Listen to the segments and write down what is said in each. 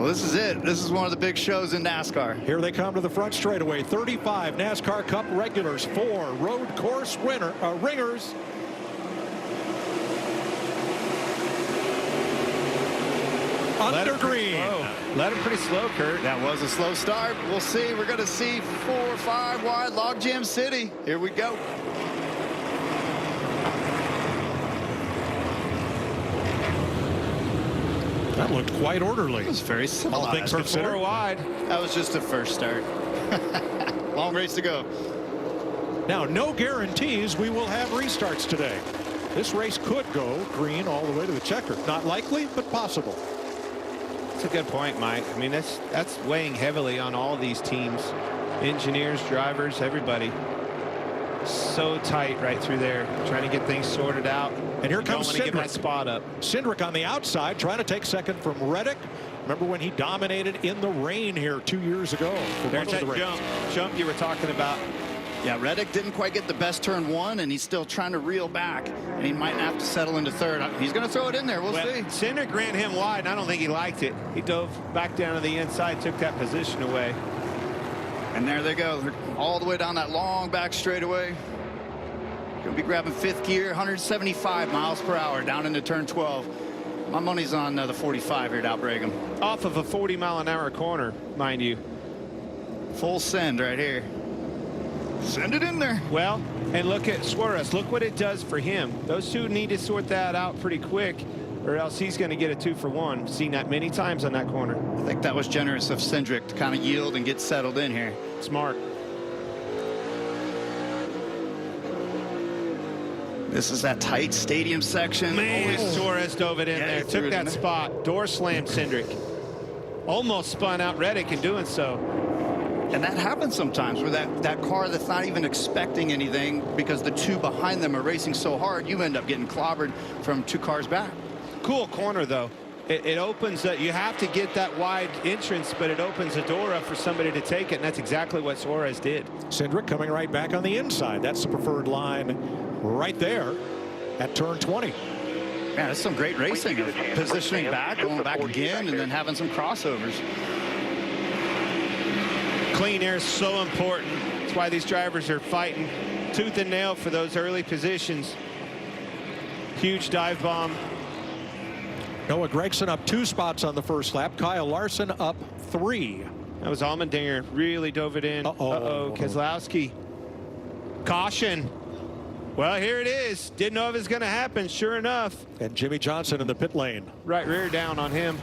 Well, this is it. This is one of the big shows in NASCAR. Here they come to the front straightaway. 35 NASCAR Cup regulars, 4 road course ringers. Under green. Led him pretty slow, Kurt. That was a slow start. We'll see. We're going to see 4 or 5 wide logjam city. Here we go. That looked quite orderly. It was very civilized. All things considered. 4 wide. That was just the first start. Long race to go. Now, no guarantees we will have restarts today. This race could go green all the way to the checker. Not likely, but possible. That's a good point, Mike. I mean, that's weighing heavily on all these teams. Engineers, drivers, everybody. So tight right through there, trying to get things sorted out. And here comes Cindric. Give that spot up. Cindric on the outside, trying to take second from Reddick. Remember when he dominated in the rain here 2 years ago? There's that jump you were talking about. Yeah, Reddick didn't quite get the best turn 1, and he's still trying to reel back, and he might have to settle into third. He's going to throw it in there. We'll see. Cindric ran him wide, and I don't think he liked it. He dove back down to the inside, took that position away. And there they go. They're all the way down that long back straightaway. Going to be grabbing 5th gear, 175 miles per hour down into turn 12. My money's on the 45 here at Outbragam. Off of a 40-mile-an-hour corner, mind you. Full send right here. Send it in there. Well, and look at Suarez. Look what it does for him. Those two need to sort that out pretty quick, or else he's going to get a 2 for 1. Seen that many times on that corner. I think that was generous of Cindric to kind of yield and get settled in here. Smart. This is that tight stadium section. Man, Suarez dove it in there. Took that spot. Door slammed Cindric. Almost spun out Reddick in doing so. And that happens sometimes where that car that's not even expecting anything because the 2 behind them are racing so hard, you end up getting clobbered from 2 cars back. Cool corner, though. It opens you have to get that wide entrance, but it opens a door up for somebody to take it, and that's exactly what Suarez did. Cindric coming right back on the inside. That's the preferred line right there at turn 20. Yeah, that's some great racing. Positioning back, going back again, and then having some crossovers. Clean air is so important. That's why these drivers are fighting tooth and nail for those early positions. Huge dive bomb. Noah Gragson up 2 spots on the first lap. Kyle Larson up 3. That was Allmendinger. Really dove it in. Keselowski. Caution. Well, here it is. Didn't know if it was going to happen. Sure enough. And Jimmy Johnson in the pit lane. Right rear down on him.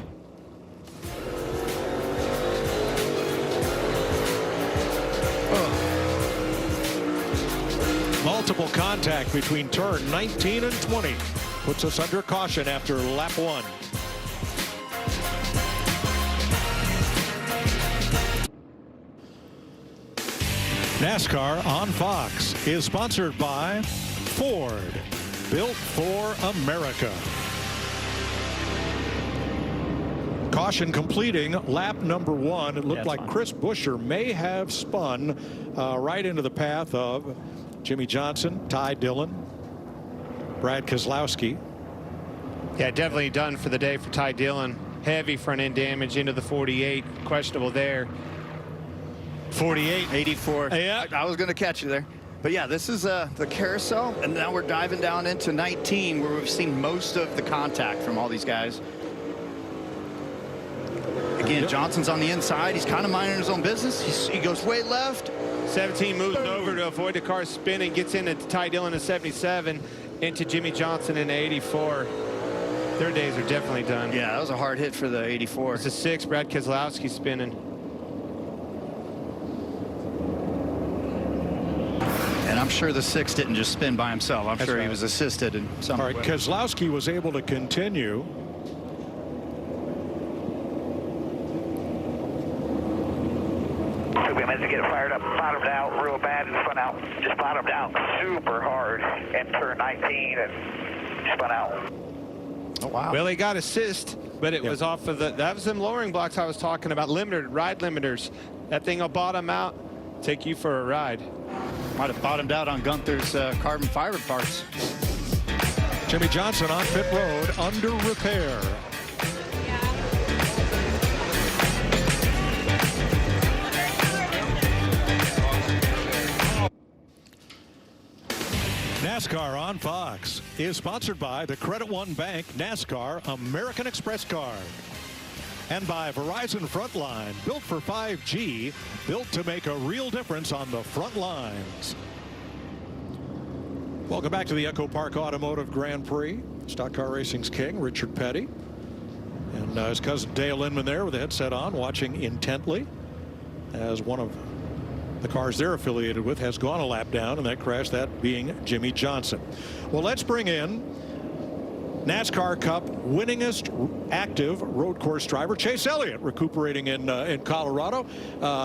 Multiple contact between turn 19 and 20. Puts us under caution after lap 1. NASCAR on Fox is sponsored by Ford, built for America. Caution completing lap number 1. It looked like Chris Buescher may have spun right into the path of Jimmy Johnson, Ty Dillon, Brad Keselowski. Yeah, definitely done for the day for Ty Dillon. Heavy front end damage into the 48. Questionable there. 48, 84. Yeah, I was going to catch you there. But yeah, this is the carousel, and now we're diving down into 19, where we've seen most of the contact from all these guys. Again, Johnson's on the inside. He's kind of minding his own business. He goes way left. 17 moves over to avoid the car spinning, gets into Ty Dillon at 77, into Jimmy Johnson in 84. Their days are definitely done. Yeah, that was a hard hit for the 84. It's a 6. Brad Keselowski spinning. And I'm sure the 6 didn't just spin by himself. I'm sure he was assisted in some way. All right, Keselowski was able to continue. We managed to get it fired up, bottomed out real bad and spun out. Just bottomed out super hard and turned 19 and spun out. Oh, wow. Well, he got assist, but it was off of that was them lowering blocks I was talking about, ride limiters. That thing will bottom out, take you for a ride. Might have bottomed out on Gunther's carbon fiber parts. Jimmy Johnson on pit road under repair. NASCAR on Fox is sponsored by the Credit One Bank NASCAR American Express card. And by Verizon Frontline, built for 5G, built to make a real difference on the front lines. Welcome back to the EchoPark Automotive Grand Prix. Stock Car Racing's king, Richard Petty. And his cousin Dale Inman there with the headset on, watching intently as one of the cars they're affiliated with has gone a lap down in that crash, that being Jimmy Johnson. Well, let's bring in NASCAR Cup winningest active road course driver Chase Elliott, recuperating in Colorado.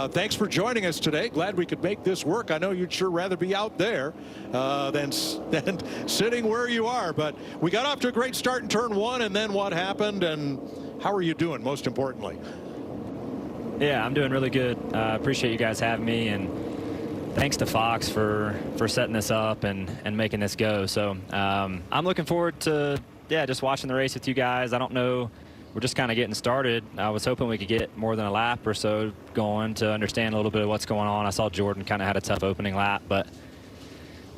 Thanks for joining us today. Glad we could make this work. I know you'd sure rather be out there than sitting where you are, but we got off to a great start in turn 1, and then what happened, and how are you doing, most importantly? Yeah, I'm doing really good. Appreciate you guys having me, and thanks to Fox for setting this up and making this go. So I'm looking forward to just watching the race with you guys. I don't know, we're just kind of getting started. I was hoping we could get more than a lap or so going to understand a little bit of what's going on. I saw Jordan kind of had a tough opening lap, but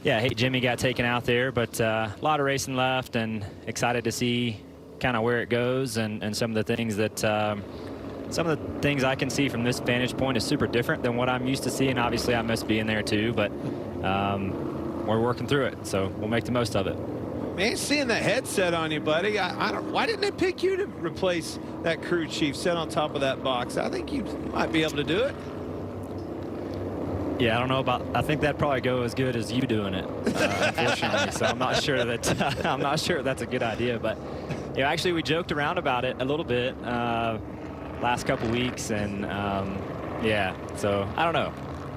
yeah, I hate Jimmy got taken out there, but a lot of racing left, and excited to see kind of where it goes and some of the things that some of the things I can see from this vantage point is super different than what I'm used to seeing. Obviously, I miss being there too, but we're working through it, so we'll make the most of it. Man, seeing that headset on you, buddy, why didn't they pick you to replace that crew chief set on top of that box? I think you might be able to do it. Yeah, I don't know about. I think that'd probably go as good as you doing it, unfortunately. So I'm not sure that that's a good idea. But actually, we joked around about it a little bit last couple weeks, and yeah. So I don't know.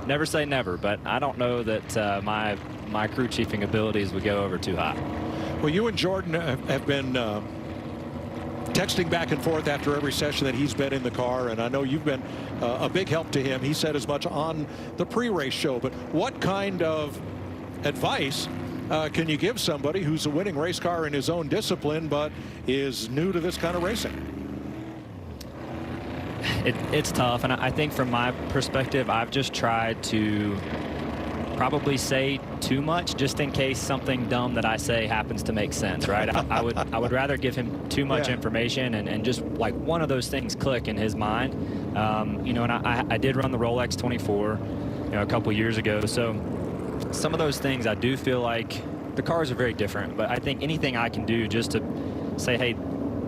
Never say never, but I don't know that my crew chiefing abilities would go over too high. Well, you and Jordan have been texting back and forth after every session that he's been in the car, and I know you've been a big help to him. He said as much on the pre-race show, but what kind of advice can you give somebody who's a winning race car in his own discipline but is new to this kind of racing? It's tough, and I think from my perspective, I've just tried to probably say too much just in case something dumb that I say happens to make sense, right? I would rather give him too much information and just like one of those things click in his mind. And I did run the Rolex 24 a couple years ago, so some of those things I do feel like the cars are very different, but I think anything I can do just to say, hey,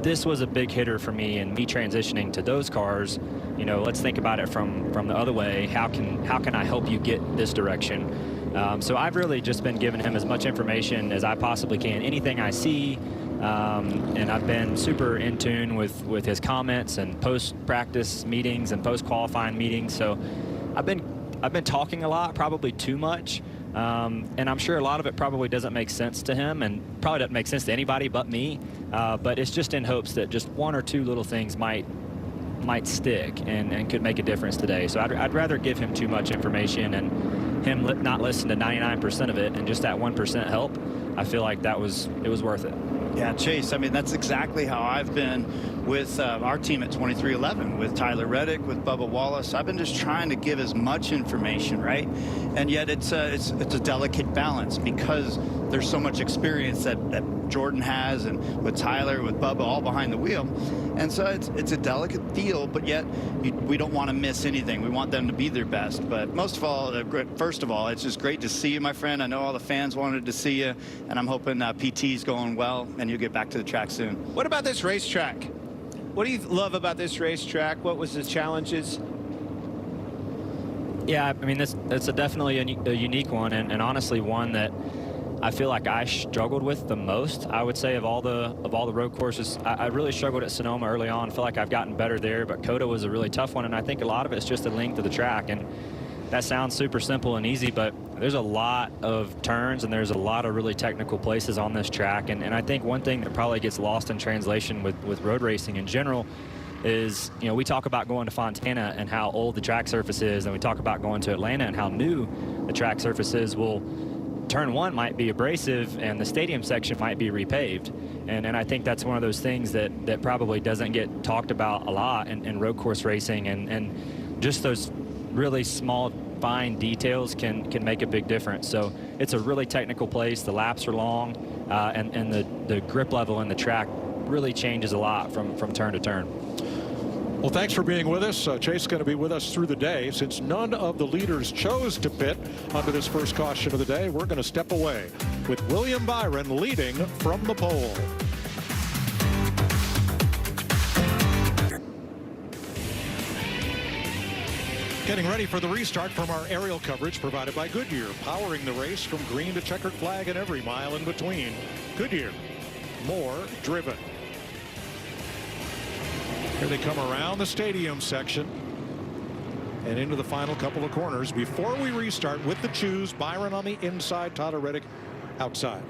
this was a big hitter for me, and me transitioning to those cars, let's think about it from the other way. How can I help you get this direction? So I've really just been giving him as much information as I possibly can. Anything I see, and I've been super in tune with his comments and post-practice meetings and post-qualifying meetings. So I've been talking a lot, probably too much. And I'm sure a lot of it probably doesn't make sense to him, and probably doesn't make sense to anybody but me. But it's just in hopes that just one or two little things might stick and could make a difference today. So I'd rather give him too much information and him not listen to 99% of it, and just that 1% help. I feel like it was worth it. Yeah, Chase, I mean, that's exactly how I've been with our team at 2311, with Tyler Reddick, with Bubba Wallace. I've been just trying to give as much information, right? And yet it's a delicate balance, because there's so much experience that Jordan has, and with Tyler, with Bubba, all behind the wheel. And so it's a delicate deal, but yet we don't want to miss anything. We want them to be their best. But most of all, first of all, it's just great to see you, my friend. I know all the fans wanted to see you, and I'm hoping PT's going well, and you'll get back to the track soon. What about this racetrack? What do you love about this racetrack? What was the challenges? Yeah, I mean, it's definitely a unique one, and honestly one that I feel like I struggled with the most. I would say of all the road courses, I really struggled at Sonoma early on. I feel like I've gotten better there, but Coda was a really tough one, and I think a lot of it's just the length of the track. And that sounds super simple and easy, but there's a lot of turns and there's a lot of really technical places on this track. And I think one thing that probably gets lost in translation with road racing in general is, we talk about going to Fontana and how old the track surface is, and we talk about going to Atlanta and how new the track surface is. Well, turn one might be abrasive and the stadium section might be repaved. And I think that's one of those things that probably doesn't get talked about a lot in road course racing, and just those really small fine details can make a big difference. So it's a really technical place. The laps are long, and the grip level in the track really changes a lot from turn to turn. Well, thanks for being with us. Chase is going to be with us through the day. Since none of the leaders chose to pit under this first caution of the day, we're going to step away with William Byron leading from the pole. Getting ready for the restart from our aerial coverage provided by Goodyear, powering the race from green to checkered flag and every mile in between. Goodyear, more driven. Here they come around the stadium section and into the final couple of corners before we restart with the choose. Byron on the inside, Tyler Reddick outside.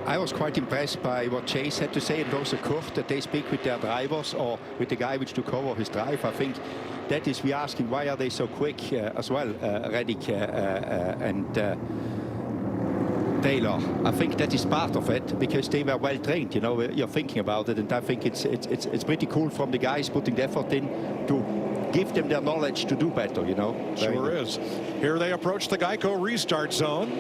I was quite impressed by what Chase had to say, and also Kurt, that they speak with their drivers or with the guy which took over his drive. I think that is, we asking why are they so quick as well, Reddick and Taylor. I think that is part of it because they were well trained. You know, you're thinking about it, and I think it's pretty cool from the guys putting the effort in to give them their knowledge to do better. You know, sure is. Here they approach the Geico restart zone.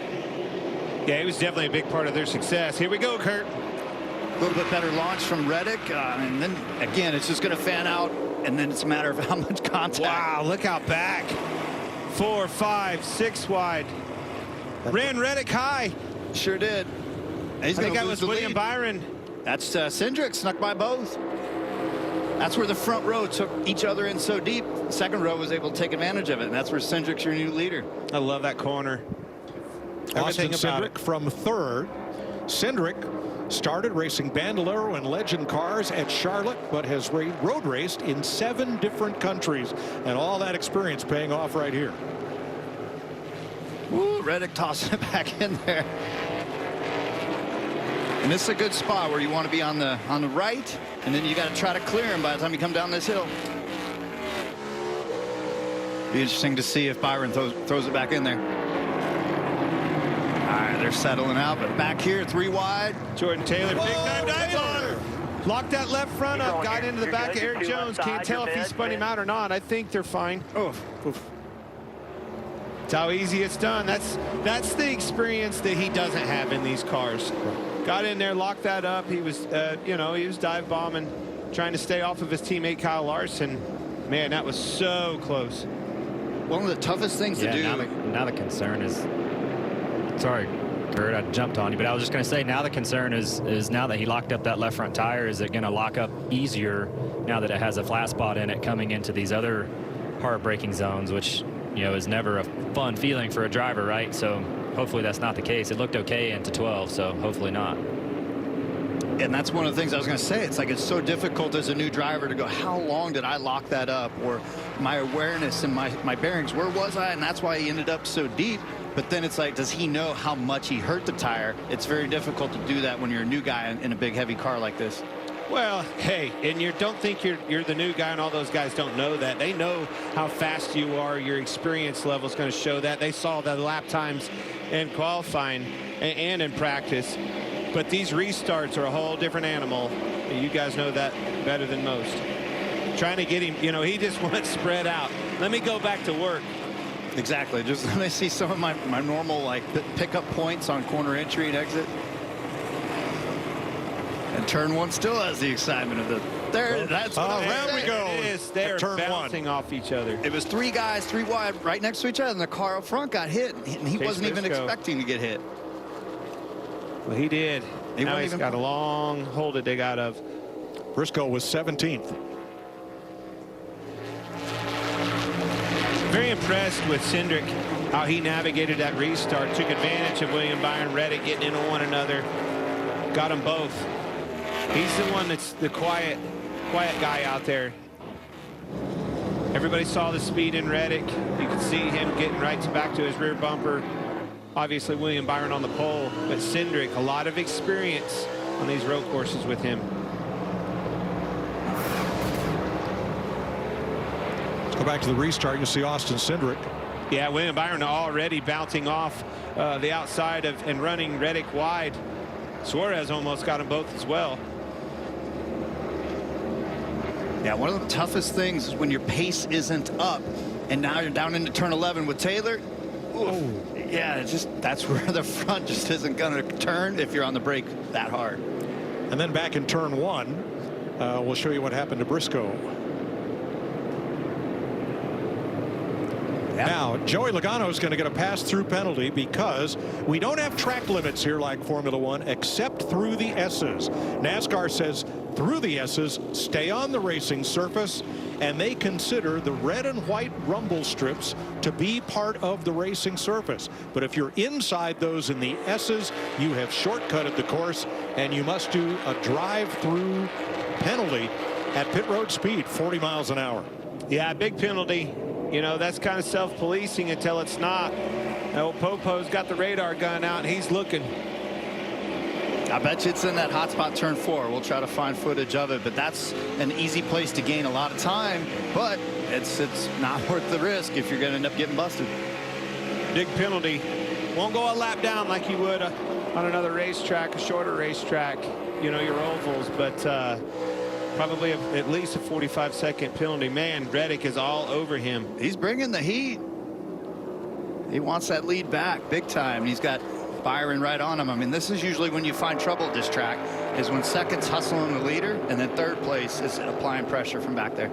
Yeah, he was definitely a big part of their success. Here we go, Kurt. A little bit better launch from Reddick, and then again it's just going to fan out, and then it's a matter of how much contact. Wow, look out back. 4, 5, 6 wide. Ran Reddick high. Sure did. I think that was William Byron. That's Cindric snuck by both. That's where the front row took each other in so deep. The second row was able to take advantage of it, and that's where Cindric's your new leader. I love that corner. Austin Cindric from third. Cindric started racing Bandolero and Legend cars at Charlotte, but has road raced in 7 different countries, and all that experience paying off right here. Woo, Reddick tossing it back in there. And this is a good spot where you want to be on the right, and then you got to try to clear him by the time you come down this hill. Be interesting to see if Byron throws it back in there. All right, they're settling out, but back here, 3 wide. Jordan Taylor, big time dive on. Locked that left front up, got into the back of Eric Jones. Can't tell if he spun him out or not. I think they're fine. Oof. That's how easy it's done. That's the experience that he doesn't have in these cars. Got in there, locked that up. He was, you know, he was dive bombing, trying to stay off of his teammate Kyle Larson. Man, that was so close. One of the toughest things to do. Now the concern is, sorry, Kurt, I jumped on you, but I was just going to say, now the concern is now that he locked up that left front tire, is it going to lock up easier now that it has a flat spot in it coming into these other hard braking zones, which, you know, is never a fun feeling for a driver, right? So hopefully that's not the case. It looked okay into 12, so hopefully not. And that's one of the things I was going to say. It's like it's so difficult as a new driver to go, how long did I lock that up? Or my awareness and my bearings, where was I? And that's why he ended up so deep. But then it's like, does he know how much he hurt the tire? It's very difficult to do that when you're a new guy in a big, heavy car like this. Well, hey, and you don't think you're the new guy, and all those guys don't know that. They know how fast you are. Your experience level is going to show that. They saw the lap times in qualifying and in practice. But these restarts are a whole different animal. You guys know that better than most. Trying to get him, you know, he just went spread out. Let me go back to work. Exactly. Just let me see some of my normal, like, pickup points on corner entry and exit. And turn 1 still has the excitement of the. That's what there we go. It is. They're bouncing off each other. It was 3 guys, 3 wide, right next to each other, and the car up front got hit, and he wasn't even expecting to get hit. Well, he did. Now he's got a long hole to dig out of. Briscoe was 17th. Very impressed with Cindric, how he navigated that restart, took advantage of William Byron, Reddick getting into one another, got them both. He's the one that's the quiet guy out there. Everybody saw the speed in Reddick. You could see him getting right back to his rear bumper. Obviously, William Byron on the pole, but Cindric, a lot of experience on these road courses with him. Let's go back to the restart. You see Austin Cindric. Yeah, William Byron already bouncing off the outside of and running Reddick wide. Suarez almost got them both as well. Yeah, one of the toughest things is when your pace isn't up And now you're down into turn 11 with Taylor. Oof. Yeah, it's just that's where the front just isn't going to turn if you're on the brake that hard. And then back in turn 1, we'll show you what happened to Briscoe. Yeah. Now, Joey Logano is going to get a pass-through penalty because we don't have track limits here like Formula One, except through the S's. NASCAR says through the S's, stay on the racing surface, and they consider the red and white rumble strips to be part of the racing surface. But if you're inside those in the S's, you have shortcutted the course, and you must do a drive-through penalty at pit road speed, 40 miles an hour. Yeah, big penalty. You know, that's kind of self-policing until it's not. Now, Popo's got the radar gun out, and he's looking. I bet you it's in that hot spot turn 4. We'll try to find footage of it, but that's an easy place to gain a lot of time, but it's not worth the risk if you're going to end up getting busted. Big penalty. Won't go a lap down like you would on another racetrack, a shorter racetrack, you know, your ovals, but probably at least a 45-second penalty. Man, Reddick is all over him. He's bringing the heat. He wants that lead back big time. He's got Byron right on him. I mean, this is usually when you find trouble at this track, is when second's hustling the leader, and then third place is applying pressure from back there.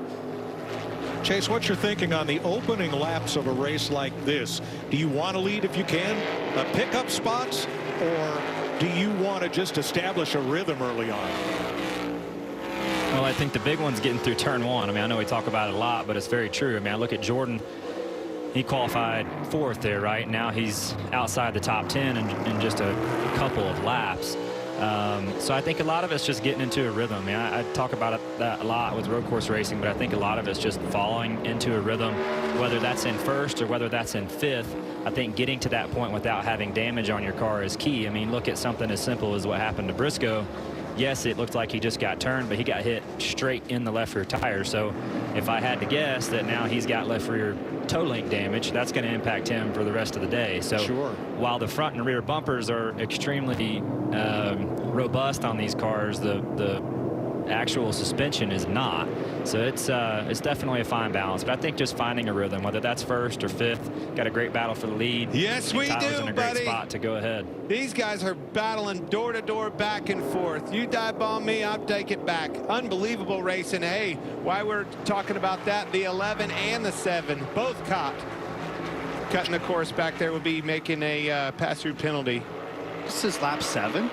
Chase, what's your thinking on the opening laps of a race like this? Do you want to lead if you can, pick up spots, or do you want to just establish a rhythm early on? Well, I think the big one's getting through turn 1. I mean, I know we talk about it a lot, but it's very true. I mean, I look at Jordan. He qualified 4th there, right? Now he's outside the top 10 in just a couple of laps. So I think a lot of it's just getting into a rhythm. I mean, I talk about that a lot with road course racing, but I think a lot of it's just falling into a rhythm, whether that's in 1st or whether that's in 5th. I think getting to that point without having damage on your car is key. I mean, look at something as simple as what happened to Briscoe. Yes, it looked like he just got turned, but he got hit straight in the left rear tire. So if I had to guess that now he's got left rear toe link damage, that's going to impact him for the rest of the day. So sure, while the front and rear bumpers are extremely robust on these cars, the actual suspension is not. So it's definitely a fine balance. But I think just finding a rhythm, whether that's 1st or 5th, got a great battle for the lead. Yes, we Tyler's do, in a great buddy. spot to go ahead. These guys are battling door to door, back and forth. You dive bomb me, I'll take it back. Unbelievable racing. Hey, why we're talking about that, the 11 and the 7 both caught. Cutting the course back there would be making a pass-through penalty. This is lap 7.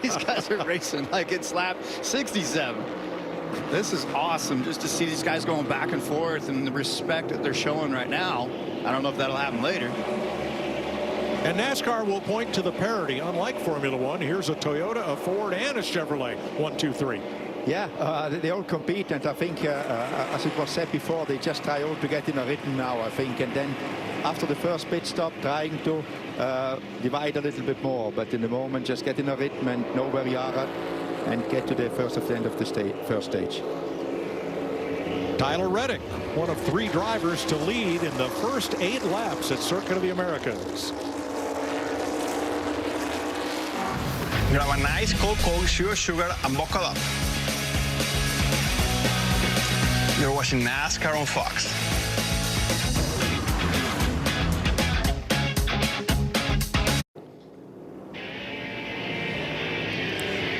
These guys are racing like it's lap 67. This is awesome just to see these guys going back and forth and the respect that they're showing right now. I don't know if that'll happen later. And NASCAR will point to the parity. Unlike Formula One, here's a Toyota, a Ford, and a Chevrolet. 1, 2, 3. Yeah, they all compete, and I think, as it was said before, they just try all to get in a rhythm now, I think, and then after the first pit stop, trying to divide a little bit more, but in the moment, just get in a rhythm and know where we are at, and get to the first of the end of the first stage. Tyler Reddick, one of 3 drivers to lead in the first 8 laps at Circuit of the Americas. Grab a nice cold Coke, sugar, and buckle up. You're watching NASCAR on Fox.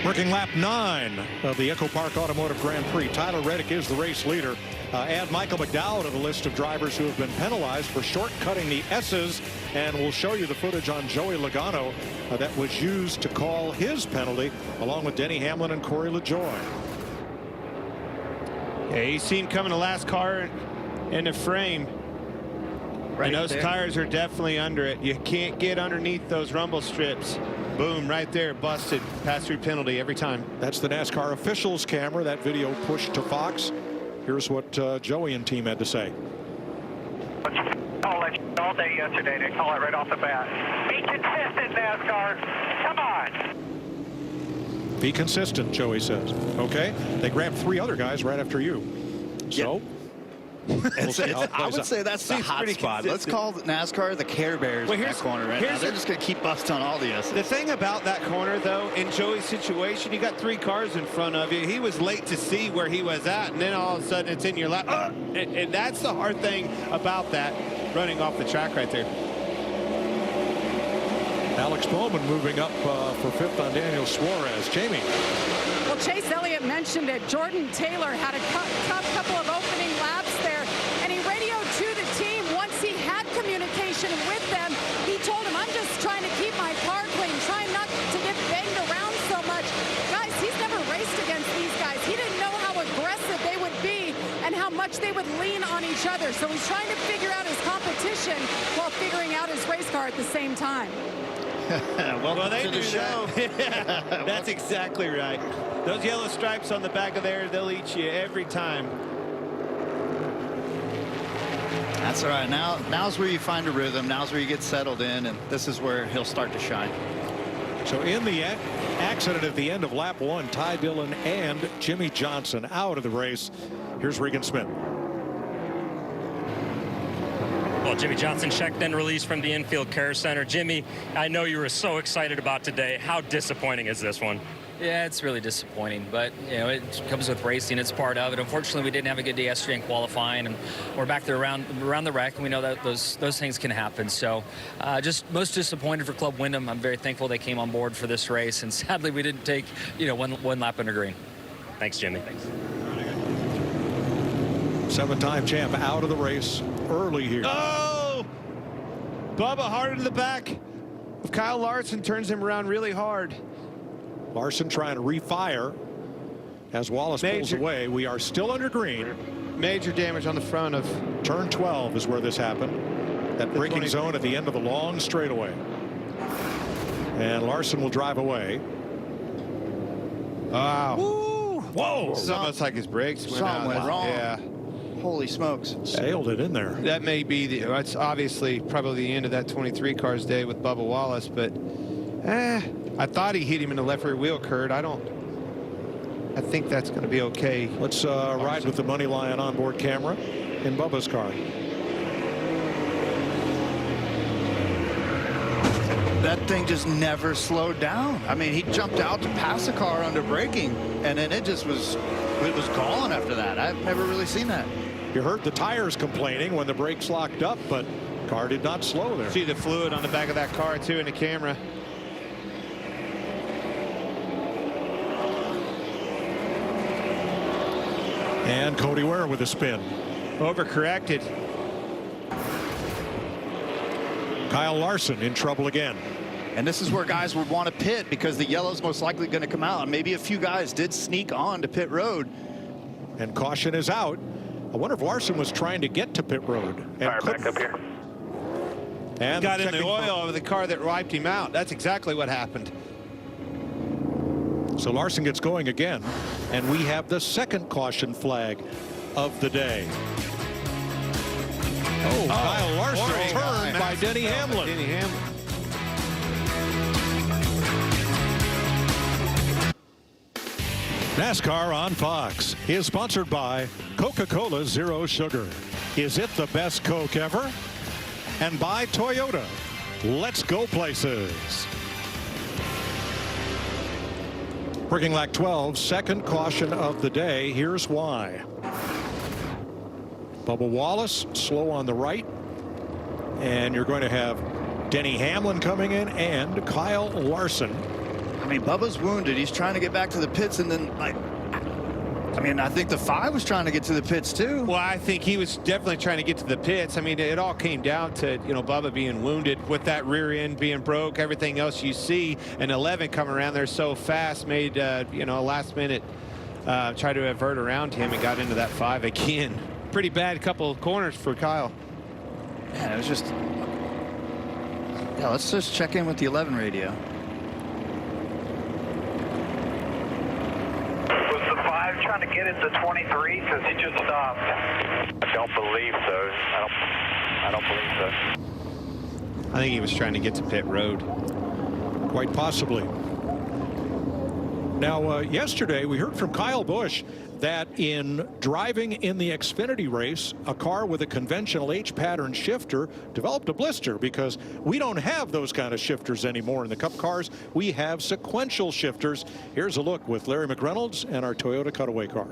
Working lap 9 of the EchoPark Automotive Grand Prix. Tyler Reddick is the race leader. Add Michael McDowell to the list of drivers who have been penalized for shortcutting the S's, and we'll show you the footage on Joey Logano that was used to call his penalty, along with Denny Hamlin and Corey LaJoie. Yeah, you see him coming the last car in the frame. Right and those there. tires are definitely under it. You can't get underneath those rumble strips. Boom, right there, busted. Pass-through penalty every time. That's the NASCAR officials camera. That video pushed to Fox. Here's what Joey and team had to say. Call it all day yesterday. They call it right off the bat. Be consistent, NASCAR. Come on. Be consistent, Joey says. Okay, they grabbed 3 other guys right after you. So I would say that's the hot spot. Let's call NASCAR the Care Bears in that corner right now. They're just going to keep busting on all the S's. The thing about that corner, though, in Joey's situation, you got 3 cars in front of you. He was late to see where he was at, and then all of a sudden it's in your lap. And that's the hard thing about that, running off the track right there. Alex Bowman moving up for 5th on Daniel Suarez. Jamie. Well, Chase Elliott mentioned it. Jordan Taylor had a tough couple of opening laps there, and he radioed to the team once he had communication with them. He told him, I'm just trying to keep my car clean, trying not to get banged around so much. Guys, he's never raced against these guys. He didn't know how aggressive they would be and how much they would lean on each other. So he's trying to figure out his competition while figuring out his race car at the same time. Well, they do that. That's exactly right. Those yellow stripes on the back of there, they'll eat you every time. That's all right. Now's where you find a rhythm. Now's where you get settled in, and this is where he'll start to shine. So in the accident at the end of lap 1, Ty Dillon and Jimmy Johnson out of the race. Here's Regan Smith. Well, Jimmy Johnson checked and released from the infield care center. Jimmy, I know you were so excited about today. How disappointing is this one? Yeah, it's really disappointing, but you know, it comes with racing. It's part of it. Unfortunately, we didn't have a good day yesterday in qualifying, and we're back there around the wreck, and we know that those things can happen. So just most disappointed for Club Wyndham. I'm very thankful they came on board for this race, and sadly we didn't take, you know, one lap under green. Thanks, Jimmy. Thanks. 7-time champ out of the race early here. Oh! Bubba hard into the back of Kyle Larson, turns him around really hard. Larson trying to refire as Wallace pulls away. We are still under green. Major damage on the front of turn 12 is where this happened. That braking zone at the end of the long straightaway. And Larson will drive away. Wow. Woo! Whoa! It's almost like his brakes went out. Went wrong. Yeah. Holy smokes. Sailed it in there. That may be it's obviously probably the end of that 23 cars day with Bubba Wallace, but I thought he hit him in the left rear wheel, Kurt. I think that's going to be okay. Let's ride with the money line onboard camera in Bubba's car. That thing just never slowed down. I mean, he jumped out to pass a car under braking, and then it was gone after that. I've never really seen that. You heard the tires complaining when the brakes locked up, but car did not slow there. See the fluid on the back of that car too in the camera. And Cody Ware with a spin. Overcorrected. Kyle Larson in trouble again. And this is where guys would want to pit because the yellow's most likely going to come out. And maybe a few guys did sneak on to pit road. And caution is out. I wonder if Larson was trying to get to pit road. Fire back up here. And got in the oil of the car that wiped him out. That's exactly what happened. So Larson gets going again. And we have the second caution flag of the day. Oh, Kyle Larson turned by Denny Hamlin. Denny Hamlin. NASCAR on Fox is sponsored by Coca-Cola Zero Sugar. Is it the best Coke ever? And by Toyota. Let's go places. Working lap 12, second caution of the day. Here's why. Bubba Wallace slow on the right. And you're going to have Denny Hamlin coming in and Kyle Larson. I mean, Bubba's wounded. He's trying to get back to the pits, and then, I think the 5 was trying to get to the pits too. Well, I think he was definitely trying to get to the pits. I mean, it all came down to, Bubba being wounded with that rear end being broke, everything else you see, and 11 coming around there so fast made, a last minute try to avert around him and got into that 5 again. Pretty bad couple of corners for Kyle. Yeah, it was just, let's just check in with the 11 radio. Trying to get into 23 because he just stopped. I don't believe so. I don't believe so. I think he was trying to get to pit road. Quite possibly. Now, yesterday we heard from Kyle Busch that in driving in the Xfinity race, a car with a conventional H-pattern shifter developed a blister because we don't have those kind of shifters anymore in the Cup cars. We have sequential shifters. Here's a look with Larry McReynolds and our Toyota Cutaway car.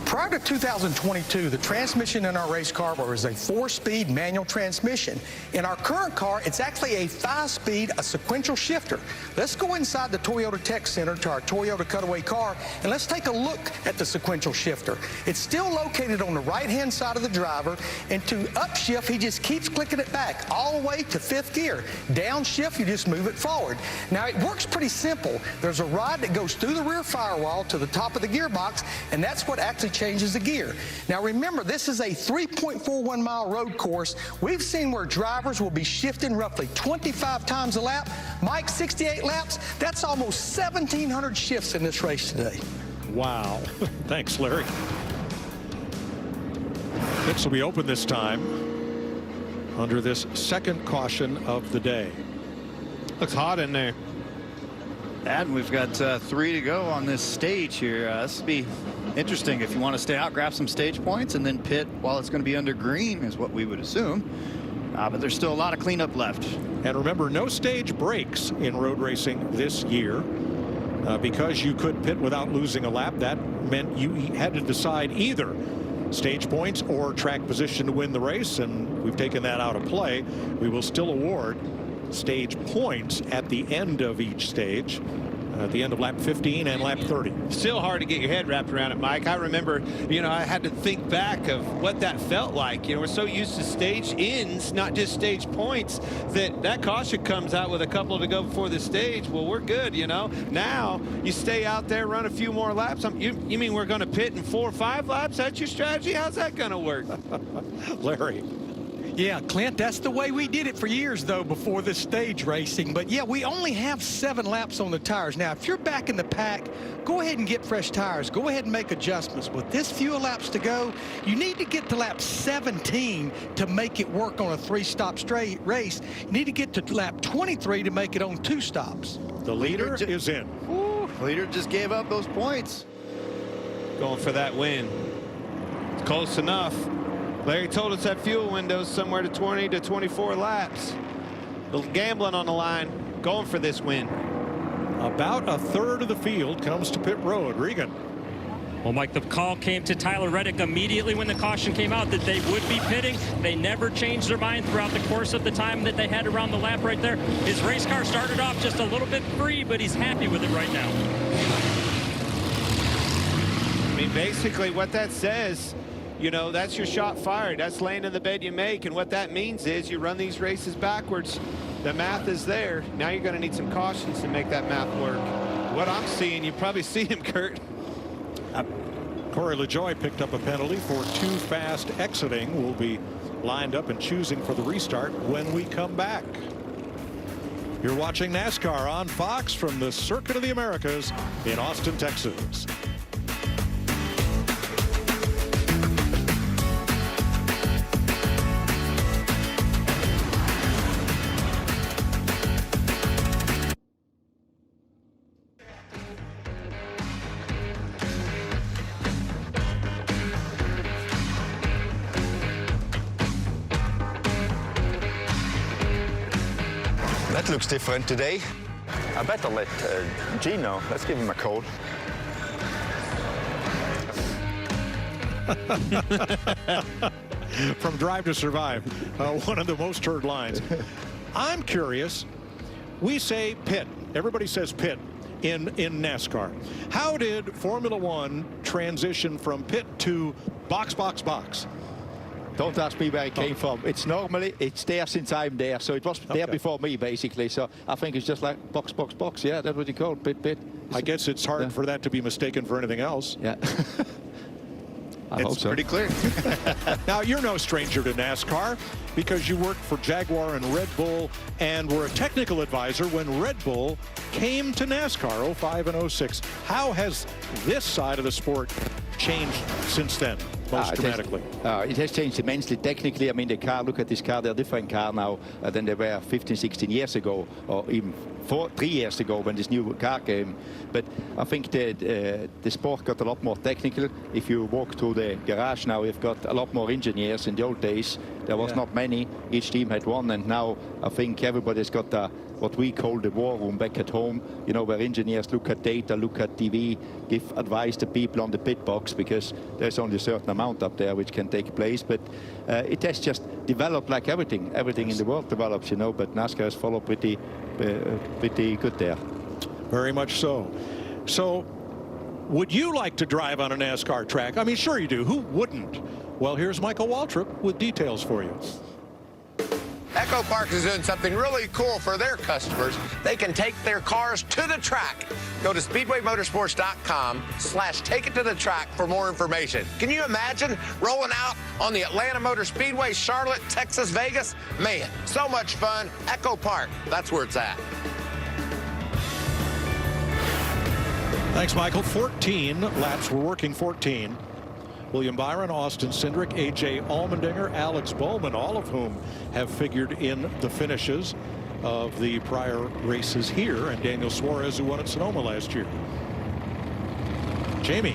Prior to 2022, the transmission in our race car was a 4-speed manual transmission. In our current car, it's actually a 5-speed, a sequential shifter. Let's go inside the Toyota Tech Center to our Toyota Cutaway car, and let's take a look at the sequential shifter. It's still located on the right-hand side of the driver, and to upshift, he just keeps clicking it back all the way to 5th gear. Downshift, you just move it forward. Now, it works pretty simple. There's a rod that goes through the rear firewall to the top of the gearbox, and that's what actually changes the gear. Now remember, this is a 3.41 mile road course. We've seen where drivers will be shifting roughly 25 times a lap. Mike, 68 laps, that's almost 1,700 shifts in this race today. Wow. Thanks, Larry. Pits will be open this time under this second caution of the day. Looks hot in there. And we've got 3 to go on this stage here. This will be interesting. If you want to stay out, grab some stage points and then pit while it's going to be under green is what we would assume. But there's still a lot of cleanup left. And remember, no stage breaks in road racing this year. Because you could pit without losing a lap, that meant you had to decide either stage points or track position to win the race, and we've taken that out of play. We will still award stage points at the end of each stage, at the end of lap 15 and lap 30. Still hard to get your head wrapped around it, Mike. I remember, I had to think back of what that felt like. We're so used to stage ins, not just stage points, that caution comes out with a couple to go before the stage. Well, we're good, Now you stay out there, run a few more laps. You mean we're going to pit in 4 or 5 laps? That's your strategy? How's that going to work? Larry. Yeah, Clint, that's the way we did it for years, though, before this stage racing. But, yeah, we only have 7 laps on the tires. Now, if you're back in the pack, go ahead and get fresh tires. Go ahead and make adjustments. With this few laps to go, you need to get to lap 17 to make it work on a 3-stop straight race. You need to get to lap 23 to make it on 2 stops. The leader is in. Leader just gave up those points. Going for that win. It's close enough. Larry told us that fuel window's somewhere to 20 to 24 laps. A little gambling on the line, going for this win. About a third of the field comes to pit road. Regan. Well, Mike, the call came to Tyler Reddick immediately when the caution came out that they would be pitting. They never changed their mind throughout the course of the time that they had around the lap right there. His race car started off just a little bit free, but he's happy with it right now. I mean, basically what that says, that's your shot fired. That's laying in the bed you make. And what that means is you run these races backwards. The math is there. Now you're going to need some cautions to make that math work. What I'm seeing, you probably see him, Kurt. Corey LaJoie picked up a penalty for too fast exiting. We'll be lined up and choosing for the restart when we come back. You're watching NASCAR on Fox from the Circuit of the Americas in Austin, Texas. That looks different today. I better let Gene know. Let's give him a call. From Drive to Survive, one of the most heard lines. I'm curious. We say pit. Everybody says pit in NASCAR. How did Formula One transition from pit to box, box, box? Don't ask me where it came from. It's there since I'm there. So it was there before me, basically. So I think it's just like box, box, box. Yeah, that's what you call it, pit. I guess it's hard for that to be mistaken for anything else. Yeah. I hope so. Pretty clear. Now, you're no stranger to NASCAR because you worked for Jaguar and Red Bull and were a technical advisor when Red Bull came to NASCAR 05 and 06. How has this side of the sport changed since then, most dramatically? It has changed immensely technically. I mean, the car, look at this car, they're a different car now than they were 15, 16 years ago, or even 3 years ago when this new car came. But I think the sport got a lot more technical. If you walk through the garage now, you've got a lot more engineers. In the old days, there was not many. Each team had one, and now I think everybody's got what we call the war room back at home, you know, where engineers look at data, look at TV, give advice to people on the pit box, because there's only a certain amount up there which can take place. But it has just developed like everything in the world develops, you know, but NASCAR has followed pretty good there. Very much so. So would you like to drive on a NASCAR track? I mean, sure you do. Who wouldn't? Well, here's Michael Waltrip with details for you. EchoPark is doing something really cool for their customers. They can take their cars to the track. Go to speedwaymotorsports.com/take it to the track for more information. Can you imagine rolling out on the Atlanta Motor Speedway, Charlotte, Texas, Vegas? Man, so much fun. EchoPark, that's where it's at. Thanks, Michael. 14 laps. We're working 14. William Byron, Austin Cindric, A.J. Allmendinger, Alex Bowman, all of whom have figured in the finishes of the prior races here, and Daniel Suarez, who won at Sonoma last year. Jamie.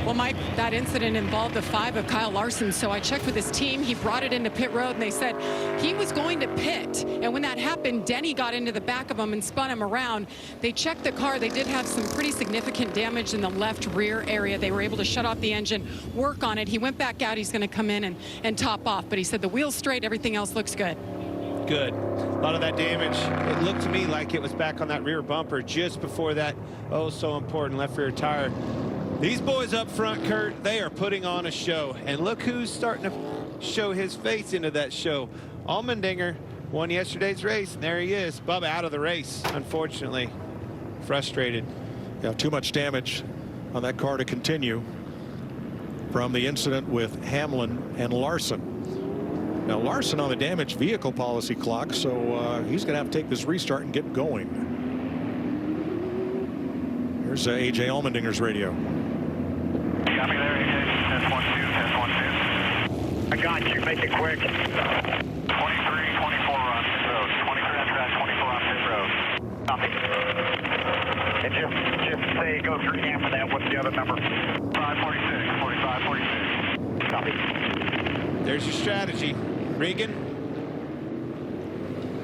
Well, Mike, that incident involved the 5 of Kyle Larson, so I checked with his team. He brought it into pit road, and they said he was going to pit. And when that happened, Denny got into the back of him and spun him around. They checked the car. They did have some pretty significant damage in the left rear area. They were able to shut off the engine, work on it. He went back out. He's going to come in and top off. But he said the wheel's straight. Everything else looks good. Good. A lot of that damage, it looked to me like it was back on that rear bumper just before that so important left rear tire. These boys up front, Kurt, they are putting on a show. And look who's starting to show his face into that show. Allmendinger won yesterday's race, and there he is. Bubba out of the race, unfortunately. Frustrated. Yeah, too much damage on that car to continue from the incident with Hamlin and Larson. Now, Larson on the damaged vehicle policy clock, so he's going to have to take this restart and get going. Here's A.J. Allmendinger's radio. Got me there, AJ. Test 1, 2, test 1, 2. I got you. Make it quick. 23, 24 on pit road. 23 on track, 24 on pit road. Copy. And just say go through camp for that. What's the other number? 546, 45, 46. Copy. There's your strategy. Regan.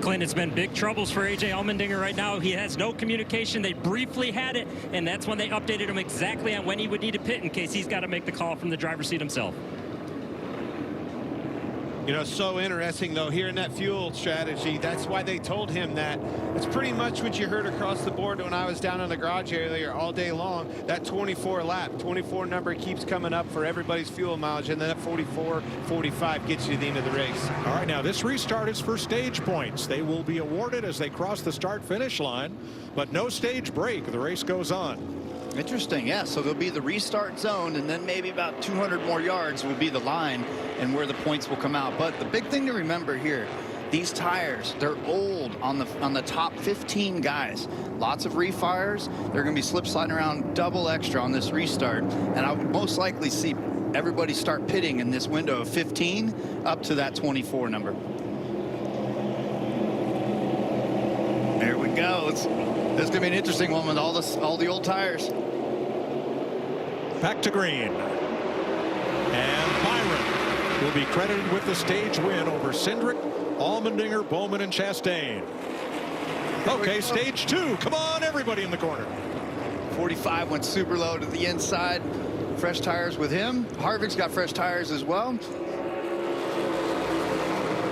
Clint, it's been big troubles for A.J. Allmendinger right now. He has no communication. They briefly had it, and that's when they updated him exactly on when he would need to pit in case he's got to make the call from the driver's seat himself. You know, so interesting, though, hearing that fuel strategy. That's why they told him that. It's pretty much what you heard across the board when I was down in the garage area all day long. That 24 lap, 24 number keeps coming up for everybody's fuel mileage, and then that 44, 45 gets you to the end of the race. All right, now this restart is for stage points. They will be awarded as they cross the start-finish line, but no stage break. The race goes on. Interesting, yeah. So there'll be the restart zone, and then maybe about 200 more yards will be the line and where the points will come out. But the big thing to remember here, these tires, they're old on the top 15 guys. Lots of refires. They're going to be slip sliding around double extra on this restart, and I would most likely see everybody start pitting in this window of 15 up to that 24 number. There we go. This is going to be an interesting one with all the old tires. Back to green. And Byron will be credited with the stage win over Cindric, Allmendinger, Bowman, and Chastain. Okay, stage 2. Come on, everybody in the corner. 45 went super low to the inside. Fresh tires with him. Harvick's got fresh tires as well.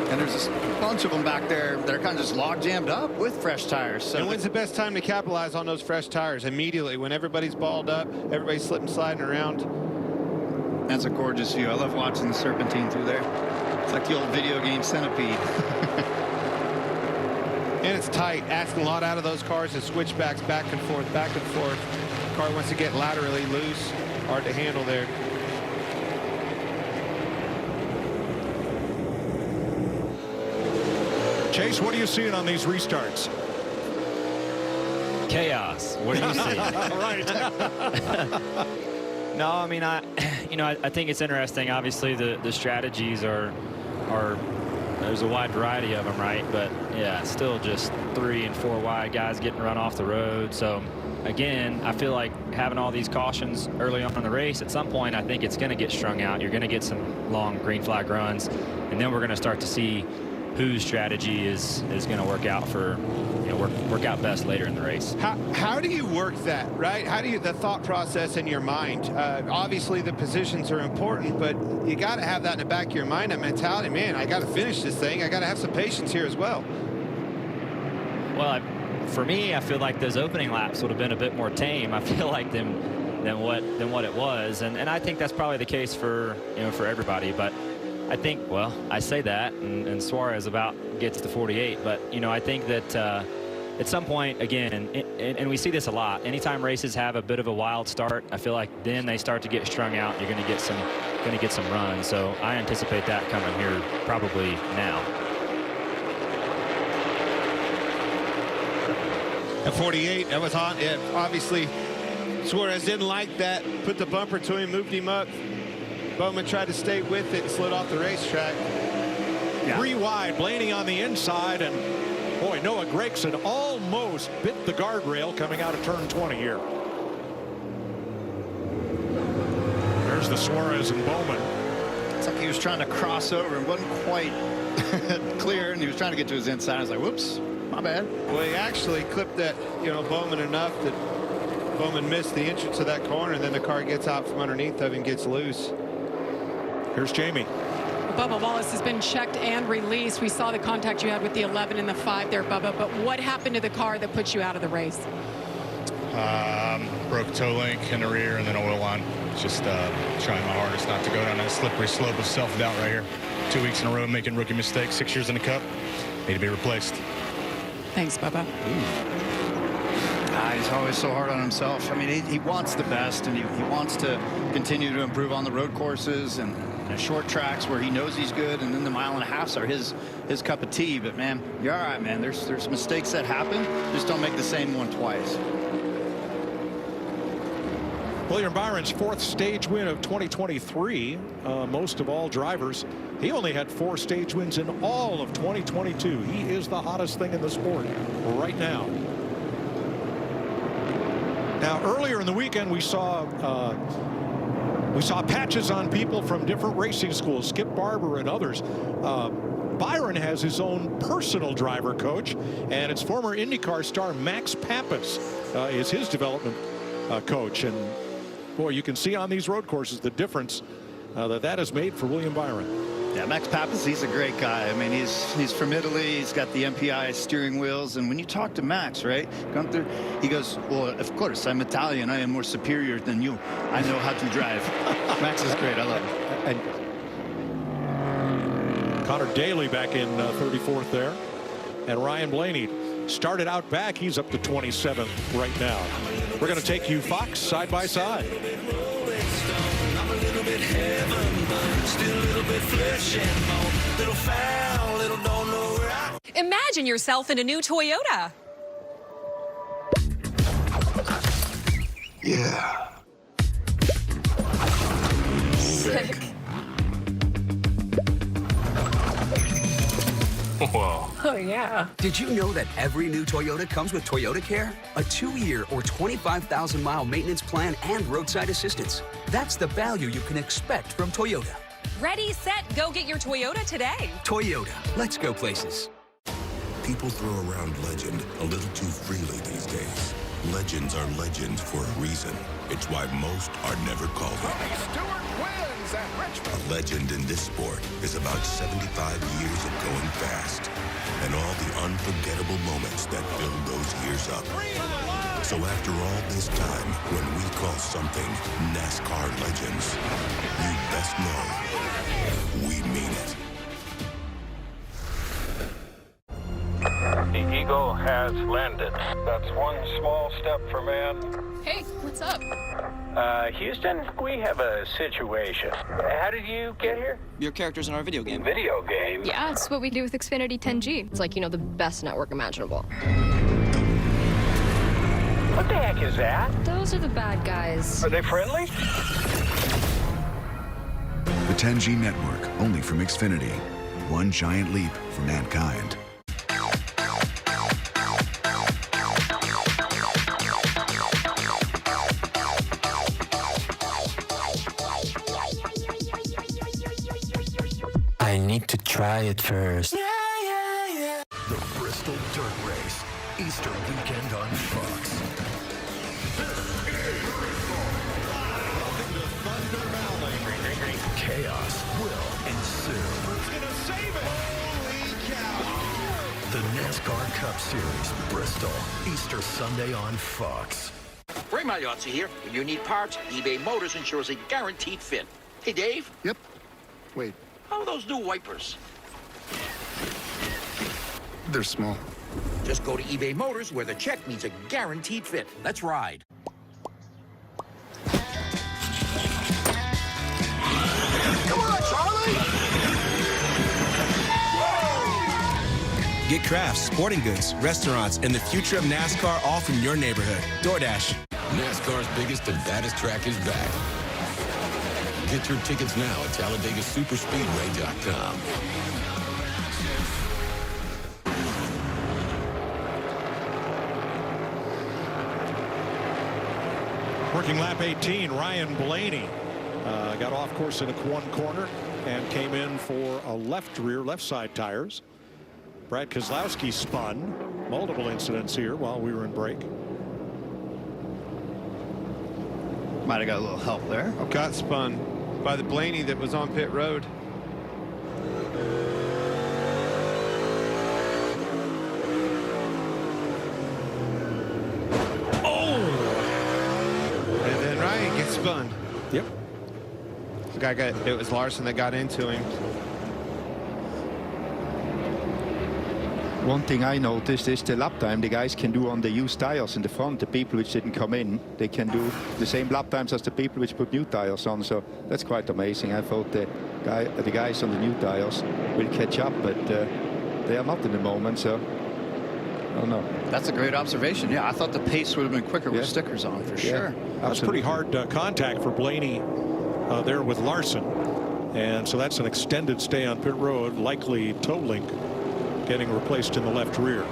And there's a bunch of them back there that are kind of just log jammed up with fresh tires. So and when's the best time to capitalize on those fresh tires? Immediately, when everybody's balled up, everybody's slipping, sliding around. That's a gorgeous view. I love watching the serpentine through there. It's like the old video game Centipede. And it's tight, asking a lot out of those cars and switchbacks back and forth, back and forth. The car wants to get laterally loose, hard to handle there. Chase, what are you seeing on these restarts? Chaos. What do you see? Right. No, I mean, I think it's interesting. Obviously, the strategies are there's a wide variety of them, right? But yeah, still just 3 and 4 wide guys getting run off the road. So again, I feel like having all these cautions early on in the race, at some point, I think it's going to get strung out. You're going to get some long green flag runs, and then we're going to start to see whose strategy is going to work out for, work out best later in the race. How do you work that, right? How do you, the thought process in your mind? Obviously the positions are important, but you got to have that in the back of your mind, that mentality. Man, I got to finish this thing. I got to have some patience here as well. Well, for me, I feel like those opening laps would have been a bit more tame. I feel like than what it was, and I think that's probably the case for for everybody. But I think, well, I say that, and Suarez about gets to 48, but I think that at some point, again, and we see this a lot, anytime races have a bit of a wild start, I feel like then they start to get strung out. You're going to get some runs. So I anticipate that coming here probably now. At 48, that was on. Yeah, obviously, Suarez didn't like that. Put the bumper to him, moved him up. Bowman tried to stay with it and slid off the racetrack. Yeah. 3 wide, Blaney on the inside, and boy, Noah Gregson almost bit the guardrail coming out of turn 20 here. There's the Suarez and Bowman. It's like he was trying to cross over and wasn't quite clear, and he was trying to get to his inside. I was like, whoops, my bad. Well, he actually clipped that, Bowman enough that Bowman missed the entrance of that corner, and then the car gets out from underneath of him and gets loose. Here's Jamie. Bubba Wallace has been checked and released. We saw the contact you had with the 11 and the 5 there, Bubba, but what happened to the car that put you out of the race? Broke toe link in the rear and then oil line. Just trying my hardest not to go down that slippery slope of self-doubt right here. 2 weeks in a row making rookie mistakes, 6 years in the Cup. Need to be replaced. Thanks, Bubba. He's always so hard on himself. I mean, he wants the best, and he wants to continue to improve on the road courses and short tracks where he knows he's good, and then the 1.5 miles are his cup of tea. But man, you're all right, man. There's mistakes that happen. Just don't make the same one twice. William Byron's 4th stage win of 2023. Most of all drivers. He only had 4 stage wins in all of 2022. He is the hottest thing in the sport right now. Now, earlier in the weekend, we saw patches on people from different racing schools, Skip Barber and others. Byron has his own personal driver coach, and it's former IndyCar star Max Pappas is his development coach. And boy, you can see on these road courses the difference that has made for William Byron. Yeah, Max Pappas, he's a great guy. I mean, he's from Italy. He's got the MPI steering wheels. And when you talk to Max, right, Gunther, he goes, well, of course, I'm Italian. I am more superior than you. I know how to drive. Max is great. I love it. And Connor Daly back in 34th there. And Ryan Blaney started out back. He's up to 27th right now. We're going to take you, Fox, side by side. Imagine yourself in a new Toyota. Yeah. Sick. Whoa. Oh, yeah. Did you know that every new Toyota comes with Toyota Care? A 2-year or 25,000-mile maintenance plan and roadside assistance. That's the value you can expect from Toyota. Ready, set, go get your Toyota today. Toyota, let's go places. People throw around legend a little too freely these days. Legends are legends for a reason. It's why most are never called it. A legend in this sport is about 75 years of going fast and all the unforgettable moments that filled those years up. So after all this time, when we call something NASCAR legends, you best know we mean it. The Eagle has landed. That's one small step for man. Hey, what's up? Houston, we have a situation. How did you get here? Your character's in our video game. Video game? Yeah, it's what we do with Xfinity 10G. It's like, the best network imaginable. What the heck is that? Those are the bad guys. Are they friendly? The 10G network, only from Xfinity. one giant leap for mankind. I need to try it first. The Bristol Dirt Race, Easter weekend on Fox. Chaos will ensue. Who's gonna save it? Holy cow! The NASCAR Cup Series, Bristol, Easter Sunday on Fox. Ray Magliozzi here. When you need parts, eBay Motors ensures a guaranteed fit. Hey, Dave. Yep. Wait. How are those new wipers? They're small. Just go to eBay Motors where the check means a guaranteed fit. Let's ride. Come on, Charlie! Get crafts, sporting goods, restaurants, and the future of NASCAR all from your neighborhood. DoorDash. NASCAR's biggest and baddest track is back. Get your tickets now at TalladegaSuperspeedway.com. Working lap 18, Ryan Blaney got off course in one corner and came in for a left side tires. Brad Keselowski spun. Multiple incidents here while we were in break. Might have got a little help there. Got spun by the Blaney that was on pit road. And then Ryan gets spun. Yep. It was Larson that got into him. One thing I noticed is the lap time the guys can do on the used tires in the front. The people which didn't come in, they can do the same lap times as the people which put new tires on. So that's quite amazing. I thought the guys on the new tires will catch up, but they are not in the moment. So I don't know. That's a great observation. Yeah, I thought the pace would have been quicker with stickers on for sure. That was pretty hard contact for Blaney there with Larson, and so that's an extended stay on pit road, likely toe link getting replaced in the left rear.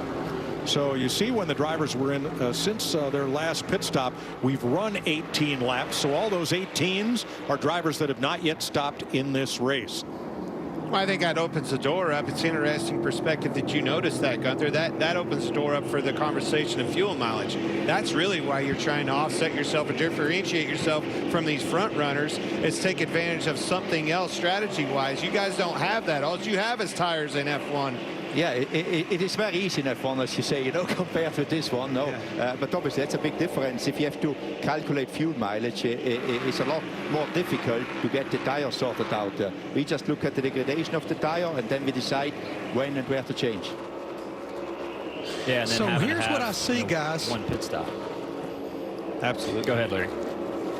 So you see when the drivers were in since their last pit stop, we've run 18 laps. So all those 18s are drivers that have not yet stopped in this race. Well, I think that opens the door up. It's interesting perspective that you noticed that, Gunther. That opens the door up for the conversation of fuel mileage. That's really why you're trying to offset yourself and differentiate yourself from these front runners. Is take advantage of something else strategy-wise. You guys don't have that. All you have is tires in F1. Yeah, it is very easy in F1, as you say, compared with this one. No, but obviously that's a big difference. If you have to calculate fuel mileage, it's a lot more difficult to get the tire sorted out. We just look at the degradation of the tire, and then we decide when and where to change. Yeah. And then so here's what I see, guys. One pit stop. Absolutely. Go ahead, Larry.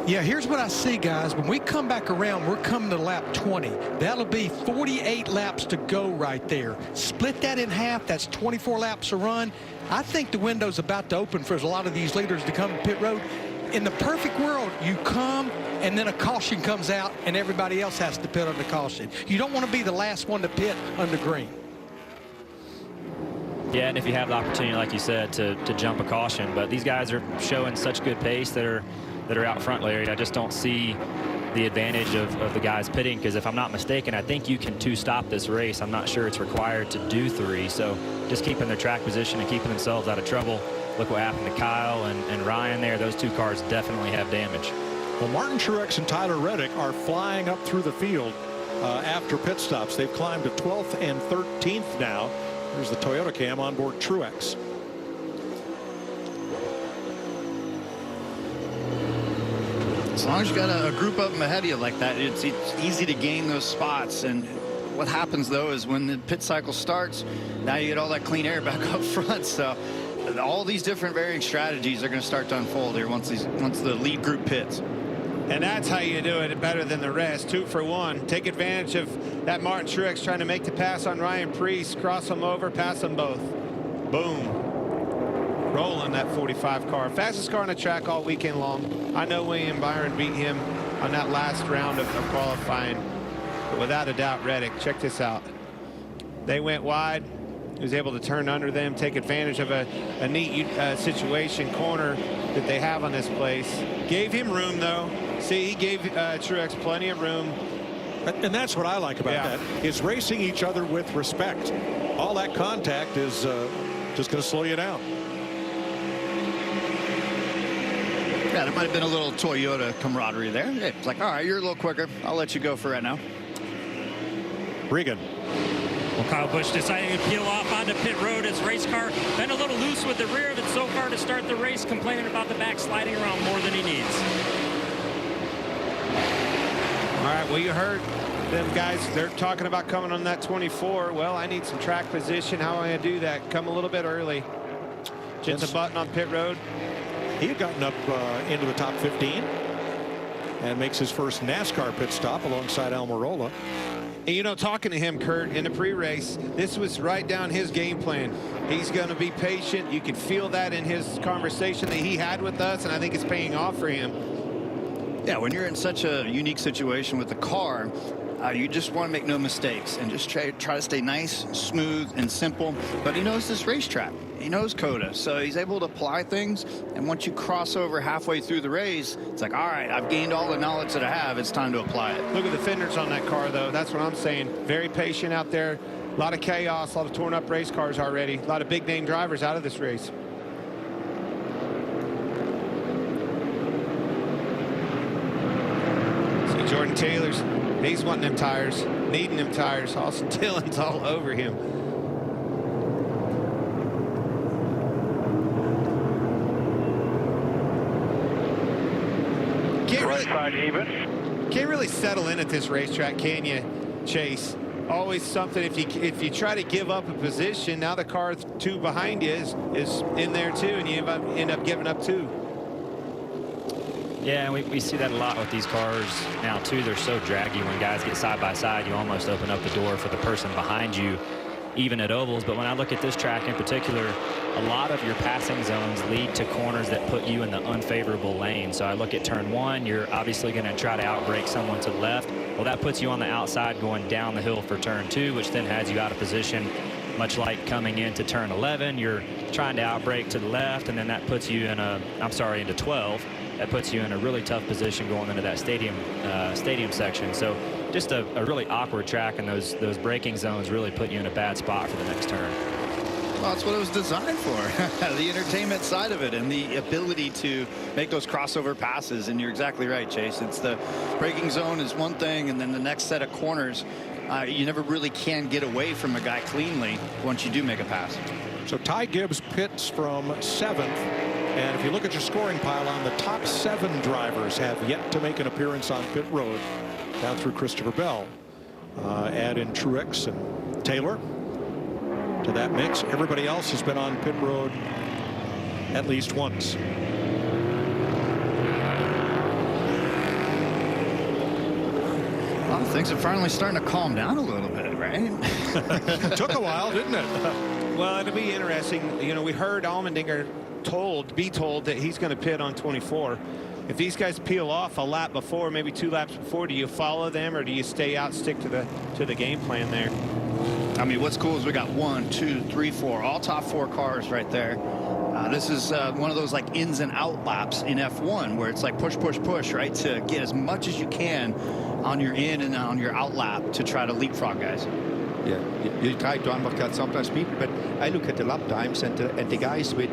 Yeah, here's what I see, guys. When we come back around, we're coming to lap 20. That'll be 48 laps to go right there. Split that in half. That's 24 laps to run. I think the window's about to open for a lot of these leaders to come to pit road. In the perfect world, you come and then a caution comes out and everybody else has to pit under caution. You don't want to be the last one to pit under green. Yeah, and if you have the opportunity, like you said, to jump a caution, but these guys are showing such good pace that are out front, Larry. I just don't see the advantage of the guys pitting, because if I'm not mistaken, I think you can two-stop this race. I'm not sure it's required to do three, so just keeping their track position and keeping themselves out of trouble. Look what happened to Kyle and Ryan there. Those two cars definitely have damage. Well, Martin Truex and Tyler Reddick are flying up through the field after pit stops. They've climbed to 12th and 13th now. There's the Toyota cam on board Truex. As long as you got a group of them ahead of you like that, it's easy to gain those spots. And what happens, though, is when the pit cycle starts, now you get all that clean air back up front. So all these different varying strategies are going to start to unfold here once the lead group pits. And that's how you do it better than the rest. 2 for 1. Take advantage of that Martin Truex trying to make the pass on Ryan Prix. Cross them over, pass them both. Boom. Rolling that 45 car. Fastest car on the track all weekend long. I know William Byron beat him on that last round of qualifying. But without a doubt, Reddick. Check this out. They went wide. He was able to turn under them, take advantage of a neat situation corner that they have on this place. Gave him room, though. See, he gave Truex plenty of room. And that's what I like about that, is racing each other with respect. All that contact is just going to slow you down. Yeah, there might have been a little Toyota camaraderie there. It's like, all right, you're a little quicker. I'll let you go for right now. Regan. Well, Kyle Busch deciding to peel off onto pit road. His race car been a little loose with the rear of it so far to start the race, complaining about the back sliding around more than he needs. All right, well, you heard them guys. They're talking about coming on that 24. Well, I need some track position. How am I going to do that? Come a little bit early. Jensen Button on pit road. He had gotten up into the top 15 and makes his first NASCAR pit stop alongside Almirola. And, you know, talking to him, Kurt, in the pre-race, this was right down his game plan. He's going to be patient. You can feel that in his conversation that he had with us, and I think it's paying off for him. Yeah, when you're in such a unique situation with the car, you just want to make no mistakes and just try to stay nice, smooth, and simple. But he knows this racetrack. He knows COTA, so he's able to apply things. And once you cross over halfway through the race, it's like, all right, I've gained all the knowledge that I have. It's time to apply it. Look at the fenders on that car, though. That's what I'm saying. Very patient out there. A lot of chaos, a lot of torn up race cars already. A lot of big name drivers out of this race. See Jordan Taylor's, he's wanting them tires, needing them tires. Austin Dillon's all over him. Can't really settle in at this racetrack, can you, Chase? Always something. If you try to give up a position, now the car two behind you is in there too, and you end up giving up two. Yeah, and we see that a lot with these cars now too. They're so draggy. When guys get side by side, you almost open up the door for the person behind you, even at ovals. But when I look at this track in particular, a lot of your passing zones lead to corners that put you in the unfavorable lane. So I look at turn one, you're obviously going to try to outbrake someone to the left. Well, that puts you on the outside going down the hill for turn two, which then has you out of position. Much like coming into turn 11, you're trying to outbrake to the left, and then that puts you in into 12. That puts you in a really tough position going into that stadium section. So just a really awkward track, and those braking zones really put you in a bad spot for the next turn. Well, that's what it was designed for. The entertainment side of it and the ability to make those crossover passes. And you're exactly right, Chase. It's the braking zone is one thing, and then the next set of corners, you never really can get away from a guy cleanly once you do make a pass. So Ty Gibbs pits from 7th. And if you look at your scoring pile, the top 7 drivers have yet to make an appearance on pit road down through Christopher Bell. Add in Truex and Taylor to that mix. Everybody else has been on pit road at least once. Well, things are finally starting to calm down a little bit, right? Took a while, didn't it? Well, it'll be interesting. You know, we heard Allmendinger be told that he's going to pit on 24. If these guys peel off a lap before, maybe 2 laps before, do you follow them or do you stay out, stick to the game plan there? I mean, what's cool is we got 1, 2, 3, 4, all top 4 cars right there. This is one of those like ins and out laps in F1 where it's like push, push, push, right, to get as much as you can on your in and on your out lap to try to leapfrog guys. Yeah, you try to undercut sometimes people, but I look at the lap times and the guys with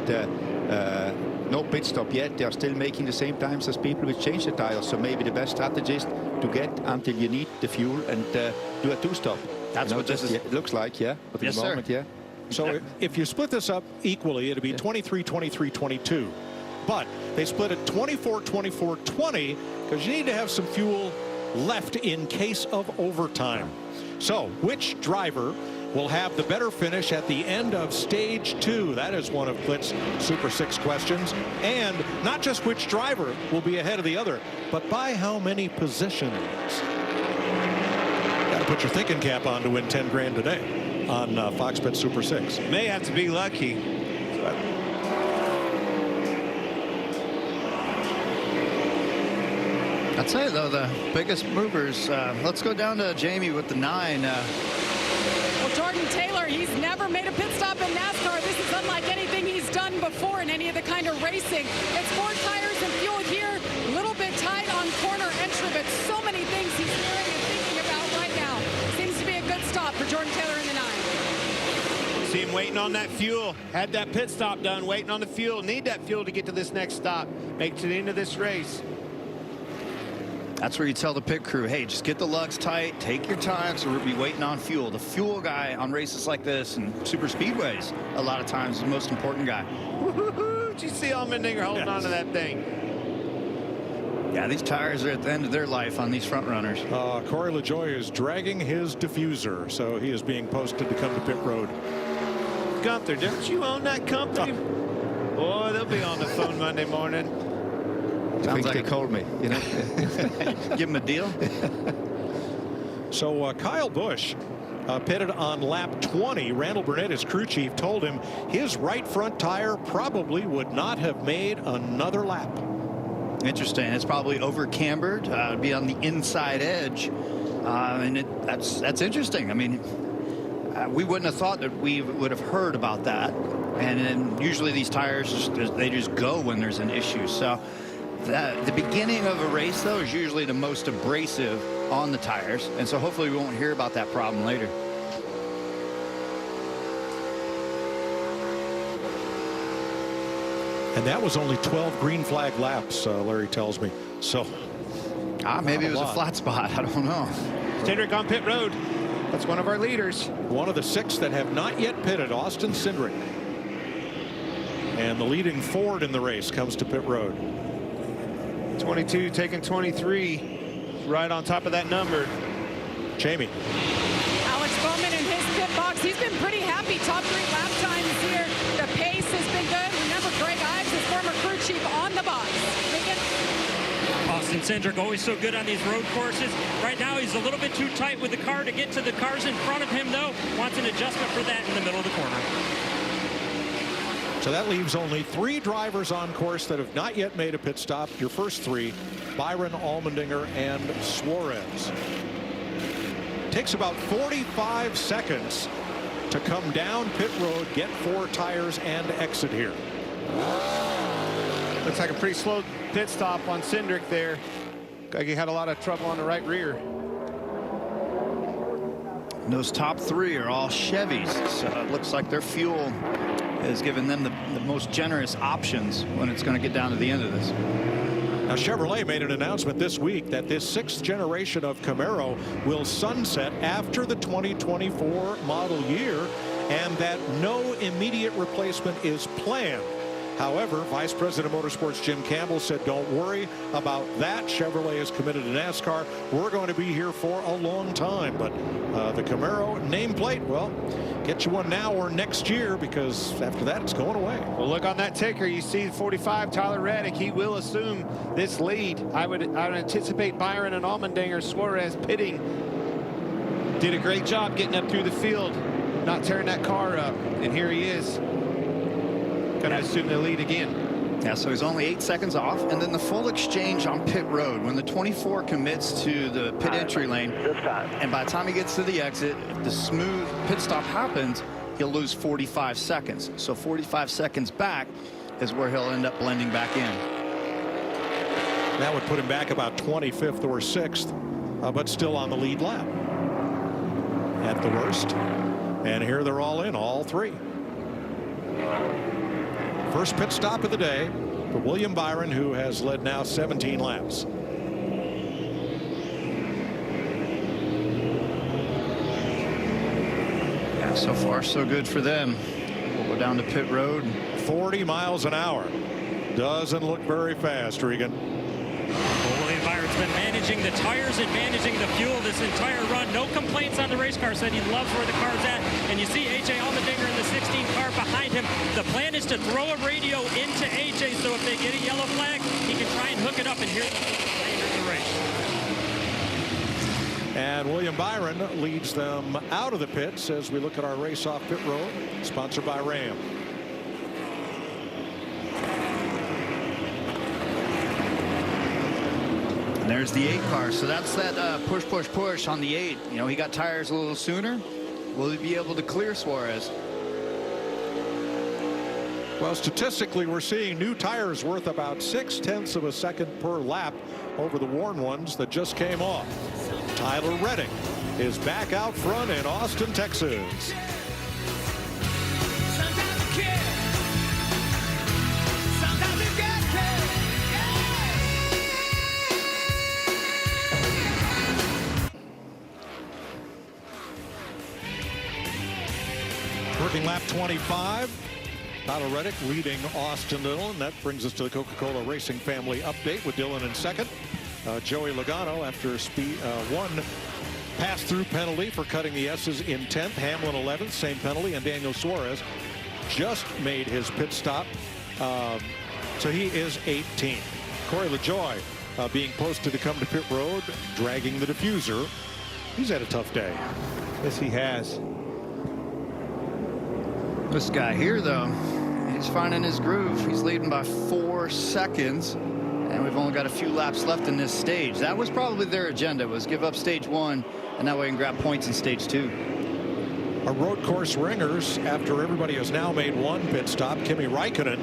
no pit stop yet, they are still making the same times as people which change the tires. So maybe the best strategy is to get until you need the fuel and do a 2-stop. That's what this is. It looks like, yeah. But yes, at the moment, sir. yeah. So if you split this up equally, it'd be 23, 23, 22. But they split it 24, 24, 20 because you need to have some fuel left in case of overtime. So which driver will have the better finish at the end of stage 2? That is one of Clit's Super 6 questions. And not just which driver will be ahead of the other, but by how many positions. Got to put your thinking cap on to win 10 grand today on Fox Bet Super 6. May have to be lucky. I'd say, though, the biggest movers, let's go down to Jamie with the 9. Well, Jordan Taylor, he's never made a pit stop in NASCAR. This is unlike anything he's done before in any of the kind of racing. It's 4 tires and fuel here, a little bit tight on corner entry, but so many things he's hearing and thinking about right now. Seems to be a good stop for Jordan Taylor in the 9. See him waiting on that fuel. Had that pit stop done, waiting on the fuel. Need that fuel to get to this next stop. Make it to the end of this race. That's where you tell the pit crew, hey, just get the lugs tight, take your time, so we'll be waiting on fuel. The fuel guy on races like this and super speedways, a lot of times, is the most important guy. Woo-hoo-hoo. Did you see Allmendinger holding on to that thing? Yeah, these tires are at the end of their life on these front runners. Corey LaJoie is dragging his diffuser, so he is being posted to come to pit road. Gunther, don't you own that company? Boy, they'll be on the phone Monday morning. Sounds like they called me, you know. Give him a deal. So Kyle Busch pitted on lap 20. Randall Burnett, his crew chief, told him his right front tire probably would not have made another lap. Interesting. It's probably over cambered, be on the inside edge, and that's interesting. I mean, we wouldn't have thought that we would have heard about that. And then usually these tires they just go when there's an issue. So the beginning of a race, though, is usually the most abrasive on the tires, and so hopefully we won't hear about that problem later. And that was only 12 green flag laps, Larry tells me. So maybe it was a flat spot. I don't know. Cindric on pit road. That's one of our leaders. One of the 6 that have not yet pitted, Austin Cindric. And the leading Ford in the race comes to pit road. 22 taking 23, right on top of that number. Jamie. Alex Bowman in his pit box, he's been pretty happy. Top 3 lap times here. The pace has been good. Remember, Greg Ives, his former crew chief, on the box. Austin Cindric always so good on these road courses. Right now he's a little bit too tight with the car to get to the cars in front of him, though. Wants an adjustment for that in the middle of the corner. So that leaves only 3 drivers on course that have not yet made a pit stop. Your first 3, Byron, Allmendinger, and Suarez. Takes about 45 seconds to come down pit road, get 4 tires, and exit here. Looks like a pretty slow pit stop on Cindric there. He had a lot of trouble on the right rear. And those top 3 are all Chevys, so it looks like their fuel has given them the most generous options when it's going to get down to the end of this. Now, Chevrolet made an announcement this week that this 6th generation of Camaro will sunset after the 2024 model year, and that no immediate replacement is planned. However, Vice President of Motorsports Jim Campbell said, don't worry about that. Chevrolet is committed to NASCAR. We're going to be here for a long time. But the Camaro nameplate, well, get you one now or next year, because after that, it's going away. Well, look on that ticker. You see 45, Tyler Reddick. He will assume this lead. I would anticipate Byron and Allmendinger, Suarez pitting. Did a great job getting up through the field, not tearing that car up. And here he is. Going to assume the lead again. Yeah, so he's only 8 seconds off, and then the full exchange on pit road. When the 24 commits to the pit entry lane, and by the time he gets to the exit, if the smooth pit stop happens, he'll lose 45 seconds. So 45 seconds back is where he'll end up blending back in. That would put him back about 25th or 6th, but still on the lead lap at the worst. And here they're all in, all 3. First pit stop of the day for William Byron, who has led now 17 laps. Yeah, so far so good for them. We'll go down to pit road. 40 miles an hour. Doesn't look very fast, Regan. Well, William Byron's been managing the tires and managing the fuel this entire run. No complaints on the race car. Said he loves where the car's at. And you see A.J. Allmendinger in the 16 car behind him. The plan is to throw a radio into A.J. so if they get a yellow flag, he can try and hook it up and hear the race. And William Byron leads them out of the pits as we look at our race off pit road, sponsored by Ram. And there's the 8 car. So that's that push on the 8. You know, he got tires a little sooner. Will he be able to clear Suarez? Well, statistically, we're seeing new tires worth about 0.6 of a second per lap over the worn ones that just came off. Tyler Reddick is back out front in Austin, Texas. Working lap 25. Tyler Reddick leading Austin Dillon. That brings us to the Coca-Cola Racing Family update with Dillon in second. Joey Logano after one pass-through penalty for cutting the S's in 10th. Hamlin 11th, same penalty. And Daniel Suarez just made his pit stop. So he is 18th. Corey LaJoie being posted to come to pit road, dragging the diffuser. He's had a tough day. Yes, he has. This guy here, though, he's finding his groove. He's leading by 4 seconds, and we've only got a few laps left in this stage. That was probably their agenda, was give up stage 1, and that way we can grab points in stage 2. Our road course ringers, after everybody has now made one pit stop. Kimi Räikkönen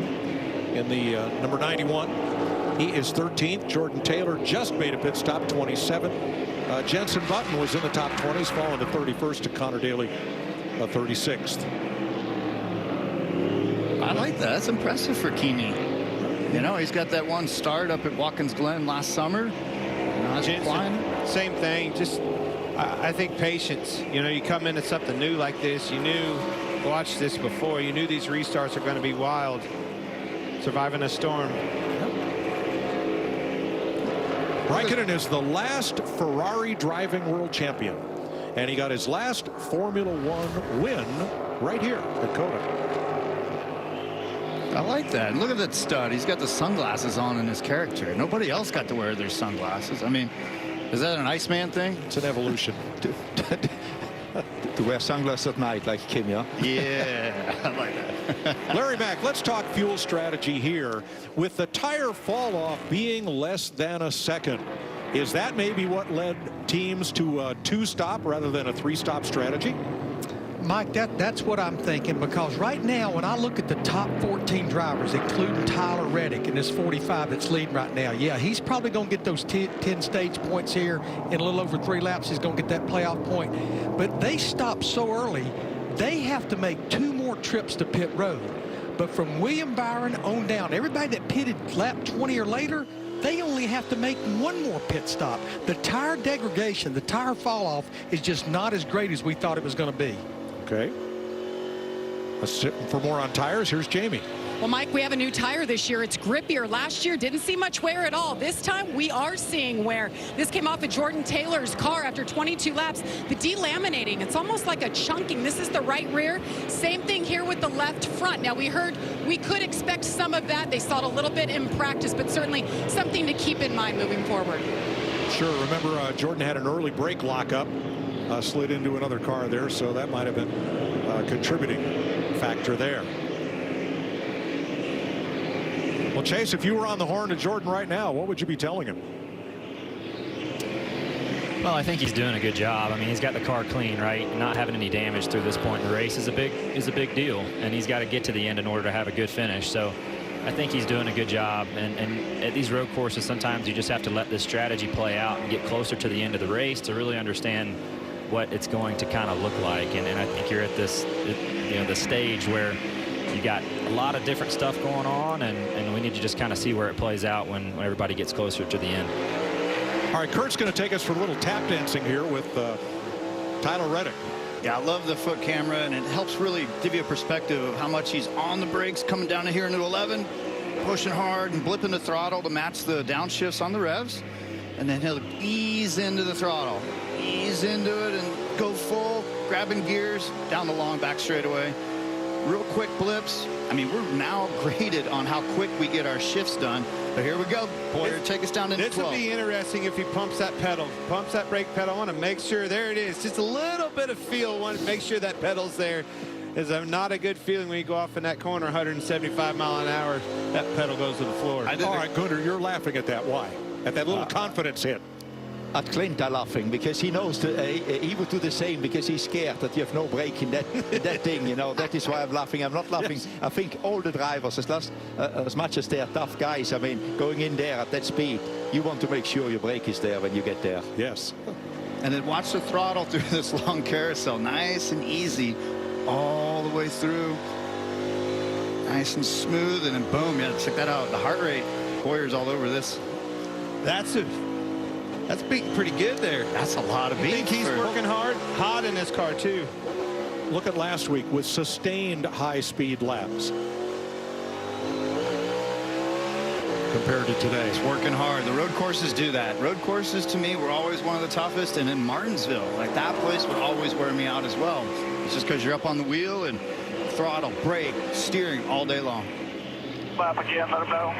in the number 91. He is 13th. Jordan Taylor just made a pit stop, 27th. Jenson Button was in the top 20s, falling to 31st, to Connor Daly, 36th. I like that. That's impressive for Kimi. You know, he's got that one start up at Watkins Glen last summer. Jensen, same thing. Just, I think patience. You know, you come into something new like this. You knew, watched this before. You knew these restarts are going to be wild. Surviving a storm. Räikkönen is the last Ferrari driving world champion, and he got his last Formula One win right here at COTA. I like that. And look at that stud. He's got the sunglasses on in his character. Nobody else got to wear their sunglasses. I mean, is that an Iceman thing? It's an evolution. To wear sunglasses at night like Kim, yeah? Yeah, I like that. Larry Mack, let's talk fuel strategy here. With the tire fall off being less than a second, is that maybe what led teams to a 2-stop rather than a 3-stop strategy? Mike, that's what I'm thinking, because right now when I look at the top 14 drivers, including Tyler Reddick in this 45 that's leading right now, yeah, he's probably going to get those 10 stage points here in a little over 3 laps. He's going to get that playoff point. But they stopped so early, they have to make 2 more trips to pit road. But from William Byron on down, everybody that pitted lap 20 or later, they only have to make 1 more pit stop. The tire degradation, the tire fall off is just not as great as we thought it was going to be. Okay. For more on tires, here's Jamie. Well, Mike, we have a new tire this year. It's grippier. Last year didn't see much wear at all. This time we are seeing wear. This came off of Jordan Taylor's car after 22 laps. The delaminating, it's almost like a chunking. This is the right rear. Same thing here with the left front. Now, we heard we could expect some of that. They saw it a little bit in practice, but certainly something to keep in mind moving forward. Sure. Remember, Jordan had an early brake lockup. Slid into another car there, so that might have been a contributing factor there. Well, Chase, if you were on the horn to Jordan right now, what would you be telling him? Well, I think he's doing a good job. I mean, he's got the car clean, right? Not having any damage through this point in the race is a big deal, and he's got to get to the end in order to have a good finish. So I think he's doing a good job, and at these road courses, sometimes you just have to let this strategy play out and get closer to the end of the race to really understand what it's going to kind of look like. And I think you're at this, the stage where you got a lot of different stuff going on, and we need to just kind of see where it plays out when everybody gets closer to the end. All right, Kurt's going to take us for a little tap dancing here with Tyler Reddick. Yeah, I love the foot camera, and it helps really give you a perspective of how much he's on the brakes coming down to here into 11, pushing hard and blipping the throttle to match the downshifts on the revs, and then he'll ease into the throttle, ease into it, and go full, grabbing gears down the long back straightaway. Real quick blips. I mean, we're now graded on how quick we get our shifts done. But here we go. Boyer, take us down into 12. This will be interesting if he pumps that pedal, pumps that brake pedal. I want to make sure, there it is. Just a little bit of feel. Want to make sure that pedal's there. Is not a good feeling when you go off in that corner 175 mile an hour. That pedal goes to the floor. All right, Gunnar, you're laughing at that. Why? At that little confidence hit. at Clint are laughing because he knows that he would do the same because he's scared that you have no brake in that thing. You know, that is why I'm laughing. I'm not laughing. Yes. I think all the drivers, as much as they're tough guys, I mean, going in there at that speed, you want to make sure your brake is there when you get there. Yes. And then watch the throttle through this long carousel, nice and easy, all the way through. Nice and smooth, and then boom, yeah, check that out. The heart rate, Boyer's all over this. That's beating pretty good there. That's a lot of beats. I think he's working hot in this car too. Look at last week with sustained high-speed laps compared to today. He's working hard. The road courses do that. Road courses, to me, were always one of the toughest, and in Martinsville, like that place would always wear me out as well. It's just because you're up on the wheel and throttle, brake, steering all day long. Lap again, let him know.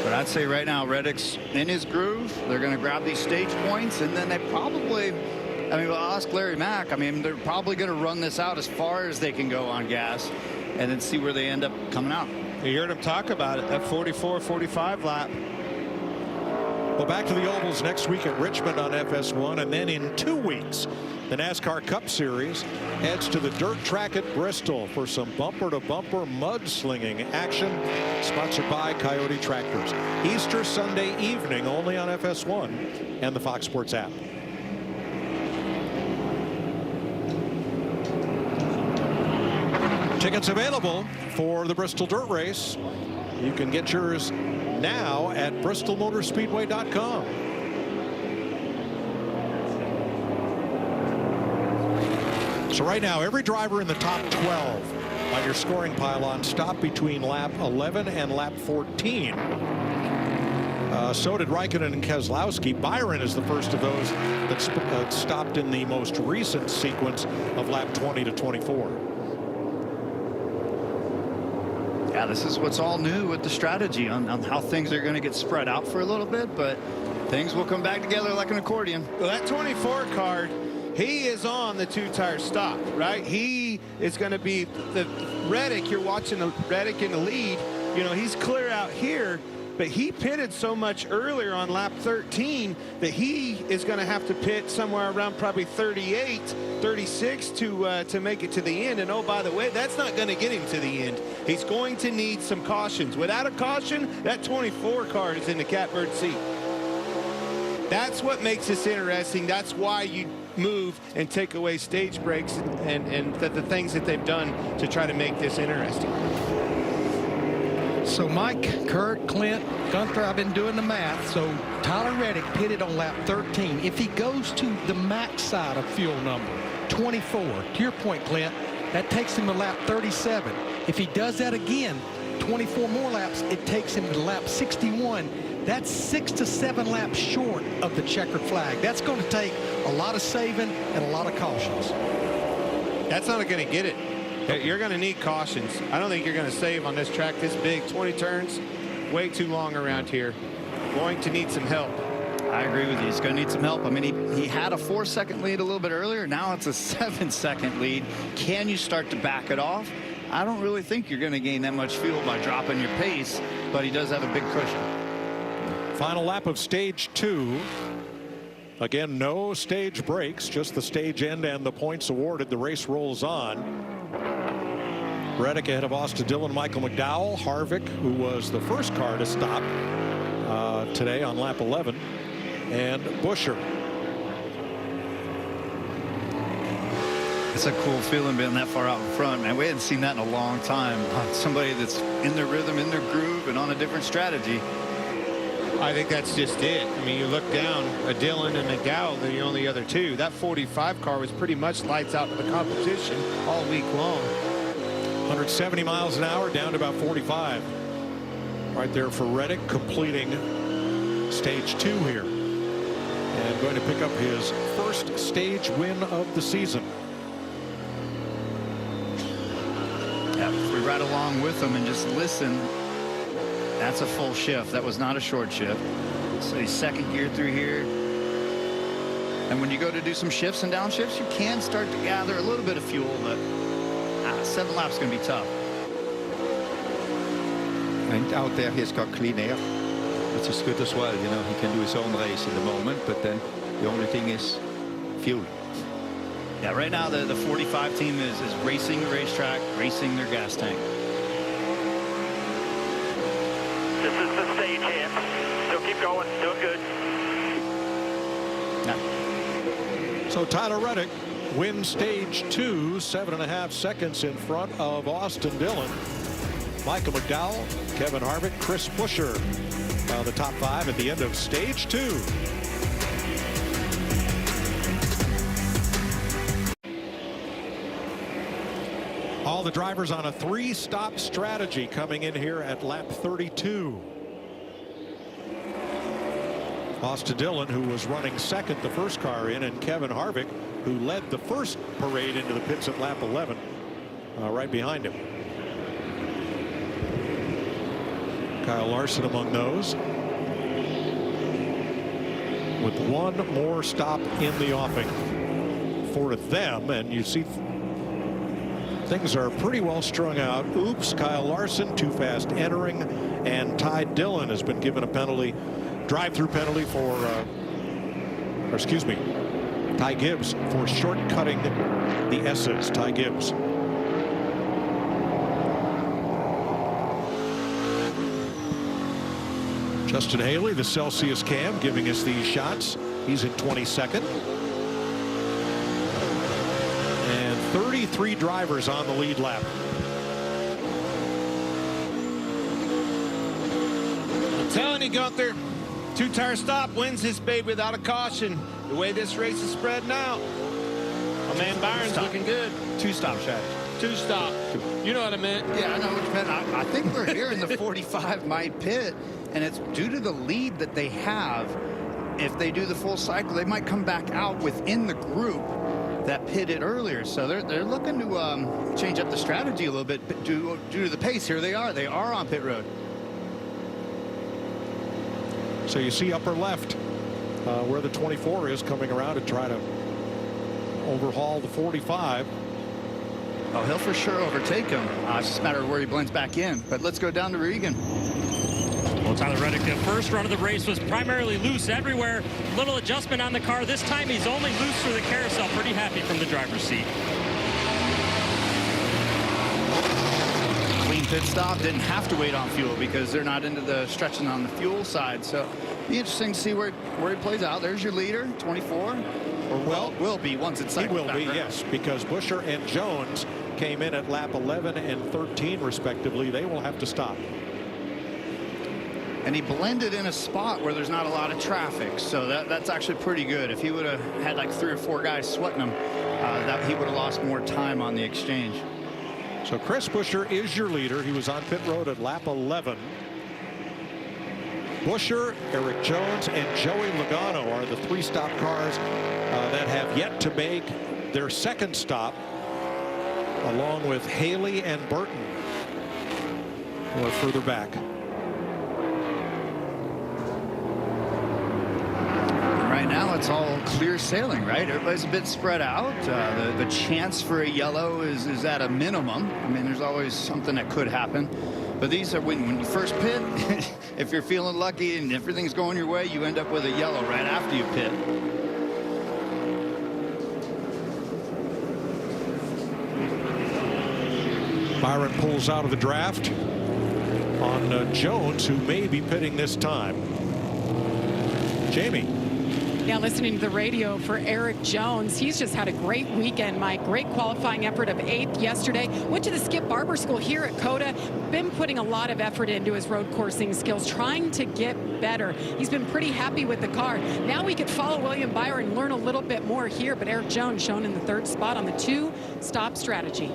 But I'd say right now, Reddick's in his groove. They're going to grab these stage points, and then they probably, I mean, I'll ask Larry Mack. I mean, they're probably going to run this out as far as they can go on gas and then see where they end up coming out. You heard him talk about it, that 44, 45 lap. Well, back to the ovals next week at Richmond on FS1, and then in 2 weeks, the NASCAR Cup Series heads to the dirt track at Bristol for some bumper-to-bumper mudslinging action, sponsored by Coyote Tractors. Easter Sunday evening, only on FS1 and the Fox Sports app. Tickets available for the Bristol Dirt Race. You can get yours now at bristolmotorspeedway.com. So right now, every driver in the top 12 on your scoring pylon stopped between lap 11 and lap 14. So did Raikkonen and Keselowski. Byron is the first of those that stopped in the most recent sequence of lap 20 to 24. Yeah, this is what's all new with the strategy on how things are going to get spread out for a little bit, but things will come back together like an accordion. Well, that 24 card, he is on the two-tire stop, right? He is going to be the Reddick. You're watching the Reddick in the lead. You know, he's clear out here, but he pitted so much earlier on lap 13 that he is going to have to pit somewhere around probably 38, 36 to make it to the end. And oh, by the way, that's not going to get him to the end. He's going to need some cautions. Without a caution, that 24 car is in the catbird seat. That's what makes this interesting. That's why you move and take away stage breaks and the things that they've done to try to make this interesting. So Mike, Kurt, Clint, Gunther, I've been doing the math. So Tyler Reddick pitted on lap 13. If he goes to the max side of fuel number, 24, to your point, Clint, that takes him to lap 37. If he does that again, 24 more laps, it takes him to lap 61. That's 6 to 7 laps short of the checkered flag. That's going to take a lot of saving and a lot of cautions. That's not going to get it. You're going to need cautions. I don't think you're going to save on this track this big. 20 turns, way too long around here. Going to need some help. I agree with you. He's going to need some help. I mean, he had a 4-second lead a little bit earlier. Now it's a 7-second lead. Can you start to back it off? I don't really think you're going to gain that much fuel by dropping your pace, but he does have a big cushion. Final lap of stage 2. Again, no stage breaks, just the stage end and the points awarded. The race rolls on. Reddick ahead of Austin Dillon, Michael McDowell, Harvick, who was the first car to stop today on lap 11, and Buescher. It's a cool feeling being that far out in front, man. We hadn't seen that in a long time. Somebody that's in their rhythm, in their groove, and on a different strategy. I think that's just it. I mean, you look down, Dillon and McDowell, they're the only other two. That 45 car was pretty much lights out of the competition all week long. 170 miles an hour down to about 45. Right there for Reddick, completing stage 2 here. And going to pick up his first stage win of the season. Yeah, if we ride along with them and just listen, that's a full shift. That was not a short shift. So he's second gear through here. And when you go to do some shifts and downshifts, you can start to gather a little bit of fuel, but 7 laps is going to be tough. And out there, he's got clean air. which is good as well. You know, he can do his own race in the moment, but then the only thing is fuel. Yeah, right now the 45 team is racing the racetrack, racing their gas tank. This is the stage hand. Still keep going. Doing good. So Tyler Reddick wins stage 2, 7.5 seconds in front of Austin Dillon. Michael McDowell, Kevin Harvick, Chris Buescher, the top 5 at the end of stage 2. All the drivers on a 3-stop strategy coming in here at lap 32. Austin Dillon, who was running second the first car in, and Kevin Harvick, who led the first parade into the pits at lap 11, right behind him. Kyle Larson among those, with one more stop in the offing for them, and you see things are pretty well strung out. Oops, Kyle Larson too fast entering, and Ty Dillon has been given a penalty, drive-through penalty for, or excuse me, Ty Gibbs for shortcutting the S's. Ty Gibbs. Justin Haley, the Celsius cam, giving us these shots. He's in 22nd. And 33 drivers on the lead lap. I'm telling you, Gunther, 2-tire stop wins this baby without a caution. The way this race is spreading out. My man Byron's looking good. 2-stop strategy. 2-stop. You know what I meant. Yeah, I know what you meant. I think we're here in the 45 might pit, and it's due to the lead that they have. If they do the full cycle, they might come back out within the group that pitted earlier. So they're looking to change up the strategy a little bit due to the pace. Here they are on pit road. So you see upper left where the 24 is coming around to try to overhaul the 45. Oh, he'll for sure overtake him. It's just a matter of where he blends back in. But let's go down to Regan. Well, Tyler Reddick, the first run of the race was primarily loose everywhere. Little adjustment on the car. This time he's only loose through the carousel. Pretty happy from the driver's seat. Clean pit stop. Didn't have to wait on fuel because they're not into the stretching on the fuel side. So be interesting to see where he plays out. There's your leader, 24. Or will be once it's cycled back. He will be, yes, because Buescher and Jones came in at lap 11 and 13 respectively. They will have to stop. And he blended in a spot where there's not a lot of traffic, so that's actually pretty good. If he would have had like 3 or 4 guys sweating him, that he would have lost more time on the exchange. So Chris Buescher is your leader. He was on pit road at lap 11. Buescher, Eric Jones, and Joey Logano are the 3-stop cars that have yet to make their second stop, along with Haley and Burton, who are further back. Right now it's all clear sailing, right? Everybody's a bit spread out. The chance for a yellow is at a minimum. I mean, there's always something that could happen. But these are when you first pit, if you're feeling lucky and everything's going your way, you end up with a yellow right after you pit. Byron pulls out of the draft on Jones, who may be pitting this time. Jamie. Yeah, listening to the radio for Eric Jones. He's just had a great weekend, Mike. Great qualifying effort of 8th yesterday. Went to the Skip Barber School here at COTA. Been putting a lot of effort into his road coursing skills, trying to get better. He's been pretty happy with the car. Now we could follow William Byron and learn a little bit more here, but Eric Jones shown in the 3rd spot on the 2-stop strategy.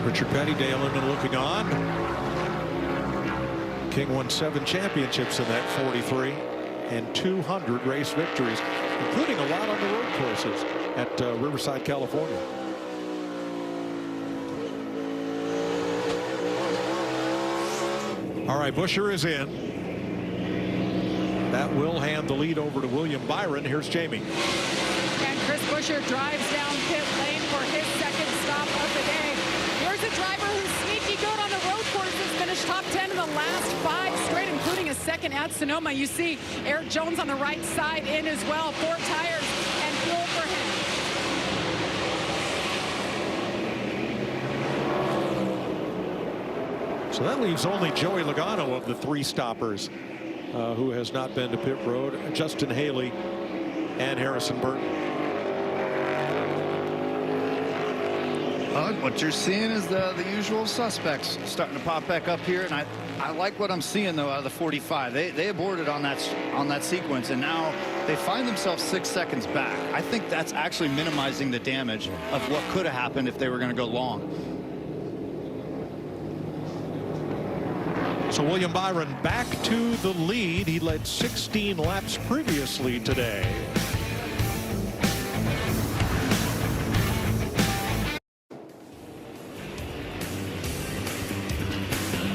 Richard Petty, Dale Inman looking on. King won 7 championships in that 43 and 200 race victories, including a lot on the road courses at Riverside, California. All right, Buescher is in. That will hand the lead over to William Byron. Here's Jamie. And Chris Buescher drives down pit lane for his 2nd stop of the day. Here's a driver who's a second at Sonoma. You see Eric Jones on the right side in as well. 4 tires and fuel for him. So that leaves only Joey Logano of the 3 stoppers who has not been to pit road. Justin Haley and Harrison Burton. What you're seeing is the usual suspects starting to pop back up here, and I like what I'm seeing though out of the 45. They aborted on that sequence, and now they find themselves 6 seconds back. I think that's actually minimizing the damage of what could have happened if they were going to go long. So William Byron back to the lead. He led 16 laps previously today.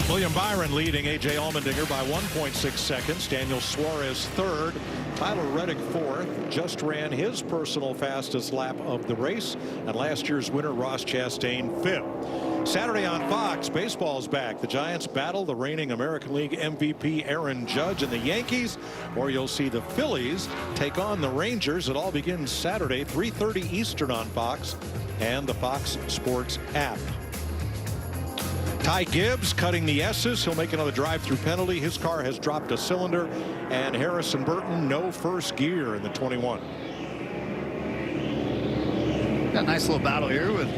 William Byron leading A.J. Allmendinger by 1.6 seconds. Daniel Suarez third. Tyler Reddick fourth. Just ran his personal fastest lap of the race. And last year's winner Ross Chastain fifth. Saturday on Fox, baseball's back. The Giants battle the reigning American League MVP Aaron Judge and the Yankees, or you'll see the Phillies take on the Rangers. It all begins Saturday, 3:30 Eastern on Fox and the Fox Sports app. Ty Gibbs cutting the S's. He'll make another drive-through penalty. His car has dropped a cylinder. And Harrison Burton, no first gear in the 21. Got a nice little battle here with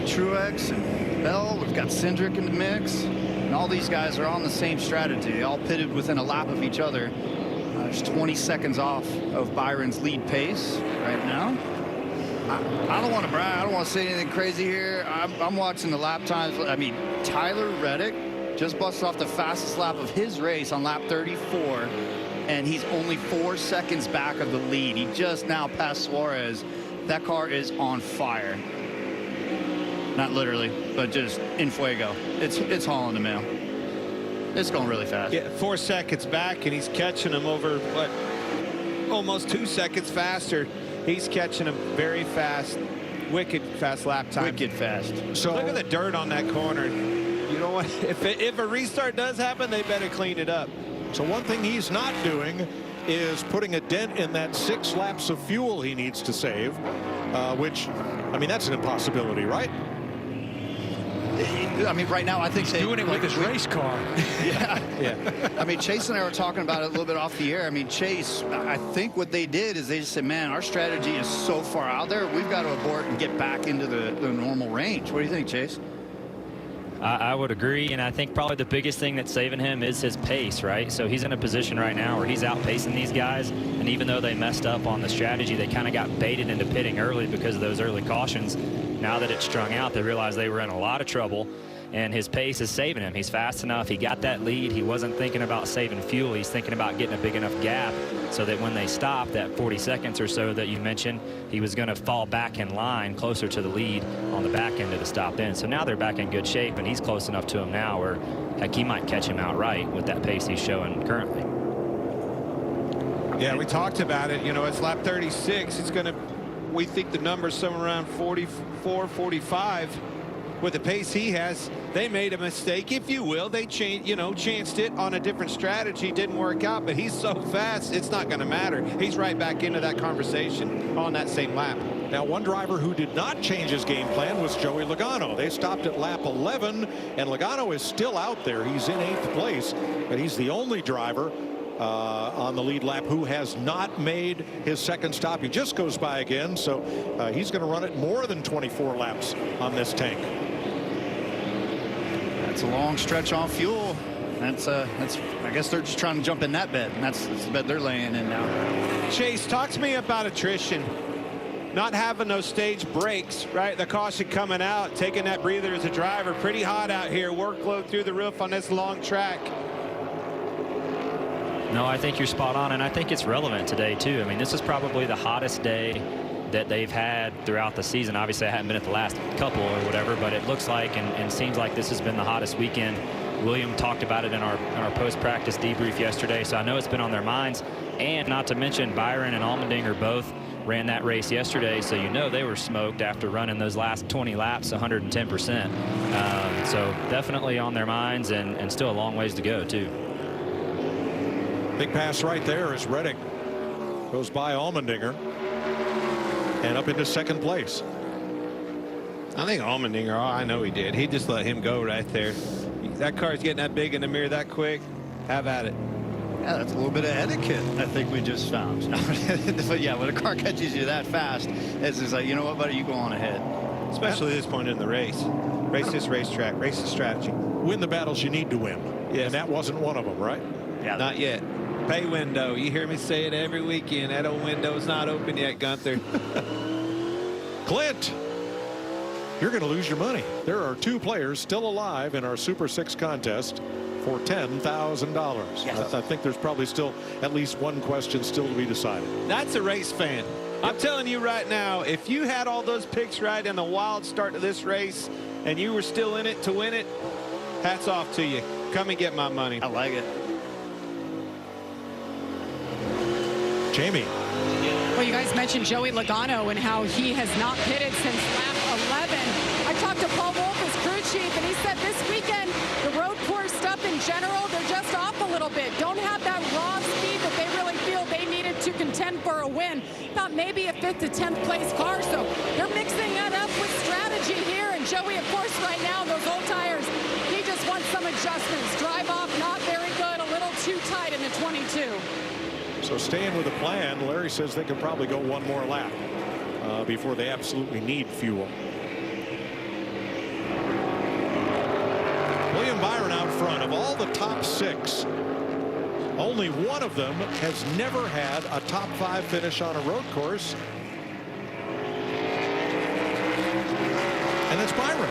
Truex and Bell. We've got Cindric in the mix. And all these guys are on the same strategy. They all pitted within a lap of each other. There's 20 seconds off of Byron's lead pace right now. I don't want to brag. I don't want to say anything crazy here. I'm watching the lap times. I mean, Tyler Reddick just busted off the fastest lap of his race on lap 34, and he's only 4 seconds back of the lead. He just now passed Suarez. That car is on fire. Not literally, but just in fuego. It's hauling the mail. It's going really fast. Yeah, 4 seconds back, and he's catching him over, what, almost 2 seconds faster. He's catching him very fast, wicked fast lap time. Wicked fast. So look at the dirt on that corner. You know what? If a restart does happen, they better clean it up. So one thing he's not doing is putting a dent in that 6 laps of fuel he needs to save, which, I mean, that's an impossibility, right? I mean, right now, I think he's doing it with his race car. Yeah. I mean, Chase and I were talking about it a little bit off the air. I mean, Chase, I think what they did is they just said, man, our strategy is so far out there. We've got to abort and get back into the normal range. What do you think, Chase? I would agree, and I think probably the biggest thing that's saving him is his pace, right? So he's in a position right now where he's outpacing these guys, and even though they messed up on the strategy, they kind of got baited into pitting early because of those early cautions. Now that it's strung out, they realize they were in a lot of trouble, and his pace is saving him. He's fast enough. He got that lead. He wasn't thinking about saving fuel. He's thinking about getting a big enough gap so that when they stop, that 40 seconds or so that you mentioned, he was going to fall back in line closer to the lead on the back end of the stop in. So now they're back in good shape, and he's close enough to him now where, heck, he might catch him outright with that pace he's showing currently. Yeah, we talked about it. You know, it's lap 36. It's going to, we think the number's somewhere around 44, 45. With the pace he has, they made a mistake, if you will. They chanced it on a different strategy. Didn't work out, but he's so fast, it's not going to matter. He's right back into that conversation on that same lap. Now, one driver who did not change his game plan was Joey Logano. They stopped at lap 11, and Logano is still out there. He's in 8th place, but he's the only driver on the lead lap who has not made his second stop. He just goes by again, so he's going to run it more than 24 laps on this tank. That's a long stretch on fuel. That's I guess they're just trying to jump in that bed, and that's the bed they're laying in now. Chase, talk to me about attrition. Not having those stage breaks, right? The caution coming out, taking that breather as a driver. Pretty hot out here. Workload through the roof on this long track. No, I think you're spot on, and I think it's relevant today, too. I mean, this is probably the hottest day that they've had throughout the season. Obviously, I haven't been at the last couple or whatever, but it looks like and seems like this has been the hottest weekend. William talked about it in our post-practice debrief yesterday, so I know it's been on their minds. And not to mention, Byron and Allmendinger both ran that race yesterday, so you know they were smoked after running those last 20 laps 110%. So definitely on their minds, and still a long ways to go, too. Big pass right there as Reddick goes by Allmendinger and up into second place. I think Allmendinger, I know he did. He just let him go right there. That car's getting that big in the mirror that quick. Have at it. Yeah, that's a little bit of etiquette I think we just found. But yeah, when a car catches you that fast, it's just like, you know what, buddy, you go on ahead. Especially this point in the race. Race this racetrack, race the strategy. Win the battles you need to win. Yes. And that wasn't one of them, right? Yeah, not yet. Pay window. You hear me say it every weekend. That old window's not open yet, Gunther. Clint, you're going to lose your money. There are 2 players still alive in our Super 6 contest for $10,000. Yes. I think there's probably still at least one question still to be decided. That's a race fan. I'm telling you right now, if you had all those picks right in the wild start to this race and you were still in it to win it, hats off to you. Come and get my money. I like it. Jamie. Well, you guys mentioned Joey Logano and how he has not pitted since lap 11. I talked to Paul Wolf, his crew chief, and he said this weekend the road course stuff in general, they're just off a little bit. Don't have that raw speed that they really feel they needed to contend for a win. Thought maybe a 5th to 10th place car, so they're mixing that up with strategy here. And Joey, of course, right now, those old tires, he just wants some adjustments. Drive off, not very good, a little too tight in the 22. So staying with the plan, Larry says they can probably go one more lap before they absolutely need fuel. William Byron out front. Of all the top 6, only one of them has never had a top 5 finish on a road course. And that's Byron.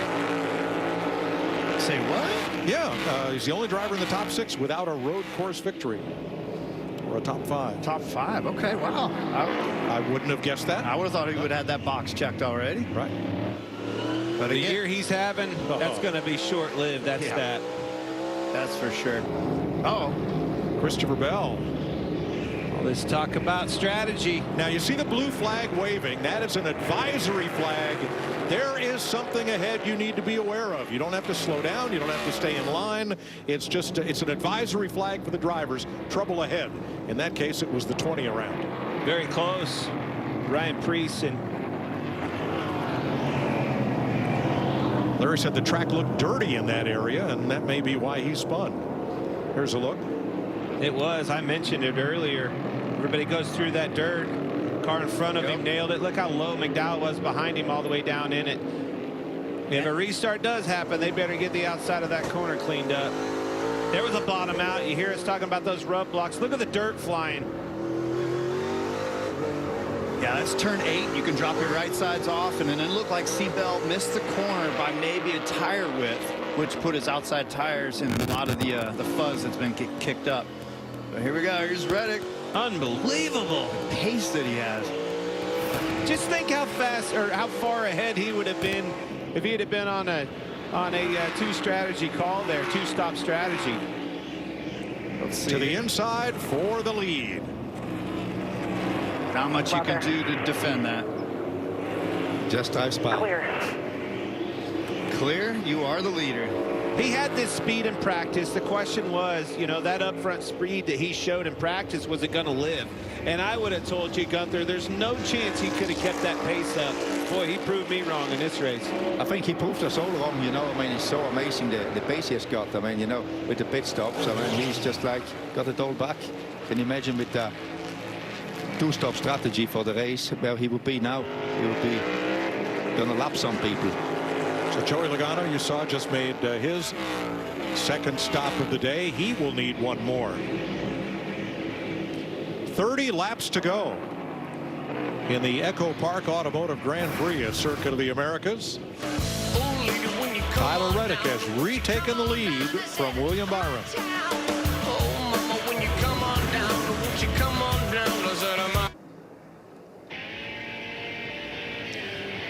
Say what? Yeah, he's the only driver in the top 6 without a road course victory. Or a top 5. Top 5. Okay, wow. I wouldn't have guessed that. I would have thought he would have had that box checked already. Right. But the year he's having, that's going to be short-lived. That's that. That's for sure. Christopher Bell. All this talk about strategy. Now you see the blue flag waving. That is an advisory flag. There is something ahead you need to be aware of. You don't have to slow down. You don't have to stay in line. It's just it's an advisory flag for the drivers. Trouble ahead. In that case, it was the 20 around. Very close. Ryan Prix and Larry said the track looked dirty in that area, and that may be why he spun. Here's a look. It was. I mentioned it earlier. Everybody goes through that dirt. Car in front of him nailed it. Look how low McDowell was behind him all the way down in it. If a restart does happen, they better get the outside of that corner cleaned up. There was a bottom out. You hear us talking about those rub blocks. Look at the dirt flying. Yeah, that's turn 8. You can drop your right sides off, and then it looked like Seatbelt missed the corner by maybe a tire width, which put his outside tires in a lot of the fuzz that's been kicked up. But here we go. Here's Reddick. Unbelievable pace that he has. Just think how fast or how far ahead he would have been if he had been on a 2-strategy call there, 2-stop strategy. Let's see. To the inside for the lead. Not much you can do to defend that. Just drive spot. Clear. You are the leader. He had this speed in practice. The question was, you know, that upfront speed that he showed in practice, was it going to live? And I would have told you, Gunther, there's no chance he could have kept that pace up. Boy, he proved me wrong in this race. I think he proved us all wrong, you know. I mean, it's so amazing the pace he has got. I mean, you know, with the pit stops, I mean, he's just like got it all back. Can you imagine with the 2-stop strategy for the race where he would be now? He would be going to lap some people. So Joey Logano, you saw, just made his second stop of the day. He will need one more. 30 laps to go in the EchoPark Automotive Grand Prix at Circuit of the Americas. Tyler Reddick has retaken the lead from William Byron.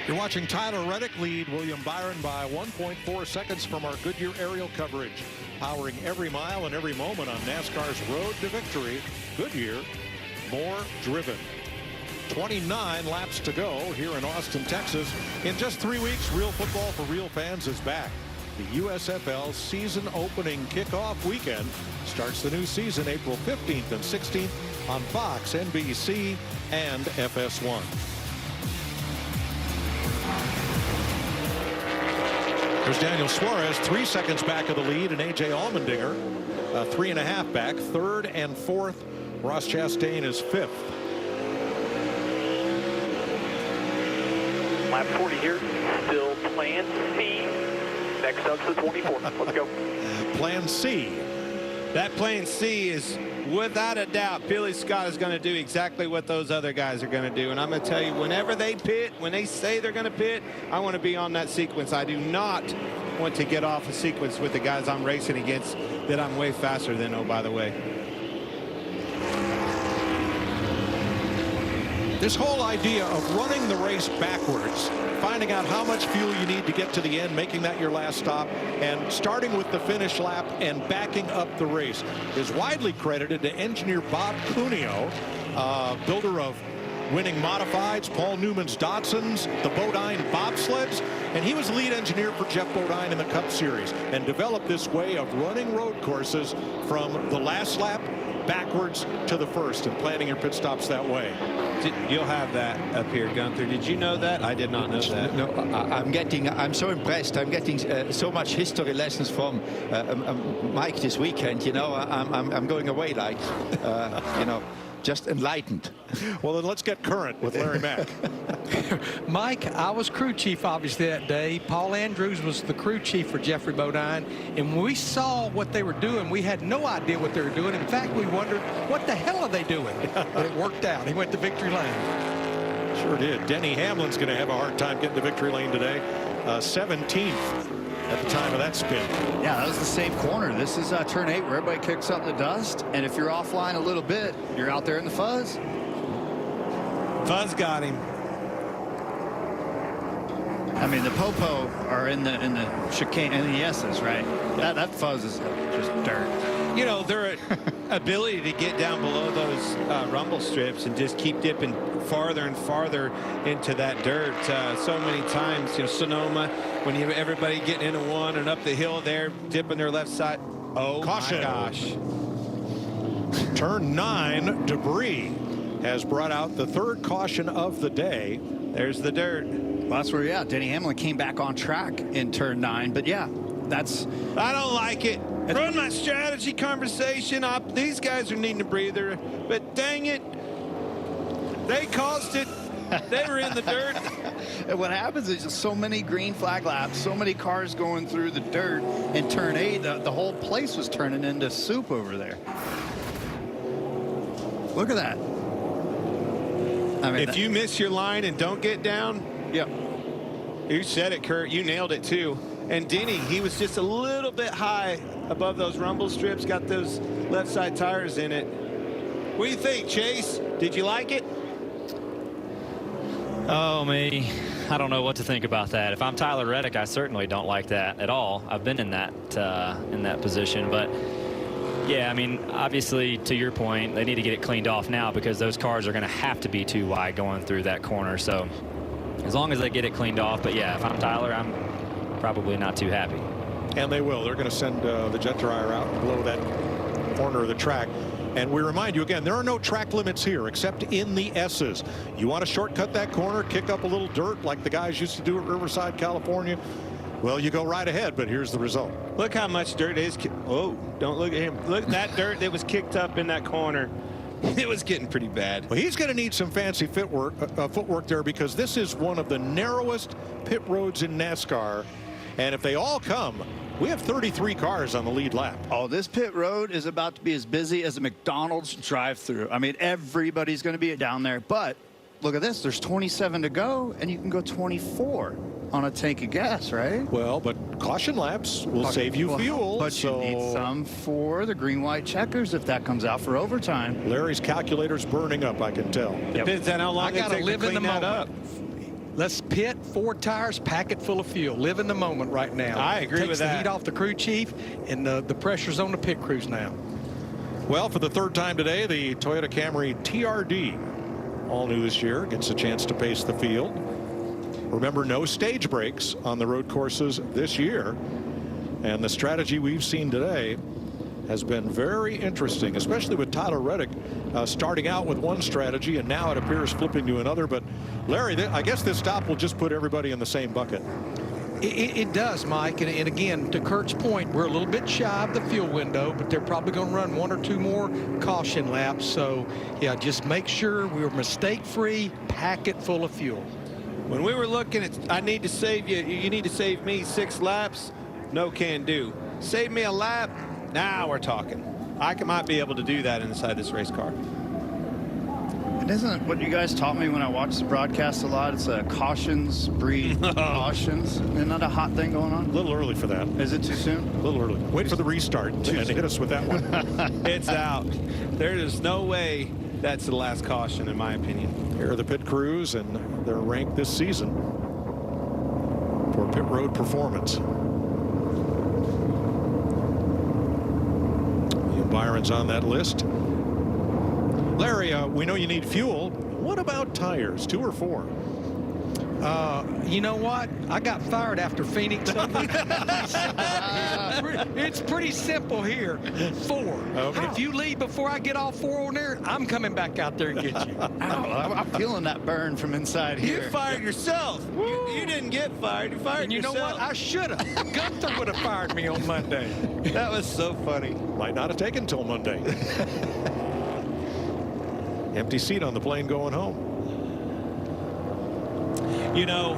You're watching Tyler Reddick lead William Byron by 1.4 seconds from our Goodyear aerial coverage. Powering every mile and every moment on NASCAR's road to victory. Goodyear, more driven. 29 laps to go here in Austin, Texas. In just 3 weeks, real football for real fans is back. The USFL season opening kickoff weekend starts the new season April 15th and 16th on Fox, NBC, and FS1. There's Daniel Suarez, 3 seconds back of the lead, and A.J. Allmendinger, 3.5 back. Third and fourth, Ross Chastain is fifth. Lap 40 here, still plan C. Next up's the 24. Let's go. Plan C. That plan C is without a doubt Billy Scott is going to do exactly what those other guys are going to do. And I'm going to tell you, whenever they pit, when they say they're going to pit, I want to be on that sequence. I do not want to get off a sequence with the guys I'm racing against that I'm way faster than, oh, by the way. This whole idea of running the race backwards, finding out how much fuel you need to get to the end, making that your last stop, and starting with the finish lap and backing up the race is widely credited to engineer Bob Cuneo, builder of winning modifieds, Paul Newman's Datsuns, the Bodine bobsleds, and he was the lead engineer for Jeff Bodine in the Cup Series and developed this way of running road courses from the last lap backwards to the first and planning your pit stops that way. You'll have that up here, Gunther. Did you know that? I did not know that. No, I'm so impressed. I'm getting so much history lessons from Mike this weekend. You know, I'm going away like, you know, just enlightened. Well, then let's get current with Larry Mack. Mike, I was crew chief obviously that day. Paul Andrews was the crew chief for Jeffrey Bodine. And when we saw what they were doing, we had no idea what they were doing. In fact, we wondered, what the hell are they doing? But it worked out. He went to victory lane. Sure did. Denny Hamlin's going to have a hard time getting to victory lane today. 17th at the time of that spin. Yeah, that was the same corner. This is turn 8 where everybody kicks up the dust. And if you're offline a little bit, you're out there in the fuzz. Fuzz got him. I mean, the Popo are in the chicane and the S's, right? That fuzz is just dirt. You know, their ability to get down below those rumble strips and just keep dipping farther and farther into that dirt. So many times, you know, Sonoma, when you have everybody getting into one and up the hill there, dipping their left side. Oh, caution. My gosh. Turn 9, debris has brought out the third caution of the day. There's the dirt. Well, that's where, yeah, Denny Hamlin came back on track in turn 9. But, yeah, that's... I don't like it. Run my strategy conversation up. These guys are needing a breather. But, dang it, they caused it. They were in the dirt. And what happens is just so many green flag laps, so many cars going through the dirt in turn 8, the whole place was turning into soup over there. Look at that. I mean, if you miss your line and don't get down, yeah. You said it, Kurt. You nailed it, too. And Denny, he was just a little bit high above those rumble strips, got those left side tires in it. What do you think, Chase? Did you like it? Oh, me. I don't know what to think about that. If I'm Tyler Reddick, I certainly don't like that at all. I've been in that position, but yeah, I mean, obviously, to your point, they need to get it cleaned off now because those cars are going to have to be too wide going through that corner. So as long as they get it cleaned off. But yeah, if I'm Tyler, I'm probably not too happy. And they will. They're going to send the jet dryer out and blow that corner of the track. And we remind you again, there are no track limits here except in the S's. You want to shortcut that corner, kick up a little dirt like the guys used to do at Riverside, California. Well, you go right ahead, but here's the result. Look how much dirt is. Oh, don't look at him. Look at that dirt that was kicked up in that corner. It was getting pretty bad. Well, he's going to need some fancy footwork there because this is one of the narrowest pit roads in NASCAR. And if they all come, we have 33 cars on the lead lap. Oh, this pit road is about to be as busy as a McDonald's drive-through. I mean, everybody's going to be down there. But look at this. There's 27 to go, and you can go 24 on a tank of gas, right? Well, but caution laps will save you fuel. But you need some for the green-white checkers if that comes out for overtime. Larry's calculator's burning up, I can tell. Depends on how long it takes to clean that up. Let's pit 4 tires, pack it full of fuel. Live in the moment right now. I agree with that. Takes the heat off the crew chief, and the pressure's on the pit crews now. Well, for the third time today, the Toyota Camry TRD, all new this year, gets a chance to pace the field. Remember, no stage breaks on the road courses this year. And the strategy we've seen today has been very interesting, especially with Tyler Reddick starting out with one strategy and now it appears flipping to another. But Larry, I guess this stop will just put everybody in the same bucket. It does, Mike. And again, to Kurt's point, we're a little bit shy of the fuel window, but they're probably going to run 1 or 2 more caution laps. So, yeah, just make sure we're mistake-free, pack it full of fuel. When we were looking at, I need to save you, you need to save me 6 laps, no can do. Save me a lap, now we're talking. I might be able to do that inside this race car. It isn't what you guys taught me when I watched the broadcast a lot. It's cautions breed cautions. Isn't that a hot thing going on? A little early for that. Is it too soon? A little early. Wait for the restart and hit us with that one. It's out. There is no way that's the last caution, in my opinion. Here are the pit crews, and they're ranked this season for pit road performance. Byron's on that list. Larry, we know you need fuel. What about tires, 2 or 4? You know what? I got fired after Phoenix. It's pretty simple here. 4. Okay. And if you leave before I get all 4 on there, I'm coming back out there and get you. I'm feeling that burn from inside here. You fired yourself. You didn't get fired. You fired and you yourself. know what? I should have. Gunther would have fired me on Monday. That was so funny. Might not have taken till Monday. Empty seat on the plane going home. You know,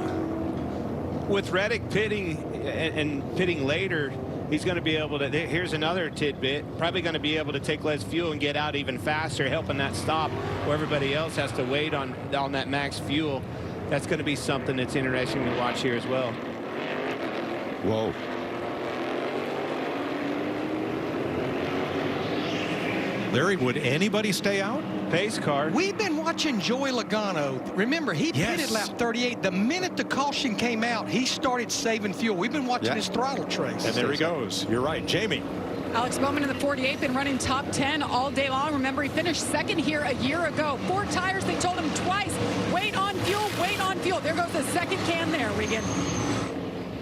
with Reddick pitting and pitting later, he's going to be able to, here's another tidbit, probably going to be able to take less fuel and get out even faster, helping that stop where everybody else has to wait on that max fuel. That's going to be something that's interesting to watch here as well. Whoa. Larry, would anybody stay out? Pace car. We've been watching Joey Logano. Remember, he pitted lap 38. The minute the caution came out, he started saving fuel. We've been watching his throttle trace. And there he goes. You're right. Jamie. Alex Bowman in the 48, been running top 10 all day long. Remember, he finished 2nd here a year ago. 4 tires, they told him twice, wait on fuel, wait on fuel. There goes the 2nd can there, Regan.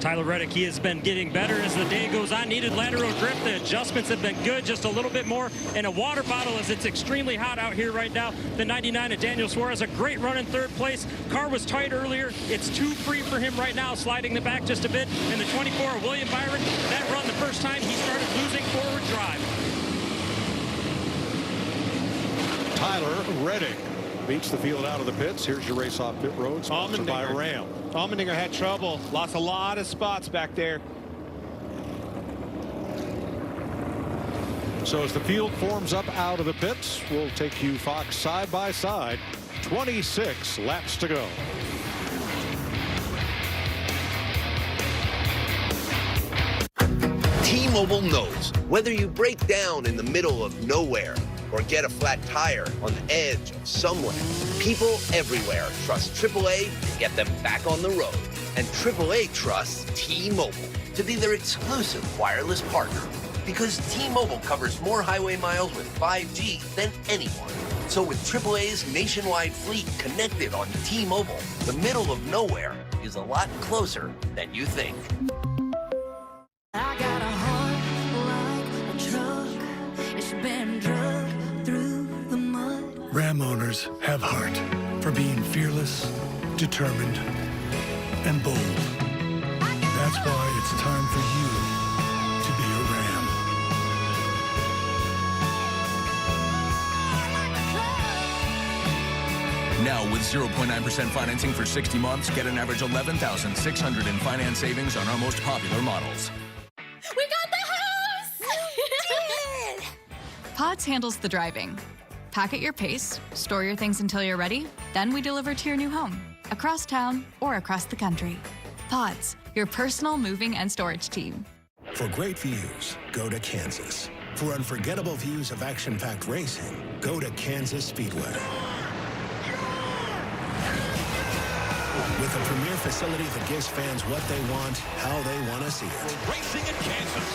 Tyler Reddick, he has been getting better as the day goes on. Needed lateral grip. The adjustments have been good. Just a little bit more. And a water bottle as it's extremely hot out here right now. The 99 of Daniel Suarez, a great run in 3rd place. Car was tight earlier. It's too free for him right now, sliding the back just a bit. And the 24 of William Byron, that run the first time he started losing forward drive. Tyler Reddick beats the field out of the pits. Here's your race off pit road, sponsored by Ram. Allmendinger had trouble, lost a lot of spots back there. So as the field forms up out of the pits, we'll take you, Fox, side by side. 26 laps to go. T-Mobile knows whether you break down in the middle of nowhere or get a flat tire on the edge of somewhere, people everywhere trust AAA to get them back on the road. And AAA trusts T-Mobile to be their exclusive wireless partner. Because T-Mobile covers more highway miles with 5G than anyone. So with AAA's nationwide fleet connected on T-Mobile, the middle of nowhere is a lot closer than you think. I got a heart like a truck. It's been drugged through the mud. Ram owners have heart for being fearless, determined, and bold. That's why it's time for you to be a Ram. Now with 0.9% financing for 60 months, get an average $11,600 in finance savings on our most popular models. We got the house! Pods handles the driving. Pack at your pace, store your things until you're ready, then we deliver to your new home, across town or across the country. Pods, your personal moving and storage team. For great views, go to Kansas. For unforgettable views of action-packed racing, go to Kansas Speedway. With a premier facility that gives fans what they want, how they want to see it. We're racing in Kansas.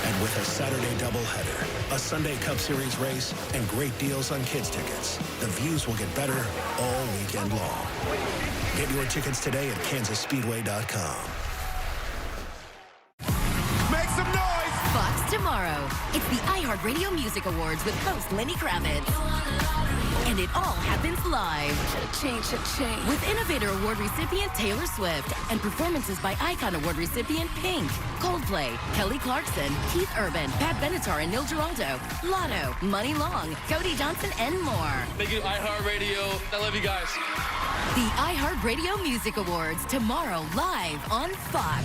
And with a Saturday doubleheader, a Sunday Cup Series race, and great deals on kids' tickets, the views will get better all weekend long. Get your tickets today at KansasSpeedway.com. tomorrow. It's the iHeartRadio Music Awards with host Lenny Kravitz. And it all happens live. With Innovator Award recipient Taylor Swift and performances by Icon Award recipient Pink, Coldplay, Kelly Clarkson, Keith Urban, Pat Benatar and Neil Giraldo, Lotto, Money Long, Cody Johnson, and more. Thank you, iHeartRadio. I love you guys. The iHeartRadio Music Awards tomorrow live on Fox.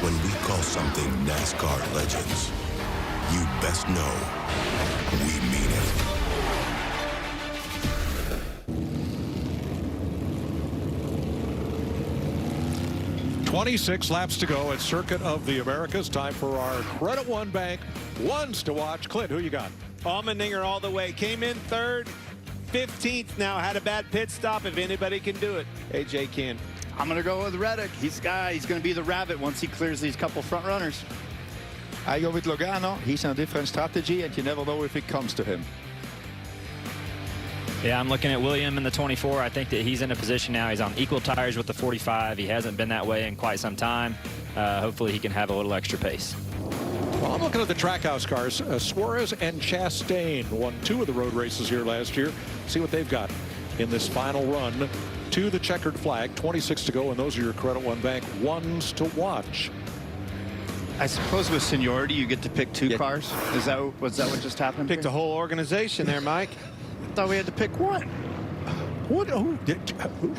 When we call something NASCAR legends, you best know we mean it. .26 laps to go at Circuit of the Americas. Time for our Credit One Bank ones to watch. Clint, who you got? Allmendinger all the way. Came in third, 15th now. Had a bad pit stop. If anybody can do it, AJ can. I'm going to go with Reddick. He's going to be the rabbit once he clears these couple front runners. I go with Logano. He's on a different strategy, and you never know if it comes to him. Yeah, I'm looking at William in the 24. I think that he's in a position now. He's on equal tires with the 45. He hasn't been that way in quite some time. Hopefully he can have a little extra pace. Well, I'm looking at the Trackhouse cars. Suarez and Chastain won 2 of the road races here last year. See what they've got in this final run to the checkered flag. 26 to go, and those are your Credit One Bank ones to watch. I suppose with seniority, you get to pick 2 cars. Was that what just happened? Picked the whole organization there, Mike. I thought we had to pick 1. Who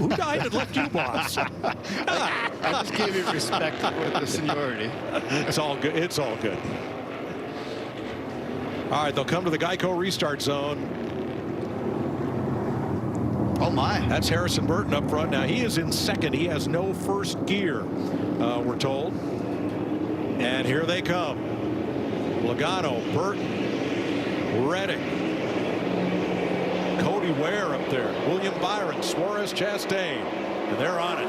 died and left you, boss? I just gave you respect with the seniority. It's all good. It's all good. All right, they'll come to the Geico restart zone. Oh, my. That's Harrison Burton up front. Now, he is in second. He has no first gear, we're told. And here they come. Logano, Burton, Reddick, Cody Ware up there, William Byron, Suarez, Chastain, and they're on it.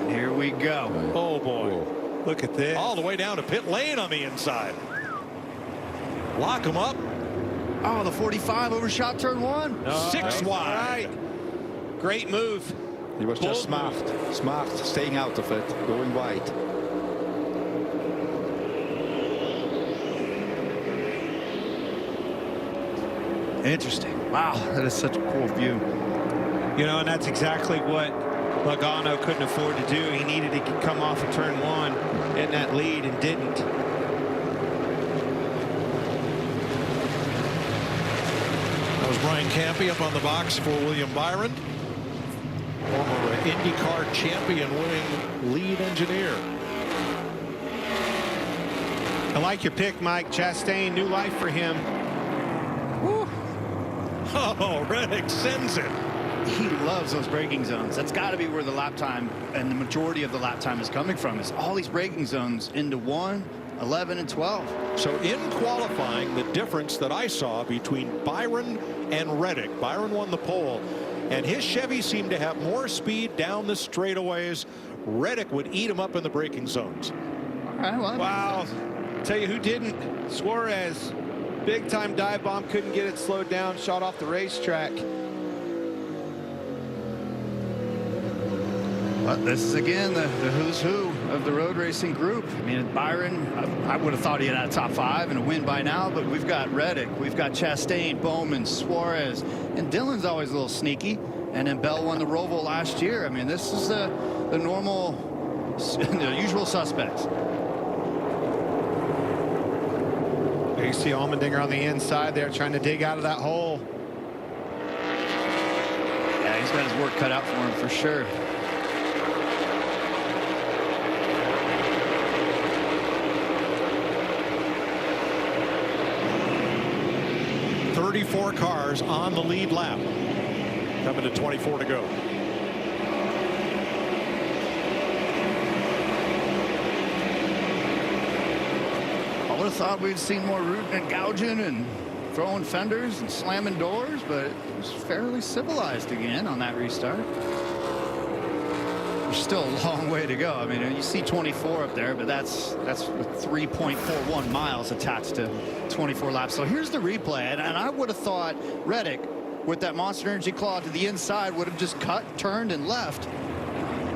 Here we go. Oh, boy. Whoa. Look at this. All the way down to pit lane on the inside. Lock him up. Oh, the 45 overshot turn 1. No, 6 wide. Right. Great move. He was just smart, staying out of it, going wide. Interesting. Wow, that is such a cool view. You know, and that's exactly what Logano couldn't afford to do. He needed to come off of turn 1 in that lead and didn't. That was Brian Campy up on the box for William Byron. Former IndyCar champion, winning lead engineer. I like your pick, Mike. Chastain, new life for him. Woo. Oh, Reddick sends it. He loves those braking zones. That's got to be where the lap time and the majority of the lap time is coming from, is all these braking zones into 1, 11, and 12. So in qualifying, the difference that I saw between Byron and Reddick, Byron won the pole, and his Chevy seemed to have more speed down the straightaways. Reddick would eat him up in the braking zones. All right, well, wow. Tell you who didn't. Suarez. Big time dive bomb. Couldn't get it slowed down. Shot off the racetrack. But this is, again, the who's who of the road racing group. I mean, Byron, I would have thought he had a top 5 and a win by now, but we've got Reddick, we've got Chastain, Bowman, Suarez, and Dillon's always a little sneaky. And then Bell won the Roval last year. I mean, this is the normal, the usual suspects. You see Allmendinger on the inside there trying to dig out of that hole. Yeah, he's got his work cut out for him for sure. Four cars on the lead lap. Coming to 24 to go. I would have thought we'd seen more rooting and gouging and throwing fenders and slamming doors, but it was fairly civilized again on that restart. There's still a long way to go. I mean, you see 24 up there, but that's with 3.41 miles attached to 24 laps. So here's the replay, and I would have thought Reddick, with that Monster Energy claw to the inside, would have just cut, turned, and left.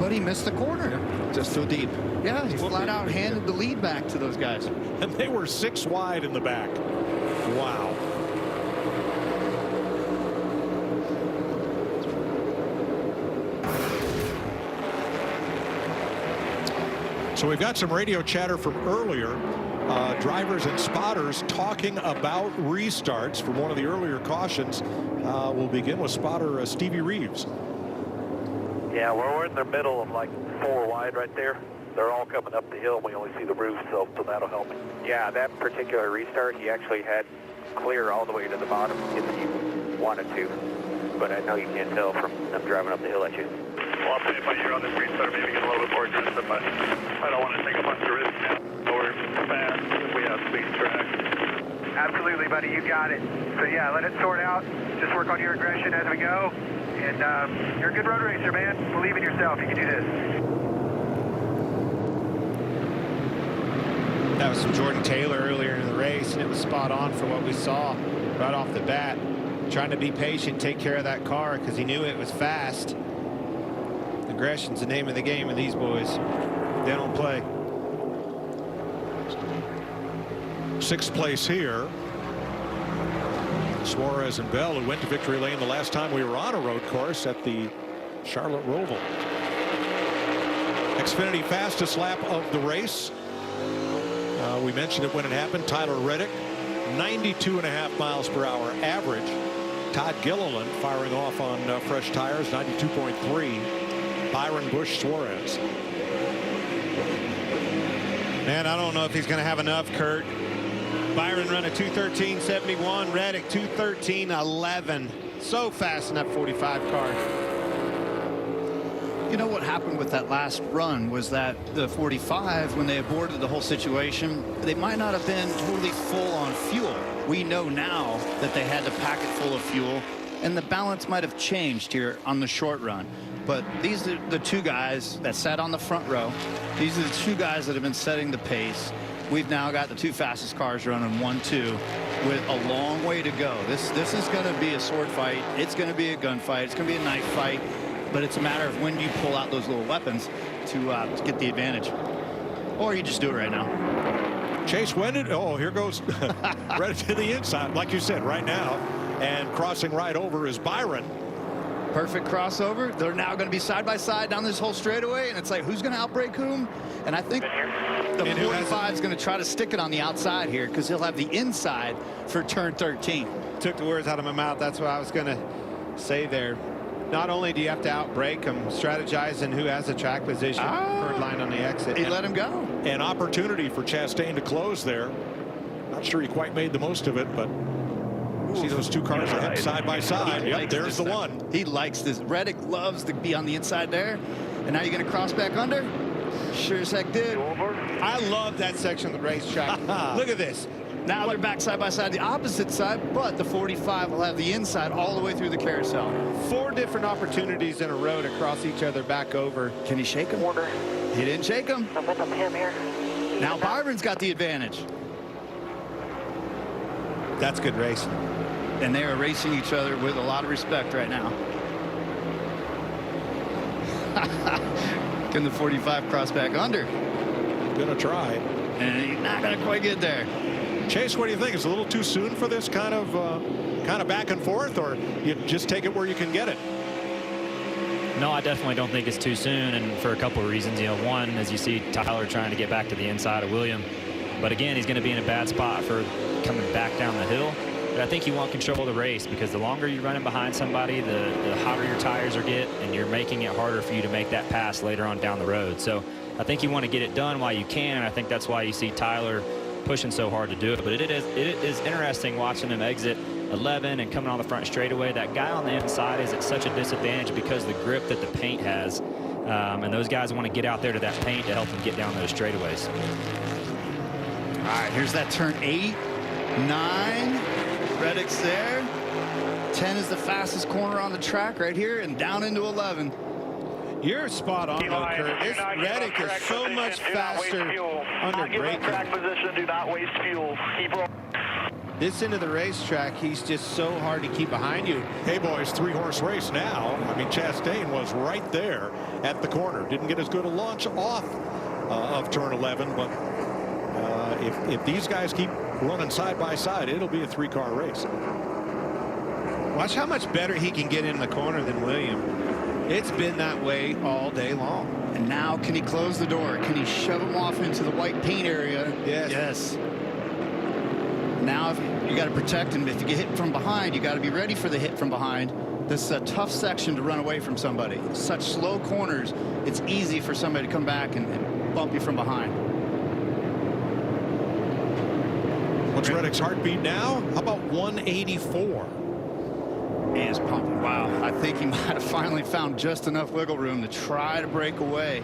but he missed the corner. Just too deep. Yeah, he flat out handed the lead back to those guys. And they were 6 wide in the back. Wow. So we've got some radio chatter from earlier. Drivers and spotters talking about restarts from one of the earlier cautions. We'll begin with spotter Stevie Reeves. Yeah, well, we're in the middle of like 4 wide right there. They're all coming up the hill. We only see the roof, so that'll help me. Yeah, that particular restart, he actually had clear all the way to the bottom if you wanted to. But I know you can't tell from them driving up the hill at you. Well, I'll if you're on this restart, maybe get a little bit more aggressive, but I don't want to take a bunch of risks now. We're fast if we have speed track. Absolutely, buddy, you got it. So yeah, let it sort out. Just work on your aggression as we go. And you're a good road racer, man. Believe in yourself. You can do this. That was from Jordan Taylor earlier in the race, and it was spot on for what we saw right off the bat. Trying to be patient, take care of that car because he knew it was fast. Aggression's the name of the game with these boys. They don't play. 6th place here. Suarez and Bell, who went to victory lane the last time we were on a road course at the Charlotte Roval. Xfinity fastest lap of the race. We mentioned it when it happened. Tyler Reddick, 92.5 miles per hour average. Todd Gilliland firing off on fresh tires, 92.3. Byron Busch Suarez. Man, I don't know if he's going to have enough, Kurt. Byron run a 2:13.71. Reddick 2:13.11. So fast in that 45 car. You know what happened with that last run was that the 45, when they aborted the whole situation, they might not have been totally full on fuel. We know now that they had to pack it full of fuel, and the balance might have changed here on the short run. But these are the 2 guys that sat on the front row. These are the 2 guys that have been setting the pace. We've now got the 2 fastest cars running 1-2 with a long way to go. This is going to be a sword fight. It's going to be a gunfight. It's going to be a knife fight. But it's a matter of when you pull out those little weapons to get the advantage. Or you just do it right now. Chase, when did, oh, here goes right to the inside, like you said, right now. And crossing right over is Byron. Perfect crossover. They're now going to be side by side down this whole straightaway, and it's like, who's going to outbrake whom? And I think the 45 is going to try to stick it on the outside here because he'll have the inside for turn 13. Took the words out of my mouth. That's what I was going to say there. Not only do you have to outbrake him, strategize in who has a track position. Third line on the exit. He let him go. An opportunity for Chastain to close there. Not sure he quite made the most of it, but see those 2 cars ahead side by side. Yep, there's the one. He likes this. Reddick loves to be on the inside there. And now you're going to cross back under? Sure as heck did. I love that section of the racetrack. Look at this. Now they're back side by side, the opposite side, but the 45 will have the inside all the way through the carousel. 4 different opportunities in a row to cross each other back over. Can he shake him? He didn't shake him. I'm with him here. Now Byron's got the advantage. That's good racing. And they are racing each other with a lot of respect right now. Can the 45 cross back under? Gonna try. And he's not gonna quite get there. Chase, what do you think? It's a little too soon for this kind of back and forth, or you just take it where you can get it? No, I definitely don't think it's too soon, and for a couple of reasons. You know, one, as you see Tyler trying to get back to the inside of William, but again, he's going to be in a bad spot for coming back down the hill. But I think you want control of the race because the longer you're running behind somebody, the hotter your tires are get, and you're making it harder for you to make that pass later on down the road. So I think you want to get it done while you can, and I think that's why you see Tyler pushing so hard to do it. But it is interesting watching him exit 11 and coming on the front straightaway. That guy on the inside is at such a disadvantage because the grip that the paint has, and those guys want to get out there to that paint to help them get down those straightaways. All right, here's that turn 8, 9. Reddick's there. 10 is the fastest corner on the track right here, and down into 11. You're spot on, though, Kurt. This Reddick is so much faster under braking. Track position, do not waste fuel. Keep rolling. This end of the racetrack, he's just so hard to keep behind you. Hey, boys, 3-horse race now. I mean, Chastain was right there at the corner. Didn't get as good a launch off of turn 11, but if these guys keep running side by side, it'll be a 3-car race. Watch how much better he can get in the corner than William. It's been that way all day long. And now, can he close the door? Can he shove him off into the white paint area? Yes. Yes. Now, you got to protect him. If you get hit from behind, you got to be ready for the hit from behind. This is a tough section to run away from somebody. Such slow corners, it's easy for somebody to come back and bump you from behind. What's Reddick's heartbeat now? How about 184? He is pumping. Wow. I think he might have finally found just enough wiggle room to try to break away.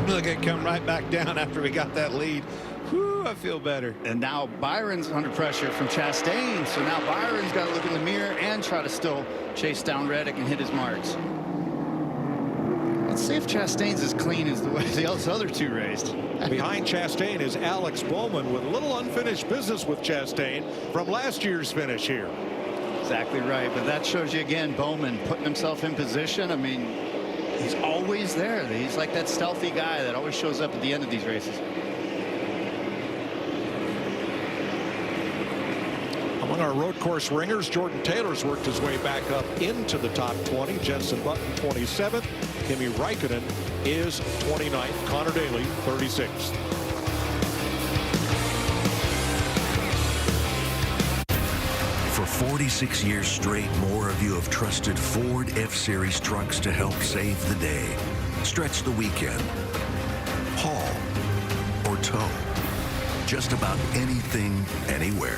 Look at it come right back down after we got that lead. Whew, I feel better. And now Byron's under pressure from Chastain. So now Byron's got to look in the mirror and try to still chase down Reddick and hit his marks. Let's see if Chastain's as clean as the way the other two raced. Behind Chastain is Alex Bowman with a little unfinished business with Chastain from last year's finish here. Exactly right. But that shows you again, Bowman putting himself in position. I mean, he's always there. He's like that stealthy guy that always shows up at the end of these races. Among our road course ringers, Jordan Taylor's worked his way back up into the top 20. Jenson Button 27th. Kimi Räikkönen is 29th. Connor Daly 36th. For 46 years straight, more of you have trusted Ford F-Series trucks to help save the day, stretch the weekend, haul, or tow. Just about anything, anywhere.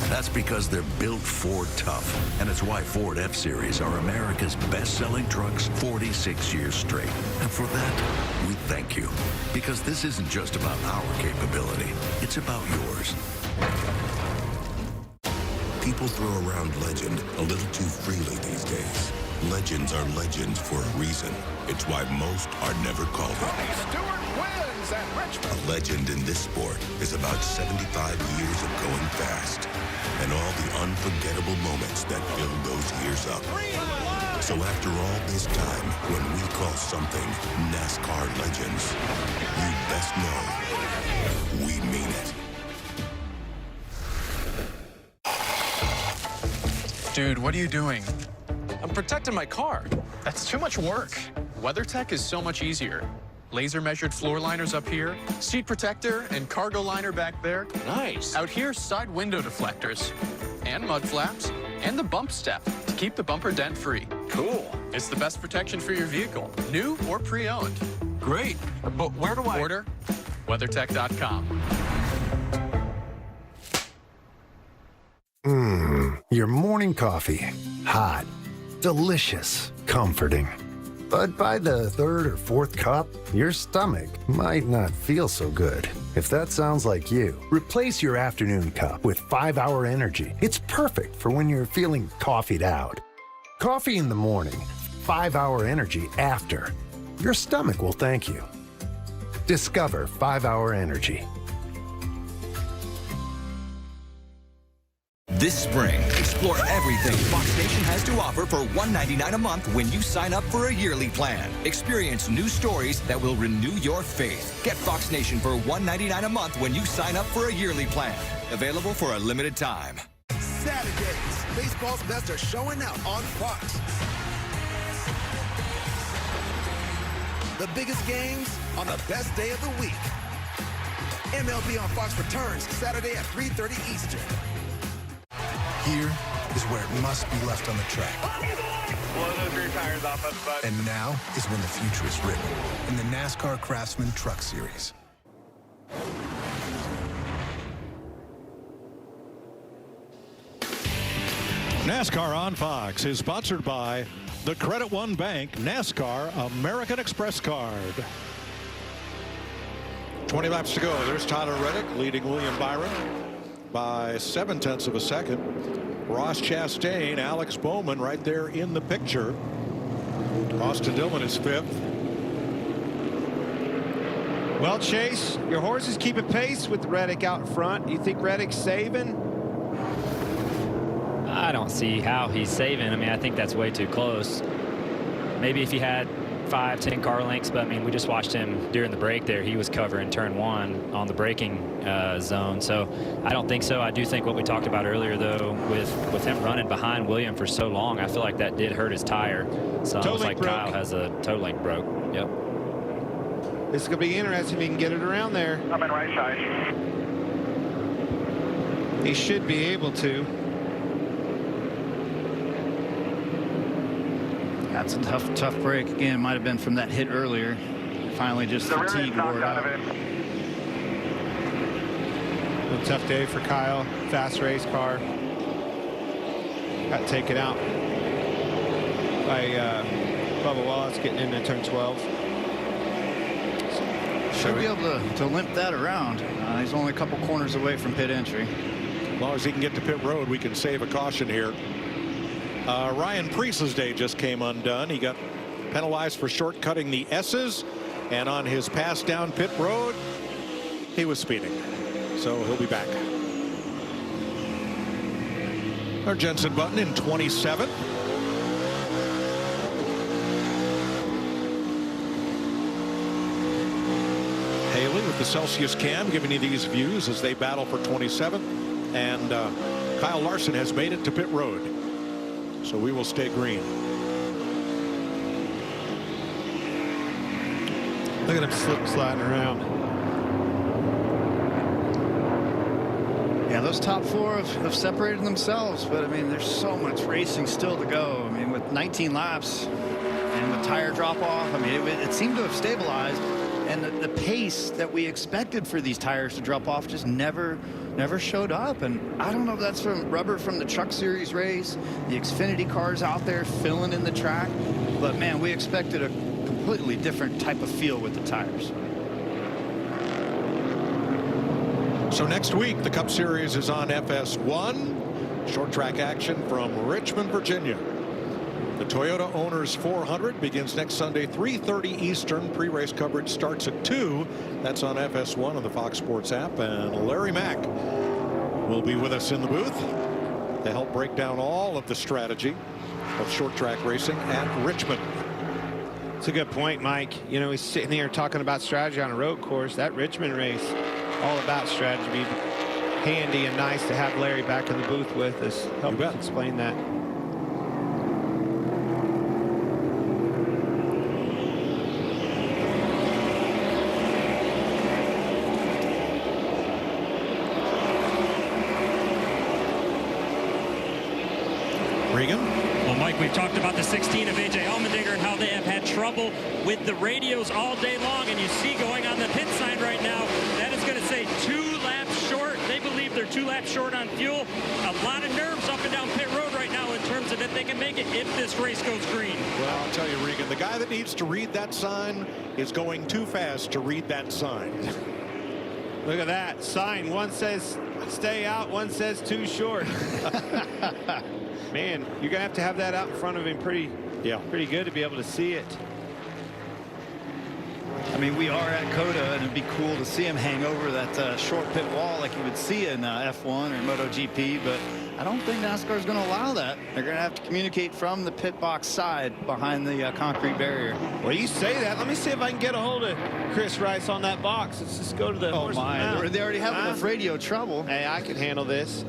That's because they're built Ford tough, and it's why Ford F-Series are America's best-selling trucks 46 years straight. And for that, we thank you. Because this isn't just about our capability, it's about yours. People throw around legend a little too freely these days. Legends are legends for a reason. It's why most are never called it. A legend in this sport is about 75 years of going fast and all the unforgettable moments that filled those years up. So after all this time, when we call something NASCAR legends, you best know we mean it. Dude, what are you doing? I'm protecting my car. That's too much work. WeatherTech is so much easier. Laser measured floor liners up here, seat protector and cargo liner back there. Nice. Out here, side window deflectors and mud flaps and the bump step to keep the bumper dent free. Cool. It's the best protection for your vehicle, new or pre-owned. Great. But where do I order? WeatherTech.com. Your morning coffee. Hot, delicious, comforting. But by the third or fourth cup, your stomach might not feel so good. If that sounds like you, replace your afternoon cup with 5-Hour Energy. It's perfect for when you're feeling coffeeed out. Coffee in the morning, 5-Hour Energy after. Your stomach will thank you. Discover 5-Hour Energy. This spring, explore everything Fox Nation has to offer for $1.99 a month when you sign up for a yearly plan. Experience new stories that will renew your faith. Get Fox Nation for $1.99 a month when you sign up for a yearly plan. Available for a limited time. Saturdays, baseball's best are showing out on Fox. The biggest games on the best day of the week. MLB on Fox returns Saturday at 3:30 Eastern. Here is where it must be left on the track. Blow those rear tires off us, bud. And now is when the future is written in the NASCAR Craftsman Truck Series. NASCAR on Fox is sponsored by the Credit One Bank NASCAR American Express card. 20 laps to go. There's Tyler Reddick leading William Byron by 0.7 of a second. Ross Chastain, Alex Bowman right there in the picture. Austin Dillon is 5th. Well, Chase, your horse is keeping pace with Reddick out front. You think Reddick's saving? I don't see how he's saving. I mean, I think that's way too close. Maybe if he had 5-10 car lengths, but I mean, we just watched him during the break there. He was covering turn 1 on the braking zone, so I don't think so. I do think what we talked about earlier, though, with him running behind William for so long, I feel like that did hurt his tire. So it's like broke. Kyle has a toe link broke. Yep. This is going to be interesting if he can get it around there. I'm in right side. He should be able to. That's a tough break. Again, might have been from that hit earlier. Finally just fatigue wore out. A tough day for Kyle. Fast race car. Got taken out by Bubba Wallace getting into turn 12. Should be able to limp that around. He's only a couple corners away from pit entry. As long as he can get to pit road, we can save a caution here. Ryan Preece's day just came undone. He got penalized for shortcutting the S's, and on his pass down pit road, he was speeding. So he'll be back. Our Jensen Button in 27th. Haley with the Celsius cam giving you these views as they battle for 27th. And Kyle Larson has made it to pit road. So we will stay green. Look at him sliding around. Yeah, those top 4 have separated themselves, but I mean, there's so much racing still to go. I mean, with 19 laps and with tire drop off, I mean, it seemed to have stabilized, and the pace that we expected for these tires to drop off just never showed up. And I don't know if that's from rubber from the Truck Series race, the Xfinity cars out there filling in the track, but man, we expected a completely different type of feel with the tires. So next week, the Cup Series is on FS1. Short track action from Richmond, Virginia. The Toyota Owners 400 begins next Sunday, 3:30 Eastern. Pre-race coverage starts at 2. That's on FS1 on the Fox Sports app. And Larry Mack will be with us in the booth to help break down all of the strategy of short track racing at Richmond. It's a good point, Mike. You know, he's sitting here talking about strategy on a road course. That Richmond race, all about strategy. Handy and nice to have Larry back in the booth with us. Help us explain that. Regan? Well, Mike, we've talked about the 16 of A.J. Allmendinger and how they have had trouble with the radios all day long. And you see going on the pit sign right now, that is going to say 2 laps short. They believe they're 2 laps short on fuel. A lot of nerves up and down pit road right now in terms of if they can make it if this race goes green. Well, I'll tell you, Regan, the guy that needs to read that sign is going too fast to read that sign. Look at that sign. One says stay out, one says too short. Man, you're gonna have to have that out in front of him pretty good to be able to see it. I mean, we are at COTA, and it'd be cool to see him hang over that short pit wall like you would see in F1 or MotoGP, but I don't think NASCAR is going to allow that. They're going to have to communicate from the pit box side behind the concrete barrier. Well, you say that. Let me see if I can get a hold of Chris Rice on that box. Let's just go to the Oh my, they already have enough radio trouble. Hey, I can handle this.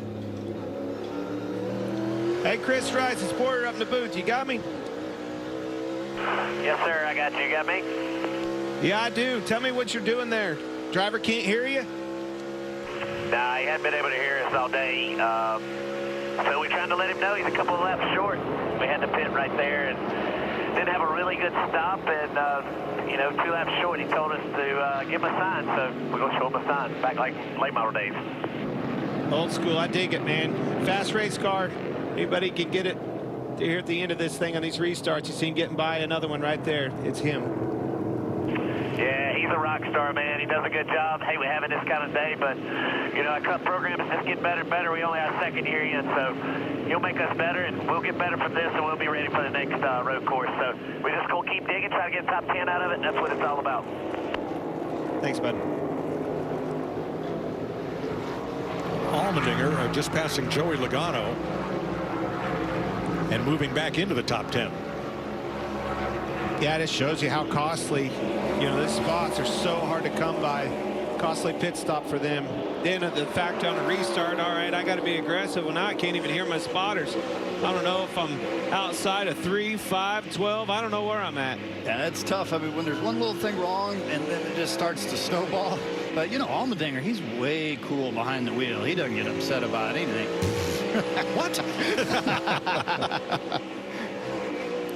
Hey, Chris Rice, it's Porter up in the booth. You got me? Yes, sir, I got you. You got me? Yeah, I do. Tell me what you're doing there. Driver can't hear you? Nah, he hadn't been able to hear us all day. So we're trying to let him know he's a couple of laps short. We had to pit right there and didn't have a really good stop. And, 2 laps short, he told us to give him a sign. So we're going to show him a sign. Back like late model days. Old school. I dig it, man. Fast race car. Anybody can get it here at the end of this thing on these restarts. You see him getting by another one right there. It's him. Yeah, he's a rock star, man. He does a good job. Hey, we're having this kind of day, but, our Cup program is just getting better and better. We only have second year in, so he'll make us better, and we'll get better from this, and we'll be ready for the next road course. So we're just going to keep digging, try to get top 10 out of it, and that's what it's all about. Thanks, bud. Allmendinger just passing Joey Logano and moving back into the top 10. Yeah, it just shows you how costly, these spots are so hard to come by. Costly pit stop for them. Then the fact on a restart, all right, I got to be aggressive. Well, now I can't even hear my spotters. I don't know if I'm outside of 3, 5, 12. I don't know where I'm at. Yeah, it's tough. I mean, when there's one little thing wrong and then it just starts to snowball. But, Allmendinger, he's way cool behind the wheel. He doesn't get upset about anything. What?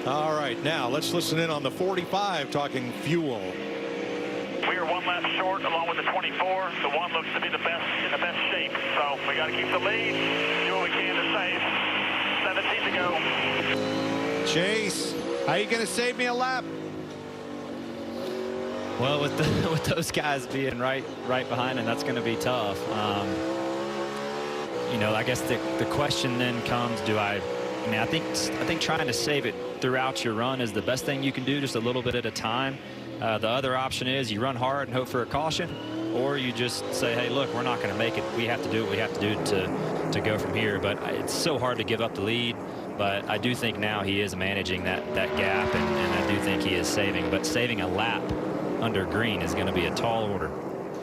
All right, now let's listen in on the 45 talking fuel. We are 1 lap short along with the 24. The one looks to be the best in the best shape. So we got to keep the lead, do what we can to save. 17 to go. Chase, how you going to save me a lap? Well, with those guys being right behind him, that's going to be tough. I guess the question then comes: I think trying to save it throughout your run is the best thing you can do, just a little bit at a time. The other option is you run hard and hope for a caution, or you just say, hey, look, we're not going to make it. We have to do what we have to do to go from here. But it's so hard to give up the lead. But I do think now he is managing that gap, and I do think he is saving. But saving a lap under green is going to be a tall order.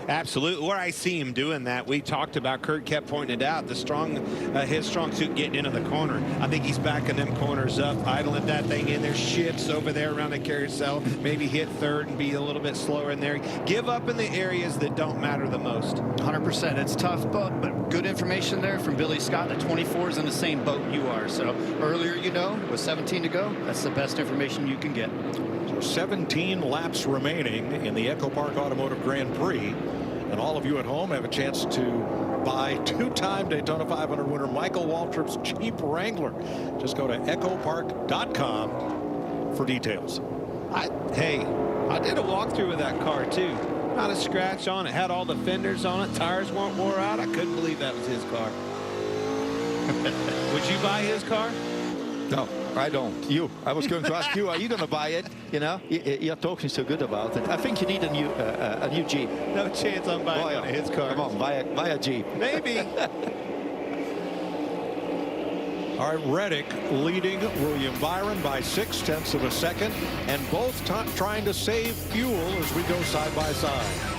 Absolutely. Where I see him doing that, we talked about, Kurt kept pointing it out, his strong suit getting into the corner. I think he's backing them corners up, idling that thing in there, shifts over there around the carousel, maybe hit third and be a little bit slower in there. Give up in the areas that don't matter the most. 100%. It's tough, but good information there from Billy Scott. The 24 is in the same boat you are. So earlier, with 17 to go, that's the best information you can get. So 17 laps remaining in the EchoPark Automotive Grand Prix. And all of you at home have a chance to buy two-time Daytona 500 winner Michael Waltrip's Jeep Wrangler. Just go to EchoPark.com for details. I did a walkthrough with that car too. Not a scratch on it. Had all the fenders on it. Tires weren't wore out. I couldn't believe that was his car. Would you buy his car? No, I don't. I was going to ask you, are you going to buy it? You're talking so good about it. I think you need a new Jeep. No chance I'm buying one of his cars. Come on, buy a Jeep. Maybe. All right, Reddick leading William Byron by 0.6 of a second, and both trying to save fuel as we go side by side.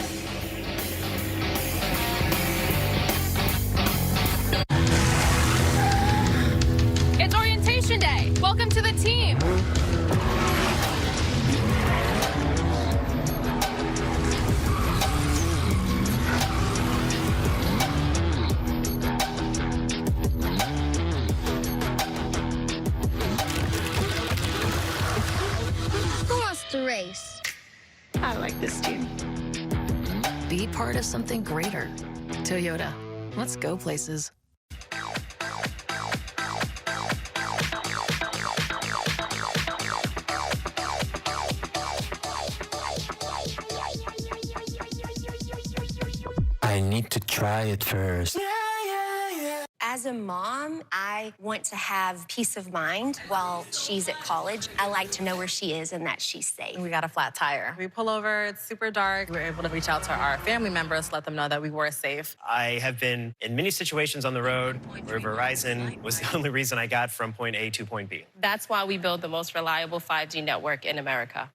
Day. Welcome to the team. Who wants to race? I like this team. Be part of something greater. Toyota. Let's go places. I need to try it first. As a mom, I want to have peace of mind while she's at college. I like to know where she is and that she's safe. We got a flat tire. We pull over, it's super dark. We were able to reach out to our family members, let them know that we were safe. I have been in many situations on the road where Verizon was the only reason I got from point A to point B. That's why we build the most reliable 5G network in America.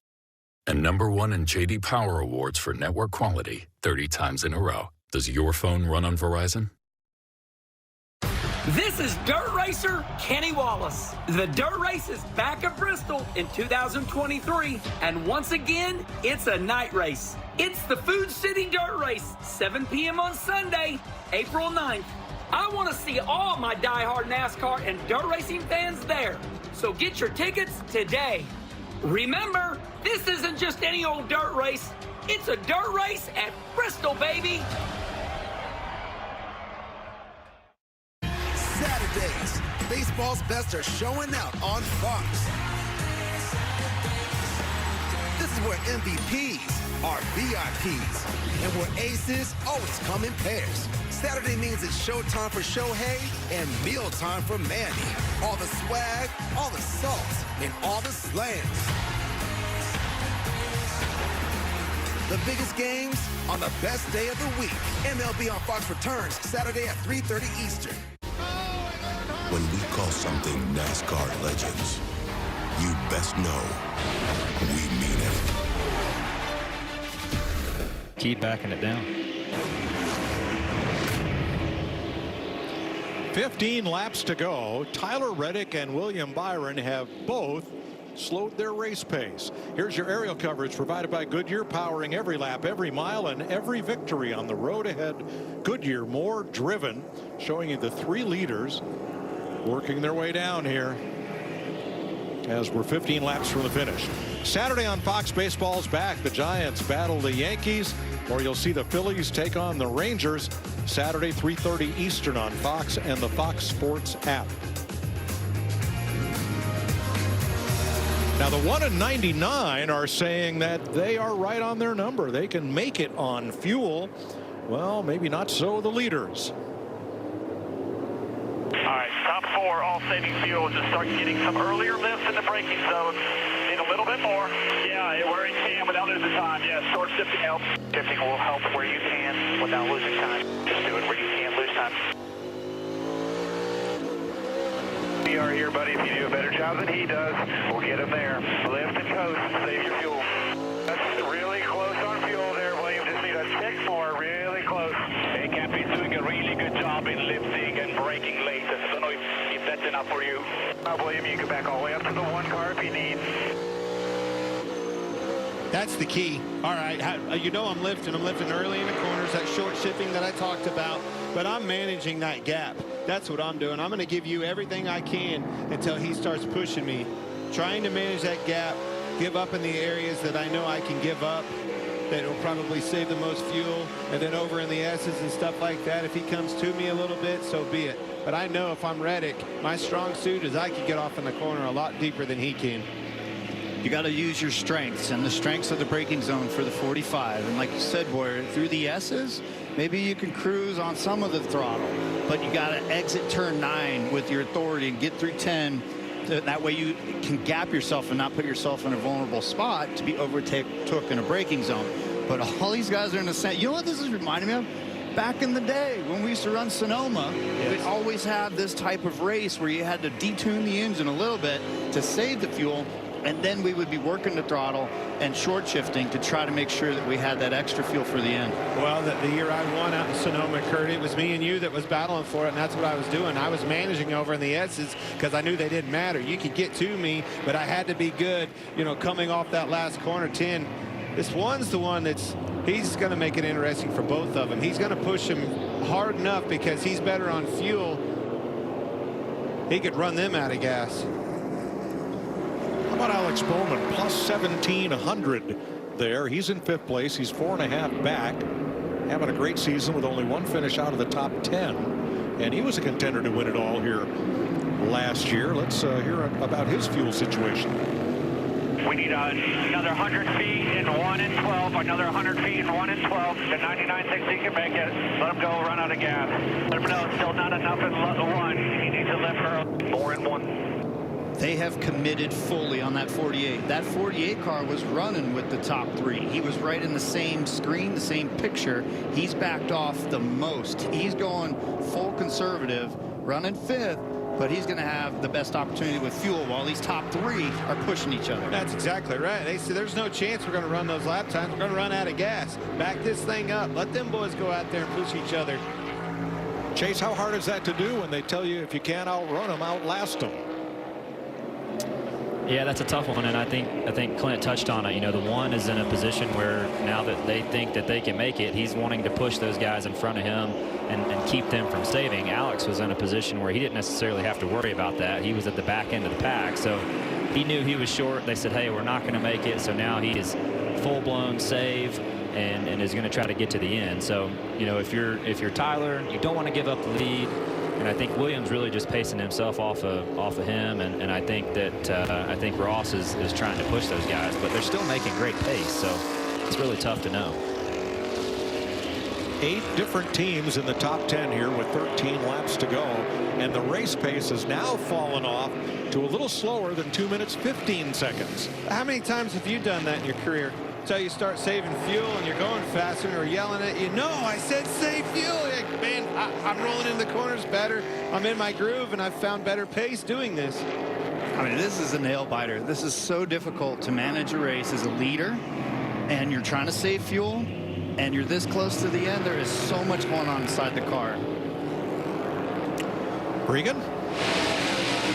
And #1 in J.D. Power Awards for network quality 30 times in a row. Does your phone run on Verizon? This is Dirt Racer Kenny Wallace. The Dirt Race is back at Bristol in 2023, and once again, it's a night race. It's the Food City Dirt Race, 7 p.m. on Sunday, April 9th. I want to see all my diehard NASCAR and dirt racing fans there, so get your tickets today. Remember, this isn't just any old dirt race. It's a dirt race at Bristol, baby. Saturdays, baseball's best are showing out on Fox. This is where MVPs are VIPs, and where aces always come in pairs. Saturday means it's showtime for Shohei and mealtime for Manny. All the swag, all the salt, and all the slams. The biggest games on the best day of the week. MLB on Fox returns Saturday at 3:30 Eastern. When we call something NASCAR legends, you best know we mean it. Keep backing it down. 15 laps to go. Tyler Reddick and William Byron have both slowed their race pace. Here's your aerial coverage provided by Goodyear, powering every lap, every mile, and every victory on the road ahead. Goodyear, more driven, showing you the 3 leaders working their way down here as we're 15 laps from the finish. Saturday on Fox, baseball's back. The Giants battle the Yankees, or you'll see the Phillies take on the Rangers. Saturday, 3:30 Eastern on Fox and the Fox Sports app. Now, the 1 in 99 are saying that they are right on their number. They can make it on fuel. Well, maybe not so the leaders. All right, top 4, all saving fuel. Just start getting some earlier lifts in the braking zone. Need a little bit more. Yeah, where you can without losing time. Yeah, short shifting helps. Shifting will help where you can without losing time. Just do it where you can't lose time. We are here, buddy. If you do a better job than he does, we'll get him there. Lift and coast, save your fuel. That's really close on fuel there, William. Just need a tick more, really close. Hey, Cappy's doing a really good job in lifting and braking late. I don't know if that's enough for you. William, you can back all the way up to the 1 car if you need. That's the key. All right, you know I'm lifting early in the corners, that short shifting that I talked about, but I'm managing that gap. That's what I'm doing. I'm going to give you everything I can until he starts pushing me. Trying to manage that gap, give up in the areas that I know I can give up, that will probably save the most fuel, and then over in the S's and stuff like that, if he comes to me a little bit, so be it. But I know if I'm Reddick, my strong suit is I can get off in the corner a lot deeper than he can. You got to use your strengths, and the strengths of the braking zone for the 45. And like you said, Boyer, through the S's, maybe you can cruise on some of the throttle, but you got to exit turn 9 with your authority and get through 10. That way you can gap yourself and not put yourself in a vulnerable spot to be overtook in a braking zone. But all these guys are in the same. You know what this is reminding me of? Back in the day when we used to run Sonoma, we'd always have this type of race where you had to detune the engine a little bit to save the fuel. And then we would be working the throttle and short shifting to try to make sure that we had that extra fuel for the end. Well, the year I won out in Sonoma, Kurt, it was me and you that was battling for it, and that's what I was doing. I was managing over in the S's because I knew they didn't matter. You could get to me, but I had to be good, you know, coming off that last corner 10. This one's the one he's going to make it interesting for both of them. He's going to push him hard enough because he's better on fuel. He could run them out of gas. How about Alex Bowman, plus 1,700 there. He's in 5th place. He's 4.5 back. Having a great season with only 1 finish out of the top 10. And he was a contender to win it all here last year. Let's hear about his fuel situation. We need another 100 feet in 1 and 12, another 100 feet in 1 and 12. The 99.60 can make it. Let him go, run out of gas. Let him know it's still not enough in 1. He needs to lift her 4 and 1. They have committed fully on that 48. That 48 car was running with the top 3. He was right in the same screen, the same picture. He's backed off the most. He's going full conservative, running 5th, but he's going to have the best opportunity with fuel while these top 3 are pushing each other. That's exactly right. They say there's no chance we're going to run those lap times. We're going to run out of gas. Back this thing up. Let them boys go out there and push each other. Chase, how hard is that to do when they tell you if you can't outrun them, outlast them? Yeah, that's a tough one, and I think Clint touched on it. You know, the 1 is in a position where now that they think that they can make it, he's wanting to push those guys in front of him and keep them from saving. Alex was in a position where he didn't necessarily have to worry about that. He was at the back end of the pack, so he knew he was short. They said, hey, we're not going to make it, so now he is full-blown save and is going to try to get to the end. So, you know, if you're Tyler, you don't want to give up the lead. And I think Williams really just pacing himself off of him, and I think that Ross is trying to push those guys, but they're still making great pace, so it's really tough to know. 8 different teams in the top 10 here with 13 laps to go, and the race pace has now fallen off to a little slower than 2 minutes 15 seconds. How many times have you done that in your career? till you start saving fuel and you're going faster or yelling at you. No, I said save fuel. Like, man, I'm rolling in the corners better. I'm in my groove, and I've found better pace doing this. I mean, this is a nail biter. This is so difficult to manage a race as a leader, and you're trying to save fuel, and you're this close to the end. There is so much going on inside the car. Regan?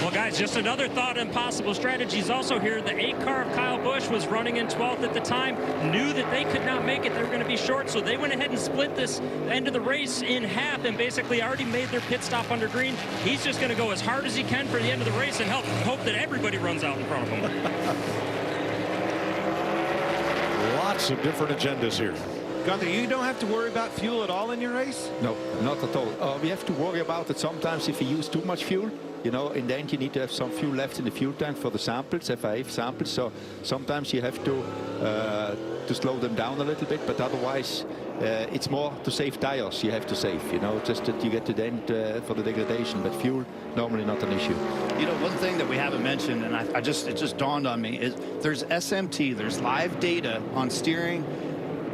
Well, guys, just another thought on possible strategies also here. The 8 car of Kyle Busch was running in 12th at the time, knew that they could not make it. They were going to be short, so they went ahead and split this end of the race in half and basically already made their pit stop under green. He's just going to go as hard as he can for the end of the race and hope that everybody runs out in front of him. Lots of different agendas here. Gunther, you don't have to worry about fuel at all in your race? No, not at all. We have to worry about it sometimes if you use too much fuel. You know, in the end, you need to have some fuel left in the fuel tank for the samples, FIA samples. So sometimes you have to slow them down a little bit, but otherwise, it's more to save tires. You have to save, you know, just that you get to the end for the degradation. But fuel, normally not an issue. You know, one thing that we haven't mentioned, and it just dawned on me, is there's SMT. There's live data on steering,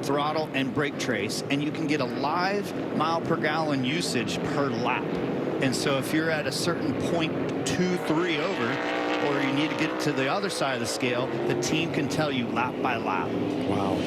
throttle, and brake trace, and you can get a live mile per gallon usage per lap. And so if you're at a certain 0.23 over, or you need to get to the other side of the scale, the team can tell you lap by lap. Wow.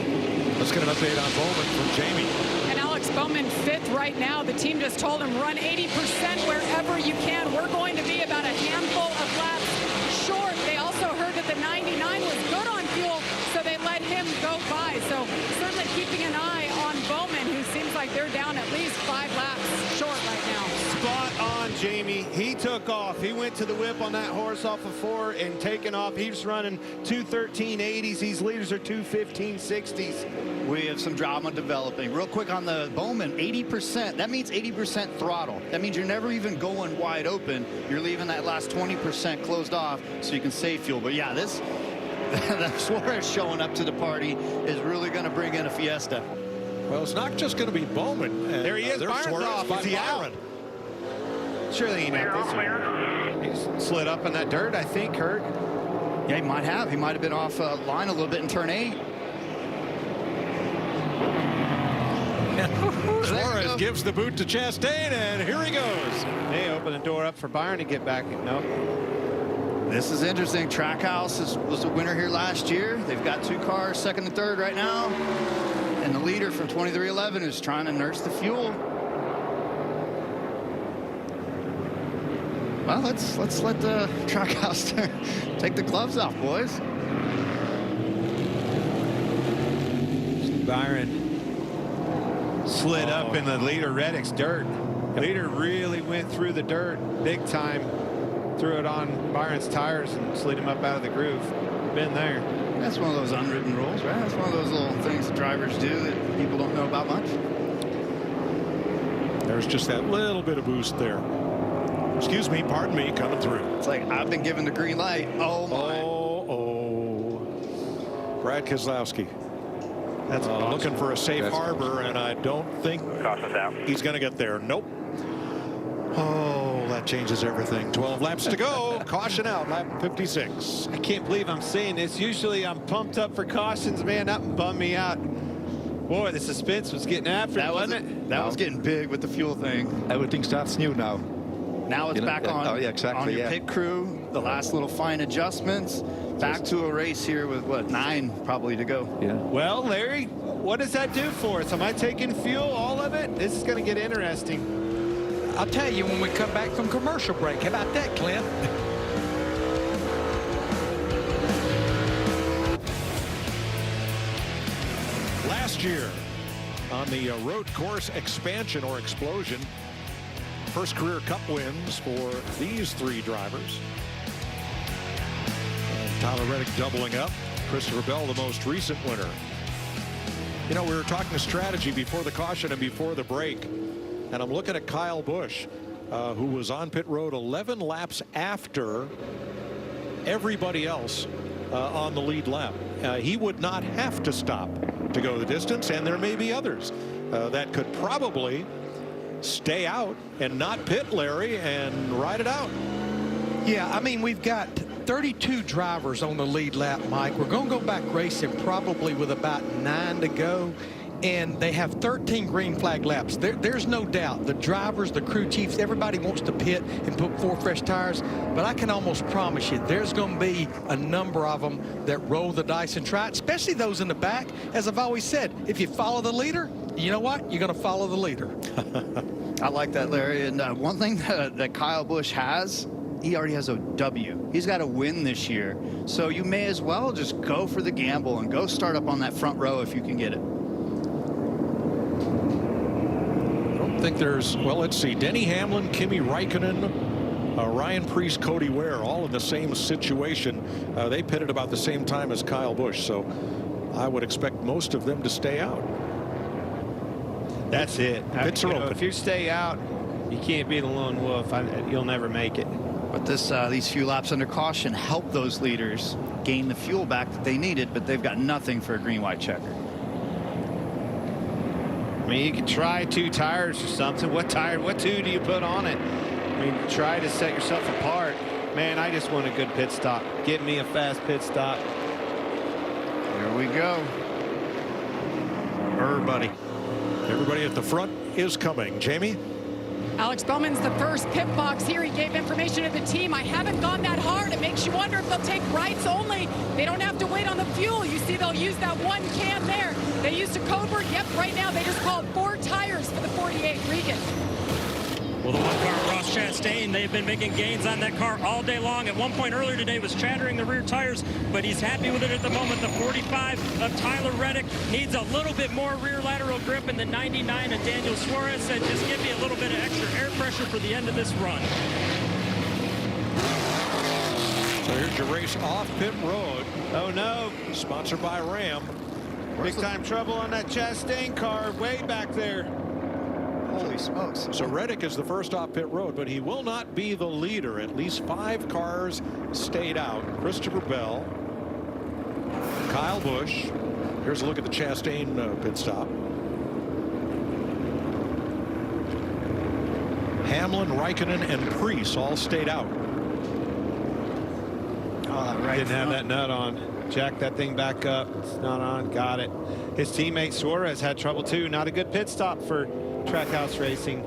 Let's get an update on Bowman from Jamie. And Alex Bowman 5th right now. The team just told him run 80% wherever you can. We're going to be about a handful of laps short. They also heard that the 99 was good on fuel, so they let him go by. So certainly keeping an eye on Bowman, who seems like they're down at least 5 laps short right now. Spot on, Jamie. He took off. He went to the whip on that horse off of 4 and taken off. He's running 2:13.80s. These leaders are 2:15.60s. We have some drama developing. Real quick on the Bowman, 80%. That means 80% throttle. That means you're never even going wide open. You're leaving that last 20% closed off so you can save fuel. But yeah, this Suarez showing up to the party is really going to bring in a fiesta. Well, it's not just going to be Bowman. There he is. Byron's off. Is he out? Surely he not this. He's slid up in that dirt, I think, Kurt. Yeah, he might have. He might have been off line a little bit in turn 8. Suarez gives the boot to Chastain, and here he goes. They open the door up for Byron to get back. Nope. This is interesting. Trackhouse was the winner here last year. They've got 2 cars, 2nd and 3rd right now. And the leader from 2311 is trying to nurse the fuel. Well, let's let the Trackhouse take the gloves off, boys. Byron slid up in the leader Reddick's dirt. Leader really went through the dirt big time. Threw it on Byron's tires and slid him up out of the groove. Been there. That's one of those unwritten rules, right? That's one of those little things that drivers do that people don't know about much. There's just that little bit of boost there. Excuse me, pardon me, coming through. It's like I've been given the green light. Oh my. Brad Keselowski. That's looking for a safe harbor, and I don't think he's going to get there. Nope. Oh, that changes everything. 12 laps to go. Caution out, lap 56. I can't believe I'm saying this. Usually I'm pumped up for cautions, man. That bummed me out. Boy, the suspense was getting after it, wasn't it? That was getting big with the fuel thing. Everything starts new now. Now it's back on, on your pit crew. The last little fine adjustments. Back to a race here with, what, 9 probably to go. Yeah. Well, Larry, what does that do for us? Am I taking fuel, all of it? This is going to get interesting. I'll tell you when we come back from commercial break. How about that, Clint? Last year on the road course expansion or explosion, first career cup wins for these 3 drivers. And Tyler Reddick doubling up. Christopher Bell, the most recent winner. You know, we were talking strategy before the caution and before the break. And I'm looking at Kyle Busch, who was on pit road 11 laps after everybody else on the lead lap. He would not have to stop to go the distance, and there may be others that could probably stay out and not pit, Larry, and ride it out. Yeah, I mean, we've got 32 drivers on the lead lap, Mike. We're going to go back racing probably with about 9 to go. And they have 13 green flag laps. There's no doubt the drivers, the crew chiefs, everybody wants to pit and put 4 fresh tires. But I can almost promise you there's going to be a number of them that roll the dice and try it, especially those in the back. As I've always said, if you follow the leader, you know what? You're going to follow the leader. I like that, Larry. And one thing that Kyle Busch has, he already has a W. He's got to win this year. So you may as well just go for the gamble and go start up on that front row if you can get it. I think there's, well, let's see, Denny Hamlin, Kimi Räikkönen, Ryan Prix, Cody Ware, all in the same situation. They pitted about the same time as Kyle Busch, so I would expect most of them to stay out. That's it. Pits are open. If you stay out, you can't be the lone wolf. You'll never make it. But these few laps under caution help those leaders gain the fuel back that they needed, but they've got nothing for a green-white checker. I mean, you could try 2 tires or something. What 2 do you put on it? I mean, try to set yourself apart. Man, I just want a good pit stop. Get me a fast pit stop. Here we go. Everybody at the front is coming. Jamie? Alex Bowman's the first pit box here. He gave information to the team. I haven't gone that hard. It makes you wonder if they'll take rights only. They don't have to wait on the fuel. You see they'll use that 1 can there. They used a code word. Yep, right now they just called 4 tires for the 48. Regan. Well, the 1 car, Ross Chastain, they've been making gains on that car all day long. At one point earlier today was chattering the rear tires, but he's happy with it at the moment. The 45 of Tyler Reddick needs a little bit more rear lateral grip, and the 99 of Daniel Suarez said, just give me a little bit of extra air pressure for the end of this run. So here's your race off pit road. Oh, no. Sponsored by Ram. Big time trouble on that Chastain car way back there. Holy smokes. So Reddick is the first off pit road, but he will not be the leader. At least 5 cars stayed out. Christopher Bell, Kyle Busch. Here's a look at the Chastain pit stop. Hamlin, Räikkönen, and Prix all stayed out. Right. Didn't have that nut on. Jack that thing back up. It's not on. Got it. His teammate Suarez had trouble too. Not a good pit stop for Trackhouse Racing.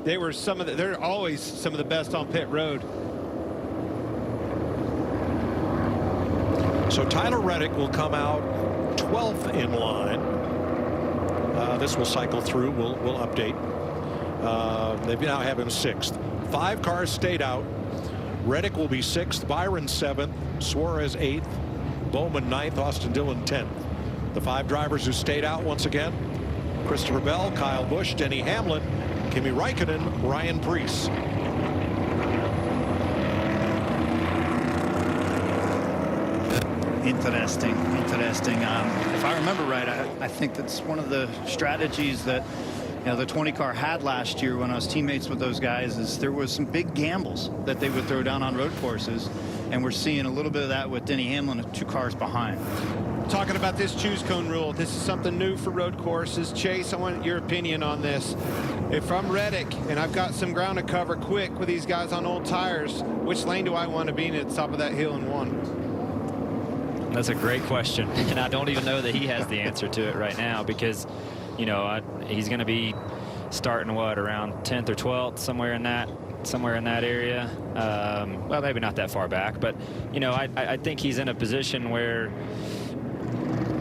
They're always some of the best on pit road. So Tyler Reddick will come out 12th in line. This will cycle through. We'll update. They now have him 6th. 5 cars stayed out. Reddick will be 6th, Byron 7th, Suarez 8th, Bowman 9th, Austin Dillon 10th. The 5 drivers who stayed out once again: Christopher Bell, Kyle Busch, Denny Hamlin, Kimi Räikkönen, Ryan Prix. Interesting. If I remember right, I think that's one of the strategies that the 20 car had last year when I was teammates with those guys, is there was some big gambles that they would throw down on road courses, and we're seeing a little bit of that with Denny Hamlin 2 cars behind. Talking about this choose cone rule, this is something new for road courses. Chase, I want your opinion on this. If I'm Reddick and I've got some ground to cover quick with these guys on old tires, which lane do I want to be in at the top of that hill and 1? That's a great question, and I don't even know that he has the answer to it right now, because he's going to be starting around 10th or 12th, somewhere in that area. Well, maybe not that far back, but I think he's in a position where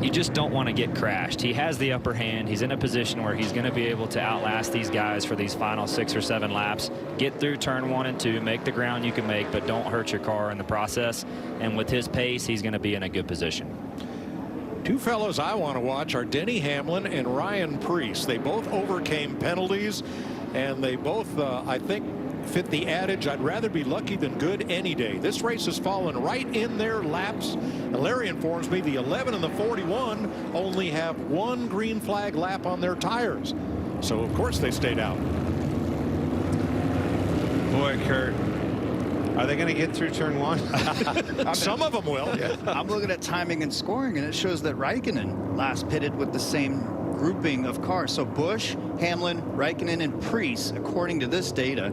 you just don't want to get crashed. He has the upper hand. He's in a position where he's going to be able to outlast these guys for these final 6 or 7 laps, get through turn 1 and 2, make the ground you can make, but don't hurt your car in the process. And with his pace, he's going to be in a good position. 2 fellows I want to watch are Denny Hamlin and Ryan Prix. They both overcame penalties, and they both, I think, fit the adage, I'd rather be lucky than good any day. This race has fallen right in their laps. And Larry informs me the 11 and the 41 only have 1 green flag lap on their tires. So, of course, they stayed out. Boy, Kurt, are they going to get through turn 1? Some of them will. Yeah. I'm looking at timing and scoring, and it shows that Räikkönen last pitted with the same grouping of cars. So Busch, Hamlin, Räikkönen, and Prix, according to this data,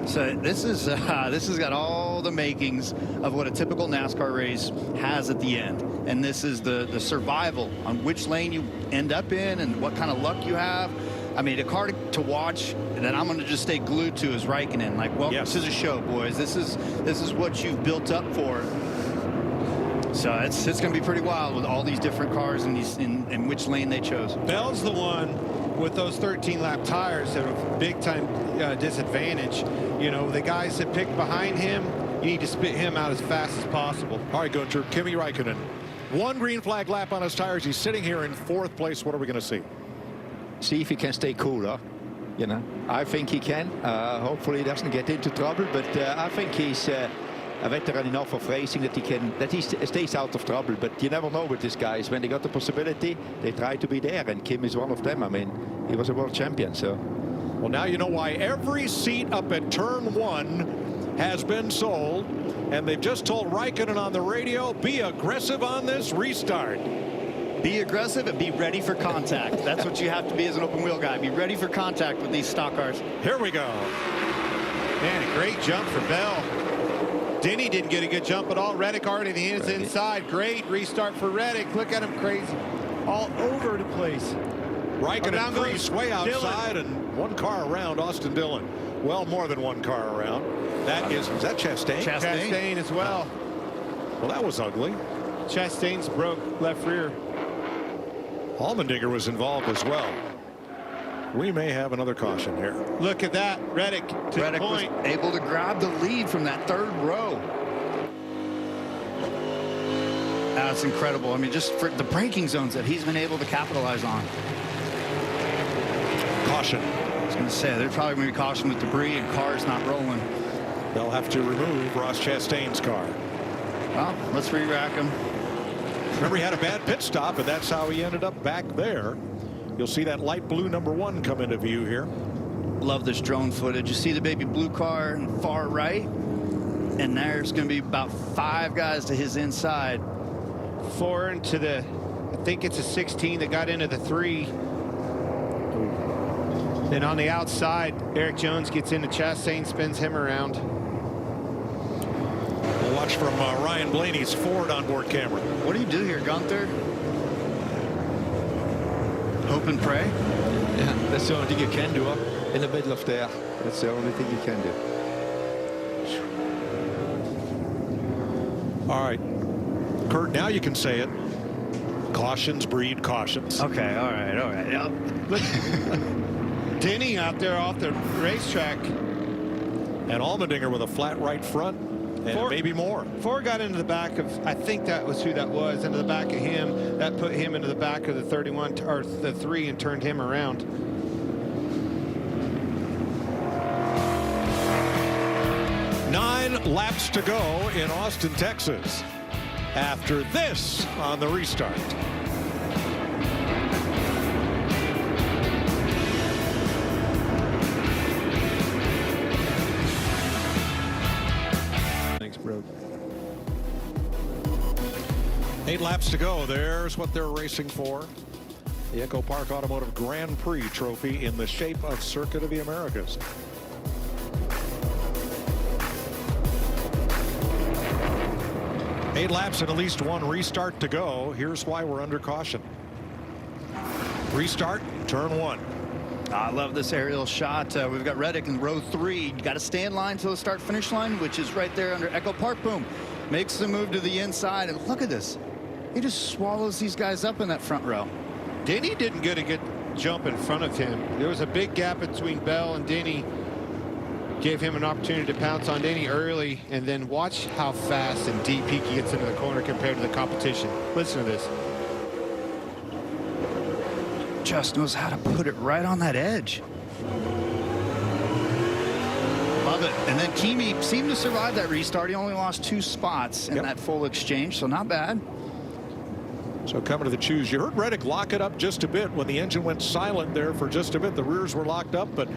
So this has got all the makings of what a typical NASCAR race has at the end. And this is the survival on which lane you end up in and what kind of luck you have. I mean, a car to watch that I'm going to just stay glued to is Raikkonen. Like, welcome to the show, boys. This is what you've built up for. So it's going to be pretty wild with all these different cars and in which lane they chose. Bell's the one with those 13-lap tires that have big-time disadvantage. You know, the guys that pick behind him, you need to spit him out as fast as possible. All right, Gunter, Kimi Raikkonen. 1 green flag lap on his tires. He's sitting here in 4th place. What are we going to see? See if he can stay cooler. You know, I think he can. Hopefully he doesn't get into trouble, but I think he's a veteran enough of racing that he stays out of trouble. But you never know with these guys. When they got the possibility, they try to be there, and Kim is one of them. I mean, he was a world champion, so. Well, now you know why every seat up at turn 1 has been sold, and they've just told Raikkonen on the radio, be aggressive on this restart. Be aggressive and be ready for contact. That's what you have to be as an open wheel guy. Be ready for contact with these stock cars. Here we go. Man, a great jump for Bell. Denny didn't get a good jump at all. Reddick already is inside. Great restart for Reddick. Look at him crazy. All over the place. Raikkonen Prix way outside and 1 car around Austin Dillon. Well, more than 1 car around. That is that Chastain? Chastain as well. Well, that was ugly. Chastain's broke left rear. Allmendinger was involved as well. We may have another caution here. Look at that. Reddick to Reddick the point. was able to grab the lead from that 3rd row. That's incredible. I mean, just for the braking zones that he's been able to capitalize on. Caution. I was going to say, they're probably going to be caution with debris and cars not rolling. They'll have to remove Ross Chastain's car. Well, let's re-rack him. Remember, he had a bad pit stop, and that's how he ended up back there. You'll see that light blue number 1 come into view here. Love this drone footage. You see the baby blue car in far right, and there's going to be about 5 guys to his inside. 4 into the, I think it's a 16 that got into the 3. Then on the outside, Eric Jones gets into Chastain, spins him around. We'll watch from Ryan Blaney's Ford onboard camera. What do you do here, Gunther? Hope and pray? Yeah, that's the only thing you can do in the middle of there. That's the only thing you can do. All right, Kurt, now you can say it. Cautions breed cautions. Okay, all right. Yep. Look, Denny out there off the racetrack. And Allmendinger with a flat right front. And maybe more. Ford got into the back of, I think that was who that was, into the back of him. That put him into the back of the 31 or the 3 and turned him around. Nine laps to go in Austin, Texas. After this on the restart. Thanks, bro. 8 laps to go. There's what they're racing for. The EchoPark Automotive Grand Prix trophy in the shape of Circuit of the Americas. Eight laps and at least 1 restart to go. Here's why we're under caution. Restart, turn 1. I love this aerial shot. We've got Reddick in row 3. You got to stand line till the start finish line, which is right there under EchoPark. Boom. Makes the move to the inside. And look at this. He just swallows these guys up in that front row. Denny didn't get a good jump in front of him. There was a big gap between Bell and Denny. Gave him an opportunity to pounce on Denny early, and then watch how fast and deep he gets into the corner compared to the competition. Listen to this. Just knows how to put it right on that edge. Love it. And then Kimi seemed to survive that restart. He only lost 2 spots in that full exchange, so not bad. So coming to the choose, you heard Reddick lock it up just a bit when the engine went silent there for just a bit. The rears were locked up, but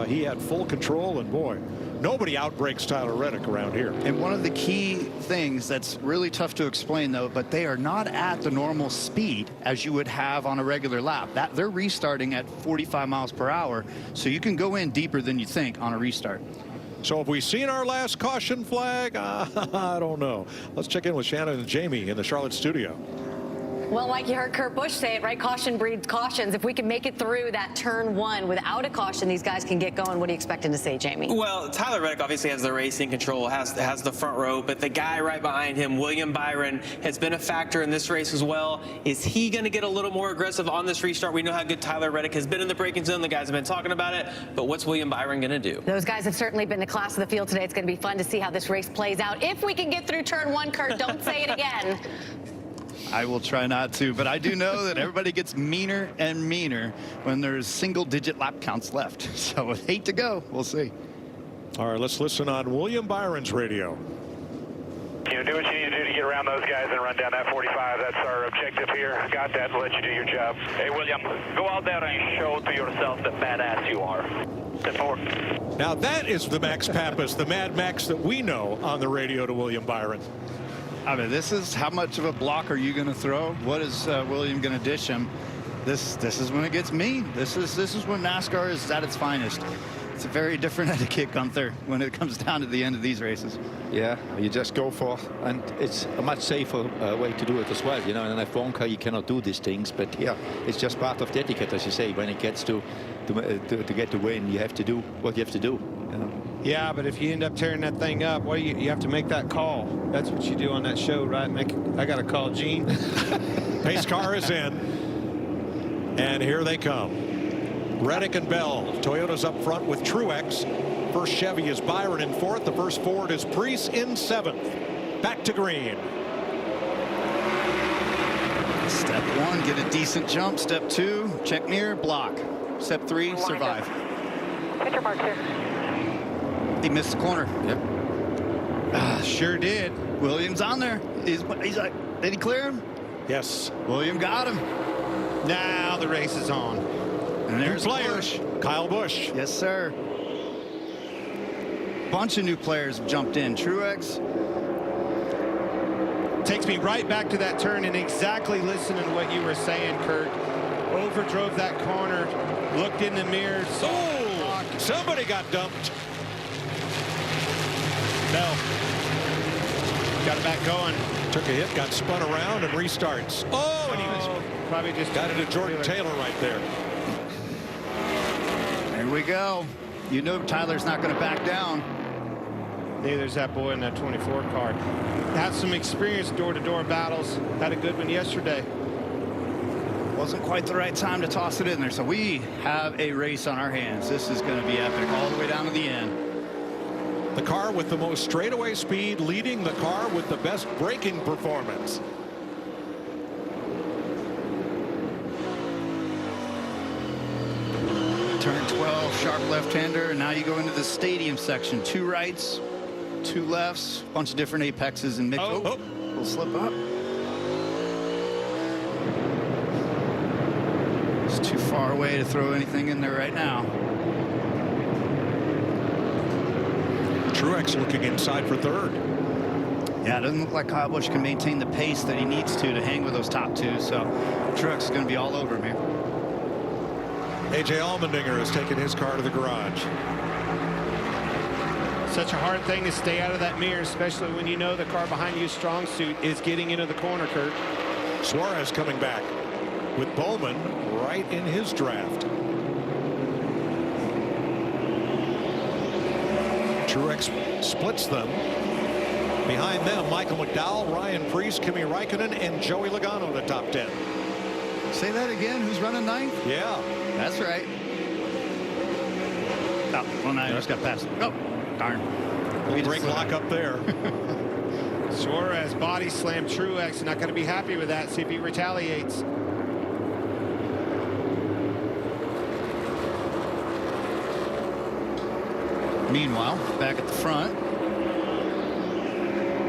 he had full control, and boy, nobody outbreaks Tyler Reddick around here. And one of the key things that's really tough to explain, though, but they are not at the normal speed as you would have on a regular lap. They're restarting at 45 miles per hour, so you can go in deeper than you think on a restart. So have we seen our last caution flag? I don't know. Let's check in with Shannon and Jamie in the Charlotte studio. Well, Mike, you heard Kurt Busch say it, right? Caution breeds cautions. If we can make it through that turn one without a caution, these guys can get going. What are you expecting to see, Jamie? Well, Tyler Reddick obviously has the racing control, has the front row, but the guy right behind him, William Byron, has been a factor in this race as well. Is he going to get a little more aggressive on this restart? We know how good Tyler Reddick has been in the braking zone. The guys have been talking about it, but what's William Byron going to do? Those guys have certainly been the class of the field today. It's going to be fun to see how this race plays out. If we can get through turn one, Kurt, don't say it again. I will try not to, but I do know that everybody gets meaner and meaner when there's single-digit lap counts left. So with 8 to go, we'll see. All right, let's listen on William Byron's radio. You know, do what you need to do to get around those guys and run down that 45. That's our objective here. Got that. Let you do your job. Hey, William, go out there and show to yourself the badass you are. Step forward. Now that is the Max Pappas, the Mad Max that we know on the radio to William Byron. I mean, this is how much of a block are you going to throw? What is William going to dish him? This is when it gets mean. This is when NASCAR is at its finest. It's a very different etiquette, Gunther, when it comes down to the end of these races. Yeah, you just go for, and it's a much safer way to do it as well. You know, in an F1 car, you cannot do these things, but yeah, it's just part of the etiquette, as you say. When it gets to get the win, you have to do what you have to do. You know? Yeah, but if you end up tearing that thing up, well, you have to make that call. That's what you do on that show, right? I got to call Gene. Pace car is in, and here they come. Reddick and Bell. Toyota's up front with Truex. First Chevy is Byron in fourth. The first Ford is Prix in seventh. Back to green. Step one, get a decent jump. Step two, check mirror, block. Step three, survive. Picture mark here. He missed the corner. Yep. Sure did. Williams on there. He's like, did he clear him? Yes. William got him. Now the race is on. And there's Busch. Kyle Busch. Yes, sir. Bunch of new players have jumped in. Truex. Takes me right back to that turn and exactly listening to what you were saying, Kurt. Overdrove that corner, looked in the mirror. Oh, somebody got dumped. Bell got it back going. Took a hit, got spun around, and restarts. Oh, and he was probably just got it to Jordan Taylor right there. There we go. You know Tyler's not going to back down. Neither's that boy in that 24 car. Had some experience door-to-door battles. Had a good one yesterday. Wasn't quite the right time to toss it in there. So we have a race on our hands. This is going to be epic all the way down to the end. The car with the most straightaway speed leading the car with the best braking performance. Turn 12, sharp left-hander, and now you go into the stadium section. 2 rights, 2 lefts, bunch of different apexes and mix. Oh, we'll slip up. It's too far away to throw anything in there right now. Truex looking inside for third. Yeah, it doesn't look like Kyle Busch can maintain the pace that he needs to hang with those top 2. So Truex is going to be all over him here. A.J. Allmendinger has taken his car to the garage. Such a hard thing to stay out of that mirror, especially when you know the car behind you's strong suit is getting into the corner, Kurt. Suarez coming back with Bowman right in his draft. Truex splits them. Behind them, Michael McDowell, Ryan Preece, Kimi Räikkönen, and Joey Logano, the top 10. Say that again. Who's running 9th? Yeah. That's right. Oh, well, now I just got past. Oh, darn. Brake lock up there. Suarez body slammed Truex. Not going to be happy with that. See if he retaliates. Meanwhile, back at the front,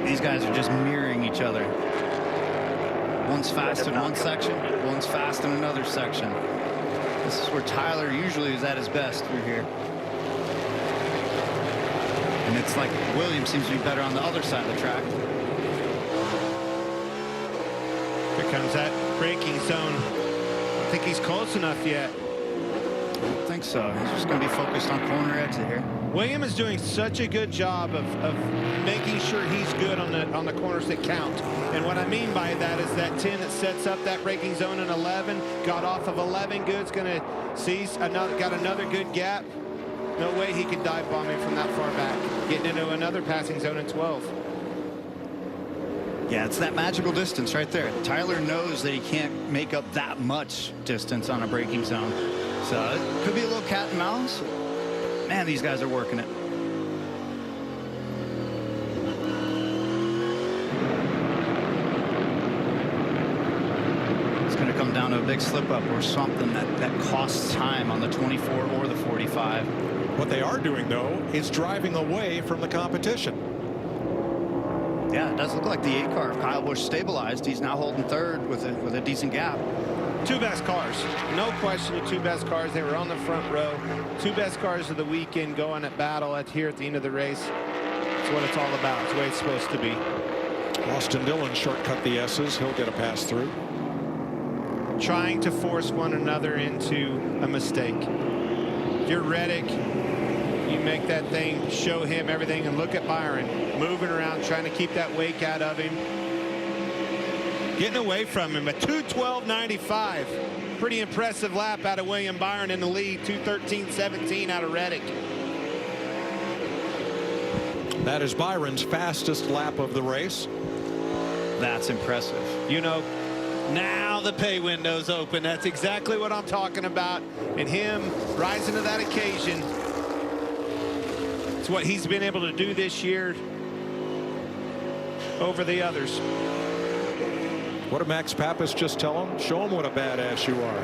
these guys are just mirroring each other. One's fast in one section, one's fast in another section. This is where Tyler usually is at his best through here. And it's like Williams seems to be better on the other side of the track. Here comes that braking zone. I don't think he's close enough yet. I don't think think so. He's just going to be focused on corner exit here. William is doing such a good job of making sure he's good on the corners that count. And what I mean by that is that 10 that sets up that braking zone in 11, got off of 11 good's going to seize got another good gap. No way he could dive bomb him from that far back, getting into another passing zone in 12. Yeah, it's that magical distance right there. Tyler knows that he can't make up that much distance on a braking zone. So it could be a little cat and mouse. Man, these guys are working it. It's going to come down to a big slip up or something that costs time on the 24 or the 45. What they are doing, though, is driving away from the competition. Yeah, it does look like the 8 car. If Kyle Busch stabilized, he's now holding third with a decent gap. Two best cars. No question, the two best cars. They were on the front row. Two best cars of the weekend going at battle here at the end of the race. That's what it's all about. It's the way it's supposed to be. Austin Dillon shortcut the S's. He'll get a pass through. Trying to force one another into a mistake. If you're Reddick, you make that thing, show him everything, and look at Byron moving around, trying to keep that wake out of him. Getting away from him, a 2:12.95. Pretty impressive lap out of William Byron in the lead. 2:13.17 out of Reddick. That is Byron's fastest lap of the race. That's impressive. You know, now the pay window's open. That's exactly what I'm talking about. And him rising to that occasion. It's what he's been able to do this year over the others. What did Max Pappas just tell him? Show him what a badass you are.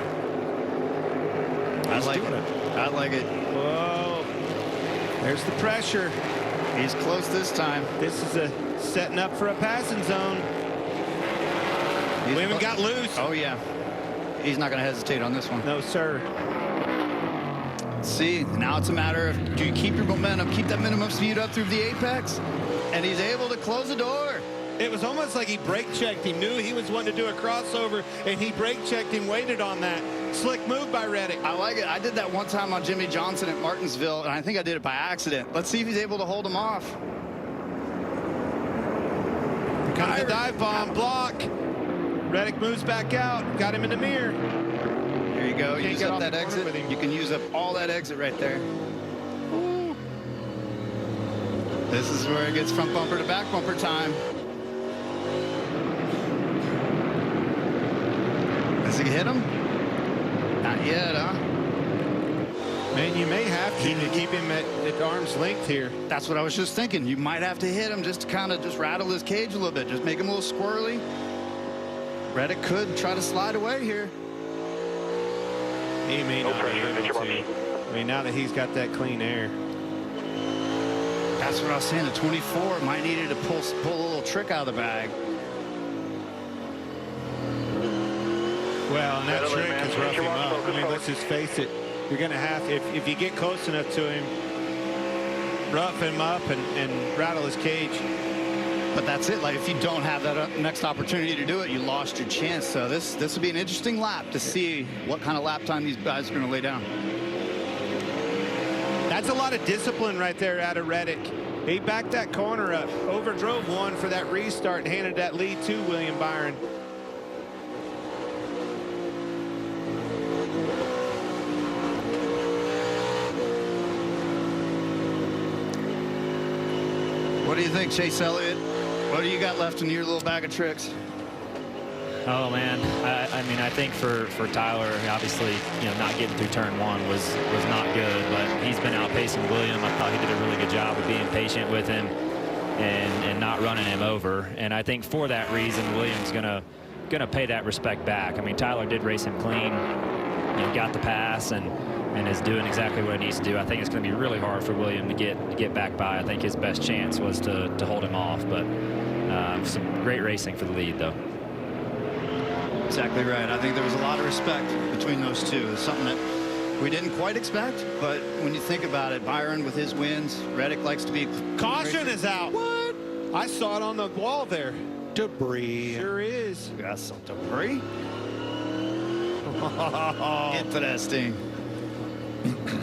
I like it. I like it. Whoa. There's the pressure. He's close this time. This is setting up for a passing zone. William got loose. Oh, yeah. He's not going to hesitate on this one. No, sir. See, now it's a matter of, do you keep your momentum, keep that minimum speed up through the apex? And he's able to close the door. It was almost like he brake checked him, knew he was wanting to do a crossover, and he brake checked him, waited on that. Slick move by Reddick. I like it. I did that one time on Jimmy Johnson at Martinsville, and I think I did it by accident. Let's see if he's able to hold him off. Here comes the dive bomb, block. Reddick moves back out, got him in the mirror. There you go. Use up that exit. You can use up all that exit right there. Ooh. This is where it gets front bumper to back bumper time. Does he hit him? Not yet, huh? Man, you may have to keep him at arm's length here. That's what I was just thinking. You might have to hit him just to kind of just rattle his cage a little bit. Just make him a little squirrely. Reddick could try to slide away here. He may not be able to. I mean, now that he's got that clean air. That's what I was saying. The 24 might need to pull a little trick out of the bag. Well, and that trick is roughing him up. I mean, let's just face it. You're going to have, if you get close enough to him, rough him up and rattle his cage. But that's it. Like, if you don't have that next opportunity to do it, you lost your chance. So this will be an interesting lap to see what kind of lap time these guys are going to lay down. That's a lot of discipline right there out of Reddick. He backed that corner up, overdrove one for that restart, and handed that lead to William Byron. What do you think, Chase Elliott? What do you got left in your little bag of tricks? Oh man, I mean, I think for Tyler, obviously, you know, not getting through turn one was not good, but he's been outpacing William. I thought he did a really good job of being patient with him and not running him over. And I think for that reason, William's gonna pay that respect back. I mean, Tyler did race him clean, you know, got the pass and is doing exactly what he needs to do. I think it's going to be really hard for William to get back by. I think his best chance was to hold him off, but some great racing for the lead, though. Exactly right. I think there was a lot of respect between those two. It's something that we didn't quite expect, but when you think about it, Byron with his wins, Reddick likes to be... Caution is out. What? I saw it on the wall there. Debris. Sure is. We got some debris. Interesting.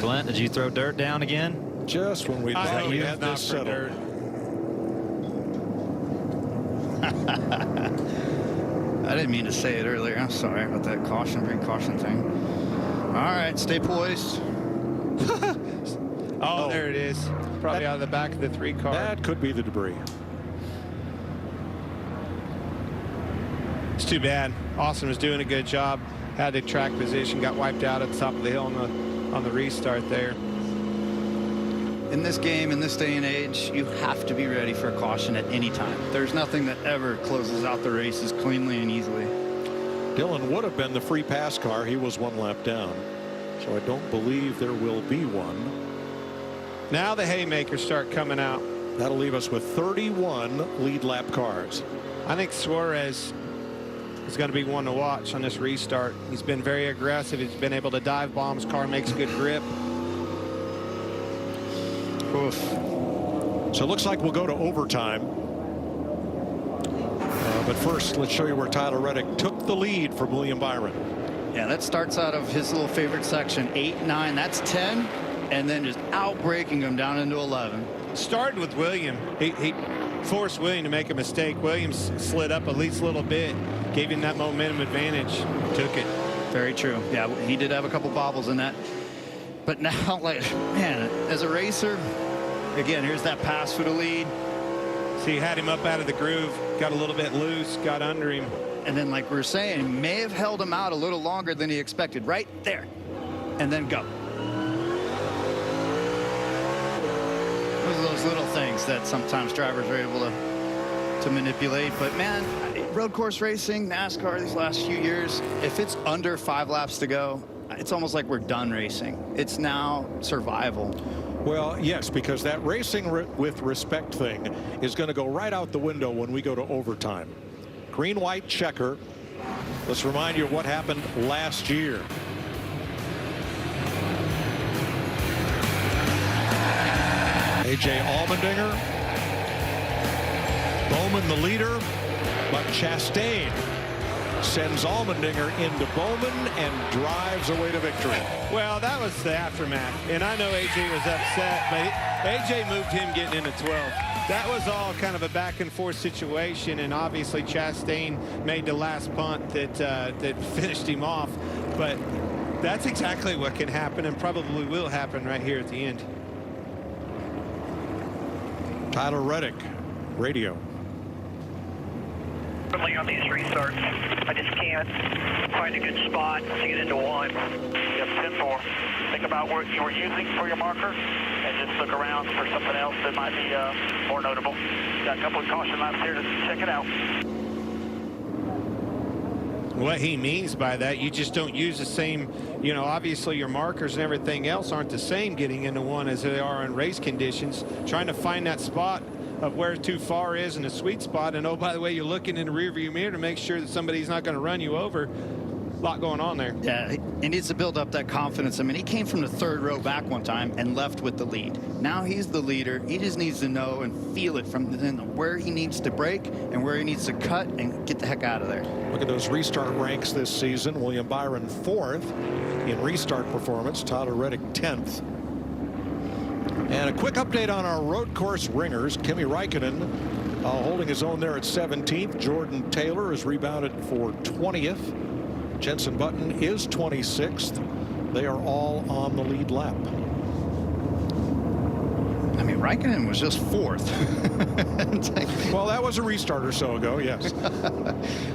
Clint, did you throw dirt down again? Just when we thought we had this settled. I didn't mean to say it earlier. I'm sorry about that precaution thing. All right, stay poised. Oh, there it is. Probably out of the back of the 3 car. That could be the debris. It's too bad. Austin was doing a good job. Had the track position, got wiped out at the top of the hill on the restart there. In this game, in this day and age, you have to be ready for a caution at any time. There's nothing that ever closes out the races cleanly and easily. Dillon would have been the free pass car. He was 1 lap down. So I don't believe there will be one. Now the haymakers start coming out. That'll leave us with 31 lead lap cars. I think Suarez is going to be one to watch on this restart. He's been very aggressive. He's been able to dive bomb. His car makes good grip. Oof. So it looks like we'll go to overtime. But first, let's show you where Tyler Reddick took the lead from William Byron. Yeah, that starts out of his little favorite section, 8, 9, that's 10, and then just outbraking him down into 11. Started with William. He forced William to make a mistake. Williams slid up at least a little bit, gave him that momentum advantage, took it. Very true. Yeah, he did have a couple bobbles in that. But now, like, man, as a racer, again, here's that pass for the lead. See, he had him up out of the groove, got a little bit loose, got under him. And then, like we were saying, may have held him out a little longer than he expected. Right there. And then go. Those are those little things that sometimes drivers are able to manipulate. But, man, road course racing, NASCAR these last few years, if it's under 5 laps to go, it's almost like we're done racing. It's now survival. Well, yes, because that racing with respect thing is going to go right out the window when we go to overtime. Green-white checker. Let's remind you of what happened last year. A.J. Allmendinger. Bowman the leader, but Chastain sends Allmendinger into Bowman and drives away to victory. Well, that was the aftermath. And I know A.J. was upset, but A.J. moved him getting into 12. That was all kind of a back and forth situation, and obviously Chastain made the last punt that finished him off. But that's exactly what can happen and probably will happen right here at the end. Tyler Reddick, radio. On these restarts, I just can't find a good spot to get into 1. Yep, 10-4. Think about what you were using for your marker and just look around for something else that might be more notable. Got a couple of caution laps here to check it out. What he means by that, you just don't use the same, you know, obviously your markers and everything else aren't the same getting into 1 as they are in race conditions. Trying to find that spot of where too far is in a sweet spot, and oh, by the way, you're looking in the rearview mirror to make sure that somebody's not going to run you over. A lot going on there. Yeah, he needs to build up that confidence. I mean, he came from the 3rd row back one time and left with the lead. Now he's the leader. He just needs to know and feel it from where he needs to brake and where he needs to cut and get the heck out of there. Look at those restart ranks this season. William Byron 4th in restart performance. Tyler Reddick 10th. And a quick update on our road course ringers. Kimi Räikkönen holding his own there at 17th. Jordan Taylor is rebounded for 20th. Jenson Button is 26th. They are all on the lead lap. I mean, Räikkönen was just 4th. Well, that was a restart or so ago, yes.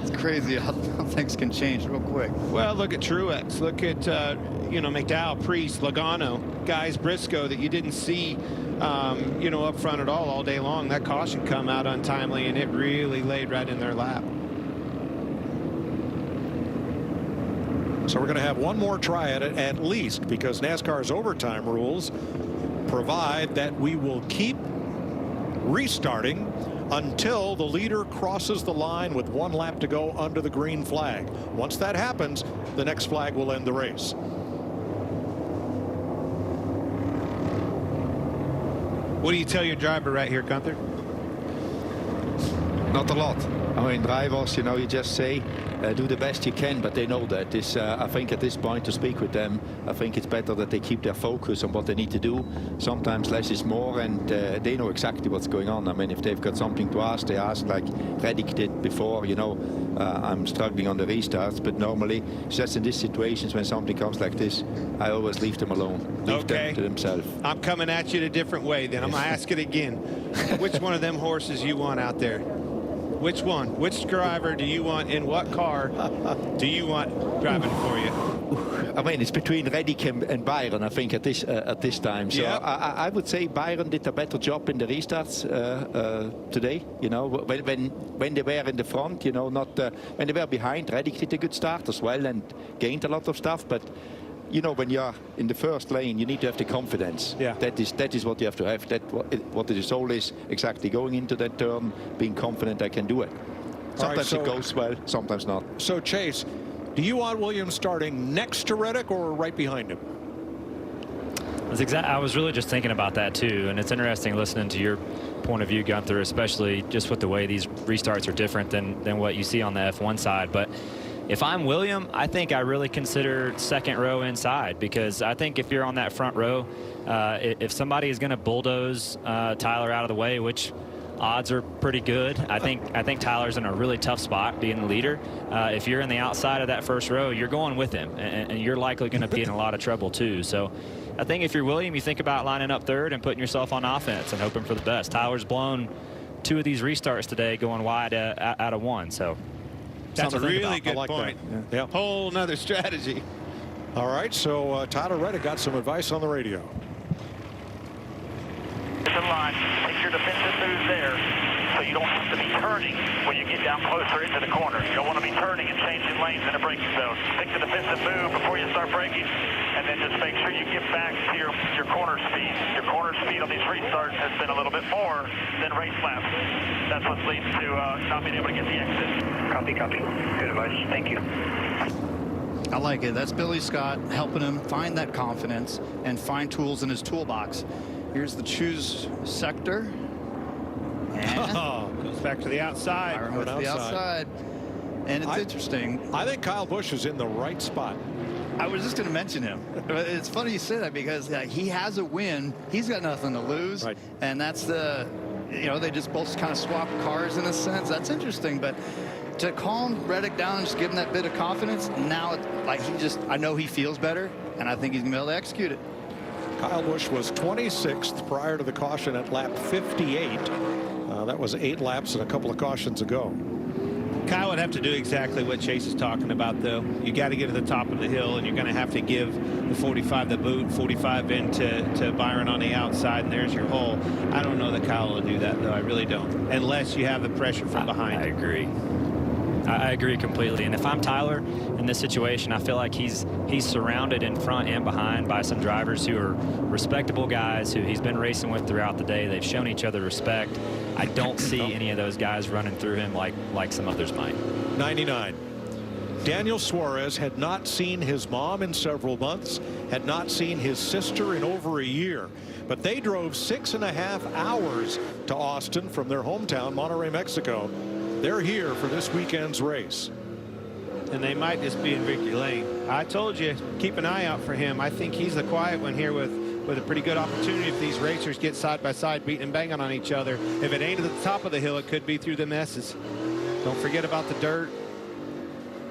It's crazy how things can change real quick. Well, look at Truex. Look at, you know, McDowell, Priest, Logano, guys, Briscoe that you didn't see, you know, up front at all day long. That caution come out untimely, and it really laid right in their lap. So we're going to have one more try at it at least, because NASCAR's overtime rules provide that we will keep restarting until the leader crosses the line with 1 lap to go under the green flag. Once that happens, the next flag will end the race. What do you tell your driver right here, Gunther? Not a lot. I mean, drivers, you know, you just say, do the best you can, but they know that. I think at this point to speak with them, I think it's better that they keep their focus on what they need to do. Sometimes less is more, and they know exactly what's going on. I mean, if they've got something to ask, they ask like Reddick did before, you know, I'm struggling on the restarts, but normally, just in these situations when something comes like this, I always leave them alone, leave them to themselves. I'm coming at you in a different way then. I'm going to ask it again. Which one of them horses you want out there? Which one? Which driver do you want in what car do you want driving for you? I mean, it's between Reddick and Byron, I think, at this time. So yep. I would say Byron did a better job in the restarts today. You know, when they were in the front, you know, not when they were behind. Reddick did a good start as well and gained a lot of stuff. But you know, when you're in the first lane, you need to have the confidence. Yeah. That is what you have to have. What the soul is exactly going into that turn, being confident I can do it. Sometimes it goes well, sometimes not. So Chase, do you want Williams starting next to Reddick or right behind him? I was really just thinking about that too, and it's interesting listening to your point of view, Gunther, especially just with the way these restarts are different than what you see on the F1 side. But if I'm William, I think I really consider second row inside, because I think if you're on that front row, if somebody is going to bulldoze Tyler out of the way, which odds are pretty good, I think Tyler's in a really tough spot being the leader. If you're in the outside of that first row, you're going with him, and you're likely going to be in a lot of trouble too. So I think if you're William, you think about lining up third and putting yourself on offense and hoping for the best. Tyler's blown 2 of these restarts today going wide out of 1. So that's a really good point. Yeah. Whole nother strategy. All right, so Tyler Reddick got some advice on the radio. In line, take your defensive moves there, so you don't have to be turning when you get down closer into the corner. You don't want to be turning and changing lanes in a braking zone. Take the defensive move before you start braking, and then just make sure you get back to your corner speed. Your corner speed on these restarts has been a little bit more than race laps. That's what leads to not being able to get the exit. Copy. Good advice. Thank you. I like it. That's Billy Scott helping him find that confidence and find tools in his toolbox. Here's the choose sector. And goes back to the outside. Goes to the outside. And it's interesting. I think Kyle Busch is in the right spot. I was just going to mention him. It's funny you say that, because he has a win. He's got nothing to lose. Right. And that's they just both kind of swap cars in a sense. That's interesting. But to calm Reddick down and just give him that bit of confidence, now I know he feels better, and I think he's going to be able to execute it. Kyle Busch was 26th prior to the caution at lap 58. That was 8 laps and a couple of cautions ago. Kyle would have to do exactly what Chase is talking about, though. You got to get to the top of the hill, and you're going to have to give the 45 the boot, 45 into Byron on the outside, and there's your hole. I don't know that Kyle will do that, though. I really don't, unless you have the pressure from behind. I agree. I agree completely. And if I'm Tyler in this situation, I feel like he's surrounded in front and behind by some drivers who are respectable guys who he's been racing with throughout the day. They've shown each other respect. I don't see any of those guys running through him like some others might. 99. Daniel Suarez had not seen his mom in several months, had not seen his sister in over a year. But they drove 6.5 hours to Austin from their hometown, Monterrey, Mexico. They're here for this weekend's race. And they might just be in victory lane. I told you, keep an eye out for him. I think he's the quiet one here with a pretty good opportunity if these racers get side by side, beating and banging on each other. If it ain't at the top of the hill, it could be through the messes. Don't forget about the dirt.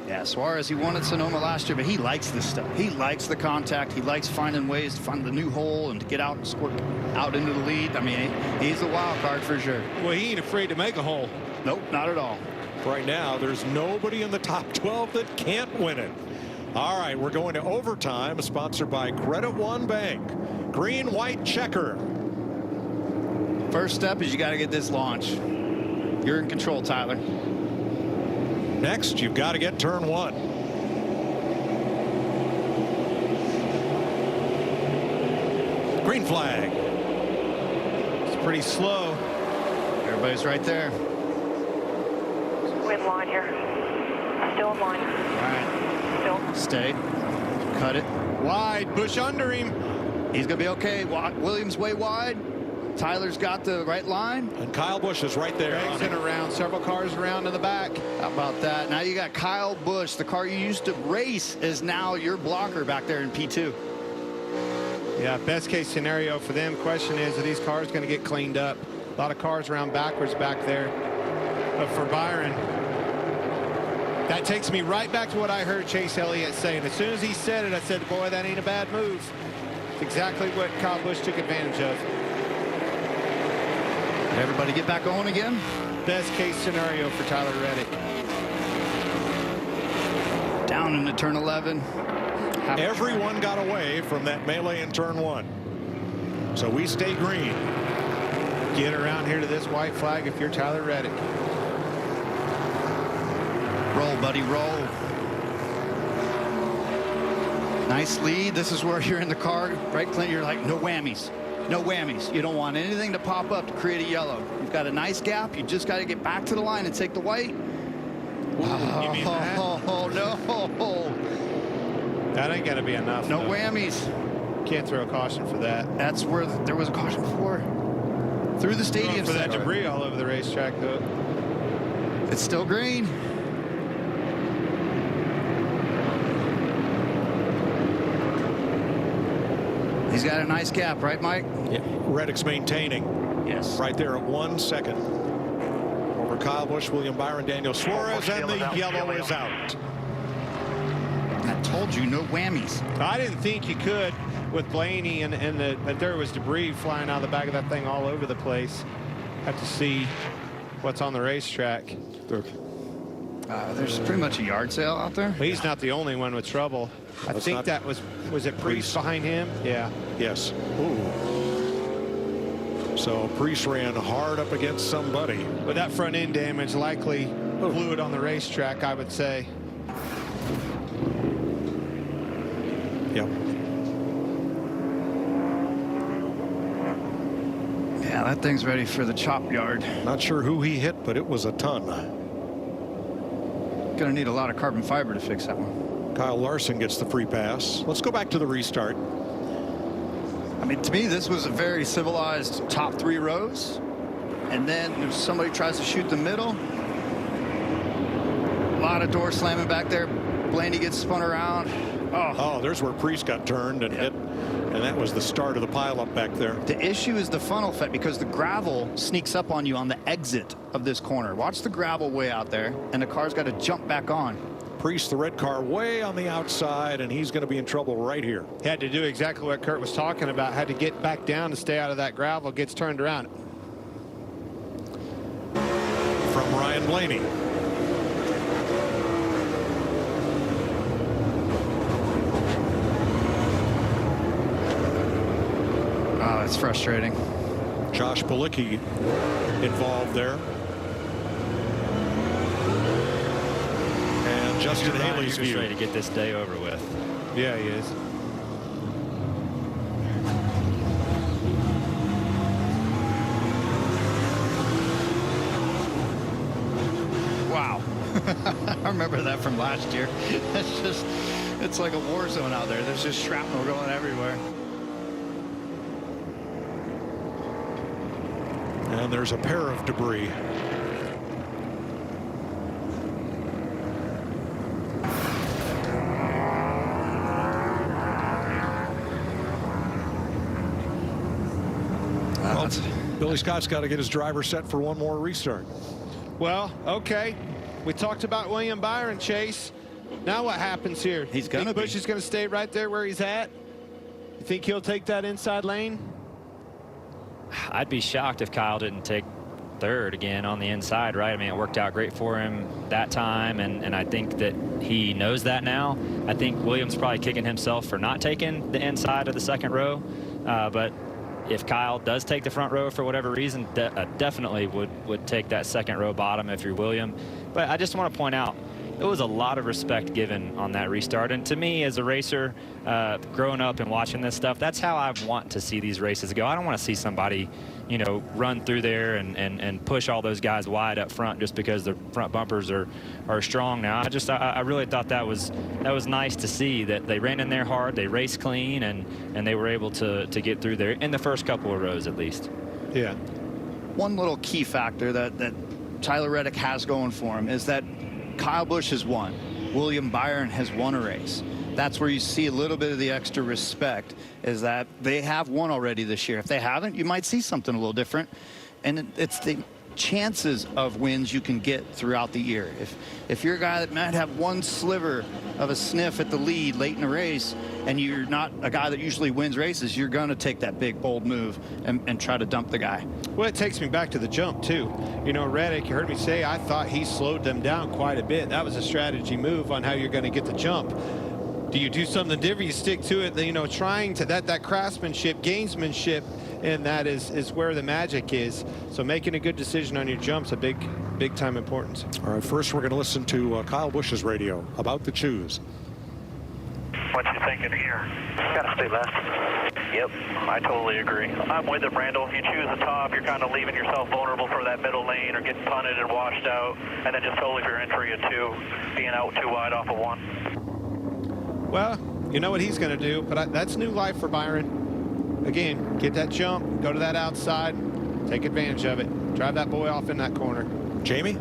Yeah, Suarez, he won at Sonoma last year, but he likes this stuff. He likes the contact. He likes finding ways to find the new hole and to get out and squirt out into the lead. I mean, he's a wild card for sure. Well, he ain't afraid to make a hole. Nope, not at all. Right now, there's nobody in the top 12 that can't win it. All right, we're going to overtime, sponsored by Credit One Bank. Green, white checker. First step is you got to get this launch. You're in control, Tyler. Next, you've got to get turn 1. Green flag. It's pretty slow. Everybody's right there. In line here. Still in line. All right. Still. Stay. Cut it. Wide. Busch under him. He's going to be okay. Williams way wide. Tyler's got the right line. And Kyle Busch is right there. Greg's in around, several cars around in the back. How about that? Now you got Kyle Busch. The car you used to race is now your blocker back there in P2. Yeah, best case scenario for them. Question is, are these cars going to get cleaned up? A lot of cars around backwards back there. But for Byron, that takes me right back to what I heard Chase Elliott saying. As soon as he said it, I said, boy, that ain't a bad move. It's exactly what Kyle Busch took advantage of. Everybody get back going again. Best case scenario for Tyler Reddick. Down into turn 11. Everyone got away from that melee in turn 1. So we stay green. Get around here to this white flag if you're Tyler Reddick. Roll, buddy, roll. Nice lead. This is where you're in the car, right, Clint? You're like, no whammies. No whammies. You don't want anything to pop up to create a yellow. You've got a nice gap. You just got to get back to the line and take the white. Oh, no. That ain't going to be enough. No though. whammies. Can't throw a caution for that. That's where there was a caution before. Through the stadium. For that debris all over the racetrack, though. It's still green. He's got a nice gap, right, Mike? Yeah. Reddick's maintaining. Yes. Right there at 1 second. Over Kyle Busch, William Byron, Daniel Suarez, and the yellow is out. I told you, no whammies. I didn't think you could with Blaney and that there was debris flying out of the back of that thing all over the place. Have to see what's on the racetrack. There's pretty much a yard sale out there. But he's not the only one with trouble. I think that was it Prix behind him? Yeah. Yes. Ooh. So Prix ran hard up against somebody. But that front end damage likely blew it on the racetrack, I would say. Yep. Yeah, that thing's ready for the chop yard. Not sure who he hit, but it was a ton. Gonna need a lot of carbon fiber to fix that one. Kyle Larson gets the free pass. Let's go back to the restart. I mean, to me, this was a very civilized top 3 rows. And then if somebody tries to shoot the middle, a lot of door slamming back there. Blaney gets spun around. Oh, there's where Prix got turned and hit. And that was the start of the pileup back there. The issue is the funnel effect because the gravel sneaks up on you on the exit of this corner. Watch the gravel way out there, and the car's got to jump back on. Prix, the red car, way on the outside, and he's going to be in trouble right here. Had to do exactly what Kurt was talking about. Had to get back down to stay out of that gravel. Gets turned around. From Ryan Blaney. Oh, that's frustrating. Josh Palicki involved there. And Justin Haley's view. Ready to get this day over with. Yeah, he is. Wow. I remember that from last year. It's like a war zone out there. There's just shrapnel going everywhere. And there's a pair of debris. Well, Billy Scott's got to get his driver set for one more restart. Well, okay. We talked about William Byron, Chase. Now what happens here? He's going to be. Busch is going to stay right there where he's at. You think he'll take that inside lane? I'd be shocked if Kyle didn't take third again on the inside, right? I mean, it worked out great for him that time, and I think that he knows that now. I think Williams probably kicking himself for not taking the inside of the second row, but if Kyle does take the front row for whatever reason, definitely would take that second row bottom if you're William. But I just want to point out, it was a lot of respect given on that restart. And to me, as a racer, growing up and watching this stuff, that's how I want to see these races go. I don't want to see somebody, you know, run through there and push all those guys wide up front just because the front bumpers are strong now. I really thought that was nice to see that they ran in there hard, they raced clean, and they were able to get through there in the first couple of rows at least. Yeah. One little key factor that Tyler Reddick has going for him is that Kyle Busch has won. William Byron has won a race. That's where you see a little bit of the extra respect, is that they have won already this year. If they haven't, you might see something a little different. And it's the chances of wins you can get throughout the year. If you're a guy that might have one sliver of a sniff at the lead late in a race, and you're not a guy that usually wins races, you're going to take that big, bold move and try to dump the guy. Well, it takes me back to the jump, too. You know, Reddick, you heard me say, I thought he slowed them down quite a bit. That was a strategy move on how you're going to get the jump. Do you do something different? You stick to it, you know, trying to that craftsmanship, gamesmanship, and that is where the magic is. So making a good decision on your jump's a big time importance. All right, first we're going to listen to Kyle Busch's radio about the choose. What you thinking here? Gotta stay left. Yep, I totally agree. I'm with him, Randall. If you choose the top, you're kind of leaving yourself vulnerable for that middle lane or getting punted and washed out, and then just totally for your entry of 2, being out too wide off of 1. Well, you know what he's going to do, but that's new life for Byron. Again, get that jump, go to that outside, take advantage of it, drive that boy off in that corner. Jamie?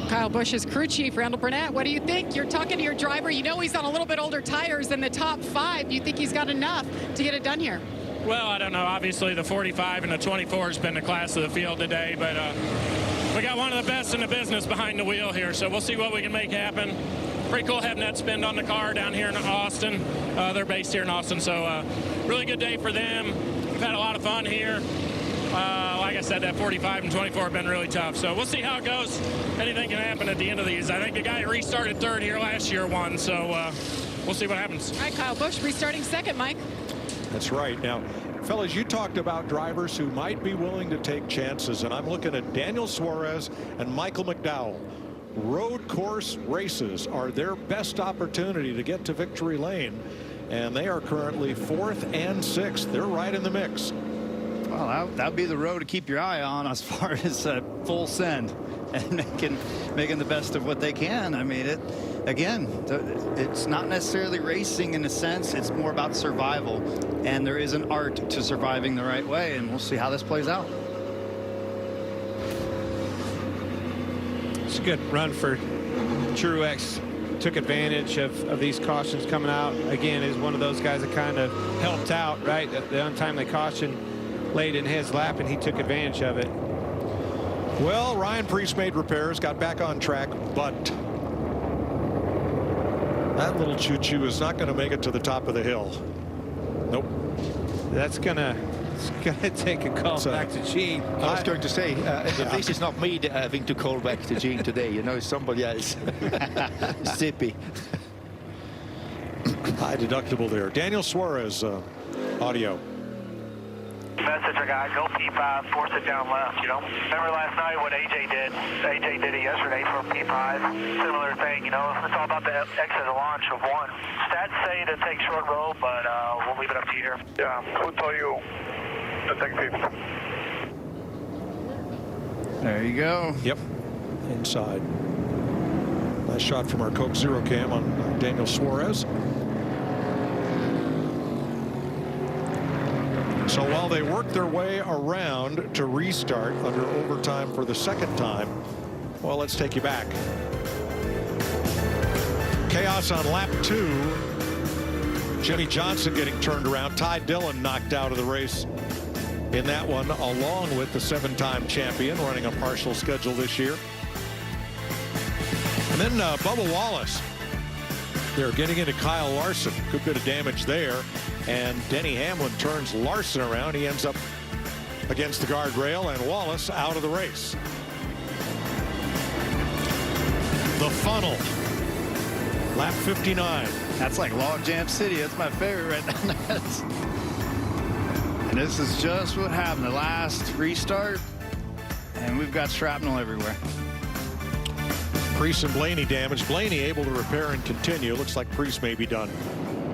Kyle Busch's crew chief, Randall Burnett, what do you think? You're talking to your driver. You know he's on a little bit older tires than the top 5. Do you think he's got enough to get it done here? Well, I don't know. Obviously, the 45 and the 24 has been the class of the field today, but we got one of the best in the business behind the wheel here, so we'll see what we can make happen. Pretty cool having that spin on the car down here in Austin. They're based here in Austin, so really good day for them. We've had a lot of fun here. Like I said, that 45 and 24 have been really tough. So we'll see how it goes. Anything can happen at the end of these. I think the guy who restarted 3rd here last year won, so we'll see what happens. All right, Kyle Busch restarting 2nd, Mike. That's right. Now, fellas, you talked about drivers who might be willing to take chances, and I'm looking at Daniel Suarez and Michael McDowell. Road course races are their best opportunity to get to victory lane, and they are currently 4th and 6th. They're right in the mix. Well, that would be the road to keep your eye on as far as full send and making the best of what they can. I mean, it's not necessarily racing in a sense. It's more about survival, and there is an art to surviving the right way, and we'll see how this plays out. It's a good run for Truex. Took advantage of these cautions coming out. Again, is one of those guys that kind of helped out, right? The untimely caution late in his lap, and he took advantage of it. Well, Ryan Prix made repairs, got back on track, but that little choo-choo is not going to make it to the top of the hill. Nope. It's gonna take a call back to Gene. I was going to say, this is not me having to call back to Gene today. You know, somebody else. Zippy. High deductible there. Daniel Suarez, audio. Message I got, go P5, force it down left, you know. Remember last night what AJ did? AJ did it yesterday for P5. Similar thing, you know. It's all about the exit and launch of 1. Stats say to take short road, but we'll leave it up to you here. Yeah, who told you to take people? There you go. Yep. Inside. Nice shot from our Coke Zero Cam on Daniel Suarez. So while they work their way around to restart under overtime for the 2nd time, well, let's take you back. Chaos on lap 2. Jimmy Johnson getting turned around. Ty Dillon knocked out of the race in that one, along with the 7-time champion running a partial schedule this year. And then Bubba Wallace. They're getting into Kyle Larson. Good bit of damage there. And Denny Hamlin turns Larson around. He ends up against the guardrail, and Wallace out of the race. The funnel. Lap 59. That's like Log Jam City. That's my favorite right now. And this is just what happened. The last restart, and we've got shrapnel everywhere. Prix and Blaney damaged. Blaney able to repair and continue. Looks like Prix may be done.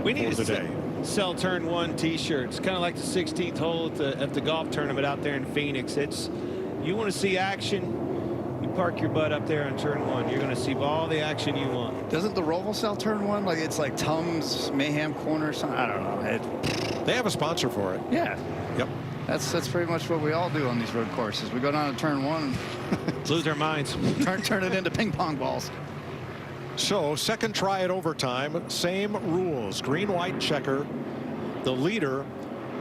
We need for the day. Sell turn 1 t-shirts, kind of like the 16th hole at the golf tournament out there in Phoenix. You want to see action, you park your butt up there on turn 1. You're going to see all the action you want. Doesn't the Roval sell turn 1? Like it's like Tums Mayhem Corner or something? I don't know. They have a sponsor for it. Yeah. Yep. That's pretty much what we all do on these road courses. We go down to turn one and lose our minds. turn it into ping pong balls. So second try at overtime, same rules. Green, white, checker. The leader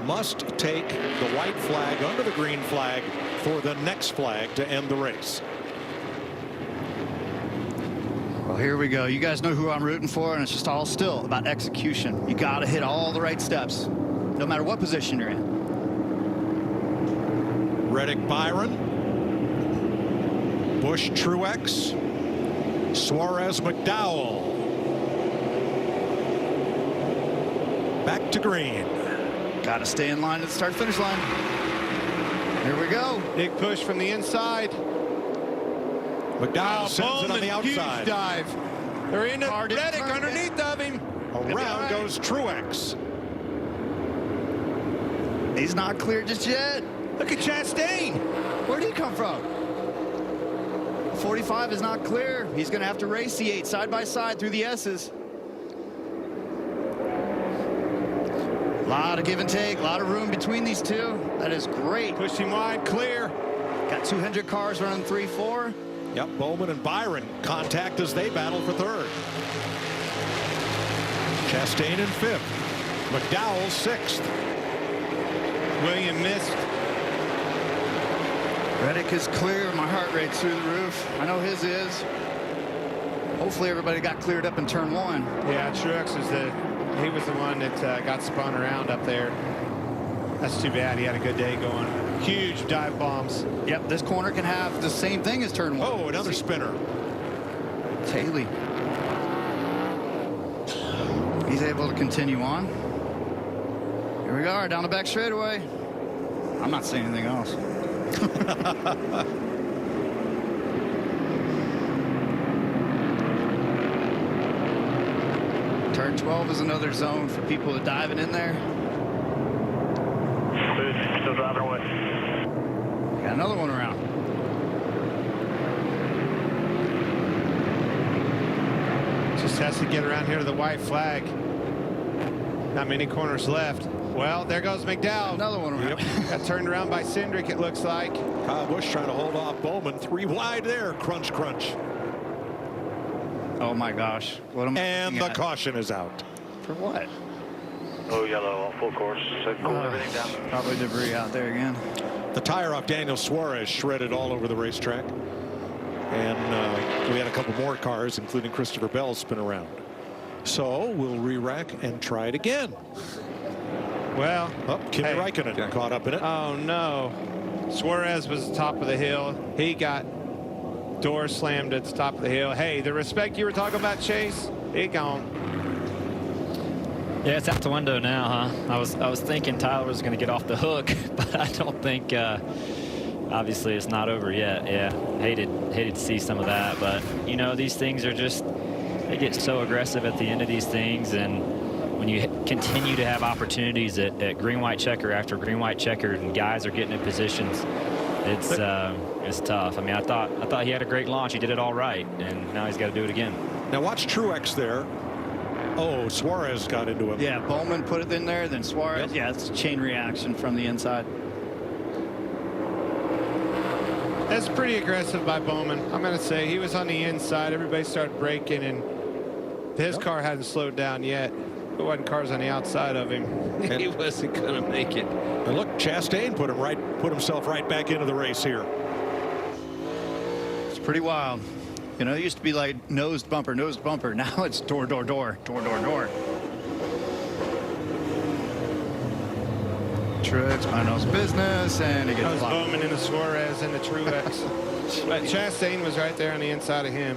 must take the white flag under the green flag for the next flag to end the race. Well, here we go. You guys know who I'm rooting for, and it's just all still about execution. You got to hit all the right steps, no matter what position you're in. Reddick Byron, Busch Truex, Suarez McDowell. Back to green. Got to stay in line at the start-finish line. Here we go. Big push from the inside. McDowell sends it on the outside. Huge dive. They're in a Reddick underneath of him. Around goes Truex. He's not clear just yet. Look at Chastain. Where did he come from? 45 is not clear. He's going to have to race the 8 side by side through the S's. A lot of give and take, a lot of room between these two. That is great. Pushing wide, clear. Got 200 cars running 3-4. Yep, Bowman and Byron contact as they battle for third. Chastain in 5th. McDowell 6th. William missed. Reddick is clear. My heart rate's through the roof. I know his is. Hopefully everybody got cleared up in turn 1. Yeah, Truex he was the one that got spun around up there. That's too bad. He had a good day going. Huge dive bombs. Yep, this corner can have the same thing as turn 1. Oh, another spinner. Haley. He's able to continue on. Here we are down the back straightaway. I'm not saying anything else. Turn 12 is another zone for people to diving in there. Still driving away. Got another one around. Just has to get around here to the white flag. Not many corners left. Well, there goes McDowell. Another one around. Yep. Got turned around by Cindric, it looks like. Kyle Busch trying to hold off Bowman. 3 wide there. Crunch, crunch. Oh my gosh. What am I And the at? caution is out. For what? Oh, yellow on full course. So cool everything down. Probably debris out there again. The tire off Daniel Suarez shredded all over the racetrack. And we had a couple more cars, including Christopher Bell, spin around. So we'll re-rack and try it again. Well, Kimi Räikkönen caught up in it. Oh, no. Suarez was top of the hill. He got door slammed at the top of the hill. Hey, the respect you were talking about, Chase, it gone. Yeah, it's out the window now, huh? I was thinking Tyler was going to get off the hook, but I don't think. Obviously, it's not over yet. Yeah, hated to see some of that, but you know, these things are just, they get so aggressive at the end of these things, and when you continue to have opportunities at green white checker after green white checker, and guys are getting in positions, it's tough. I mean, I thought he had a great launch. He did it all right, and now he's got to do it again. Now watch Truex there. Oh, Suarez got into him. Yeah, Bowman put it in there, then Suarez. Yep. Yeah, it's a chain reaction from the inside. That's pretty aggressive by Bowman. I'm going to say he was on the inside. Everybody started braking, and his car hadn't slowed down yet. There wasn't cars on the outside of him. And he wasn't going to make it. And look, Chastain put himself right back into the race here. It's pretty wild. You know, it used to be like nose bumper. Now it's door, door, door, door, door, door. Truex, my nose business, and he gets blocked. Bowman and the Suarez and the Truex. But Chastain was right there on the inside of him.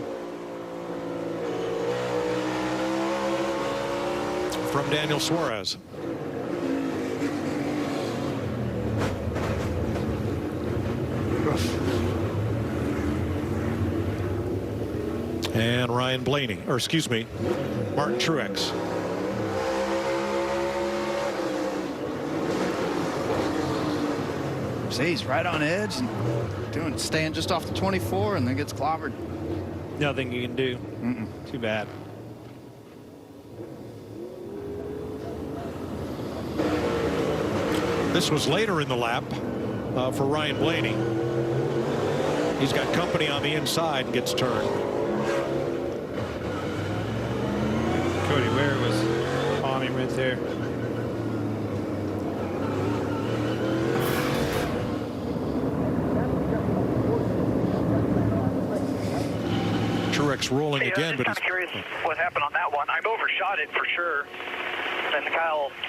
From Daniel Suarez. And Ryan Blaney, or excuse me, Martin Truex. See, he's right on edge and staying just off the 24, and then gets clobbered. Nothing you can do. Too bad. This was later in the lap for Ryan Blaney. He's got company on the inside and gets turned. Cody Ware was on him right there. Truex rolling again, but I'm curious what happened on that one. I've overshot it for sure. And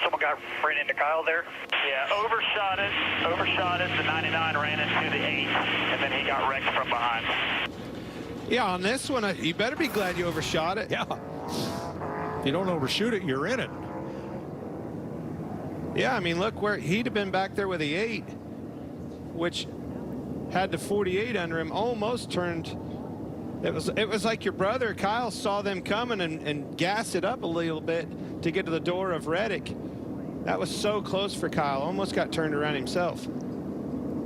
someone ran into Kyle there. Yeah, overshot it. The 99 ran into the 8, and then he got wrecked from behind. Yeah, on this one, you better be glad you overshot it. Yeah. If you don't overshoot it, you're in it. Yeah, I mean, look where he'd have been back there with the 8, which had the 48 under him, almost turned. It was like your brother Kyle saw them coming and gassed it up a little bit to get to the door of Reddick. That was so close for Kyle. Almost got turned around himself.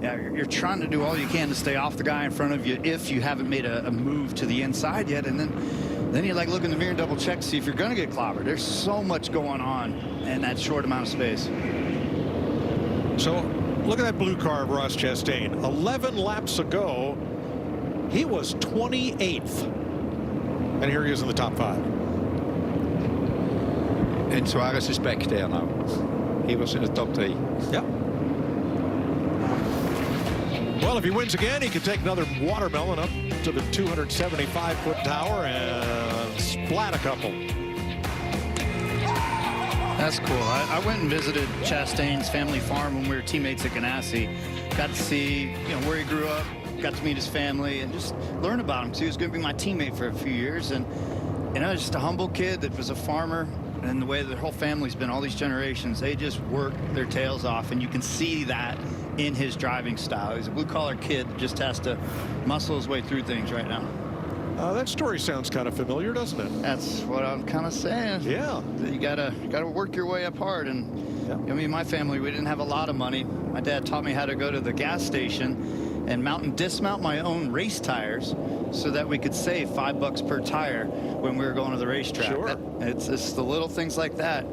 Yeah, you're trying to do all you can to stay off the guy in front of you if you haven't made a move to the inside yet, and then you like look in the mirror and double check to see if you're going to get clobbered. There's so much going on in that short amount of space. So look at that blue car of Ross Chastain. 11 laps ago, he was 28th. And here he is in the top 5. And Suarez is back there now. He was in the top 3. Yep. Well, if he wins again, he can take another watermelon up to the 275-foot tower and splat a couple. That's cool. I went and visited Chastain's family farm when we were teammates at Ganassi. Got to see, where he grew up. Got to meet his family and just learn about him because he was going to be my teammate for a few years. And just a humble kid that was a farmer, and the way their whole family's been all these generations, they just work their tails off, and you can see that in his driving style. He's a blue-collar kid that just has to muscle his way through things right now. That story sounds kind of familiar, doesn't it? That's what I'm kind of saying. Yeah. You gotta work your way up hard. And I mean, my family, we didn't have a lot of money. My dad taught me how to go to the gas station and mount and dismount my own race tires so that we could save $5 per tire when we were going to the racetrack. Sure. It's the little things like that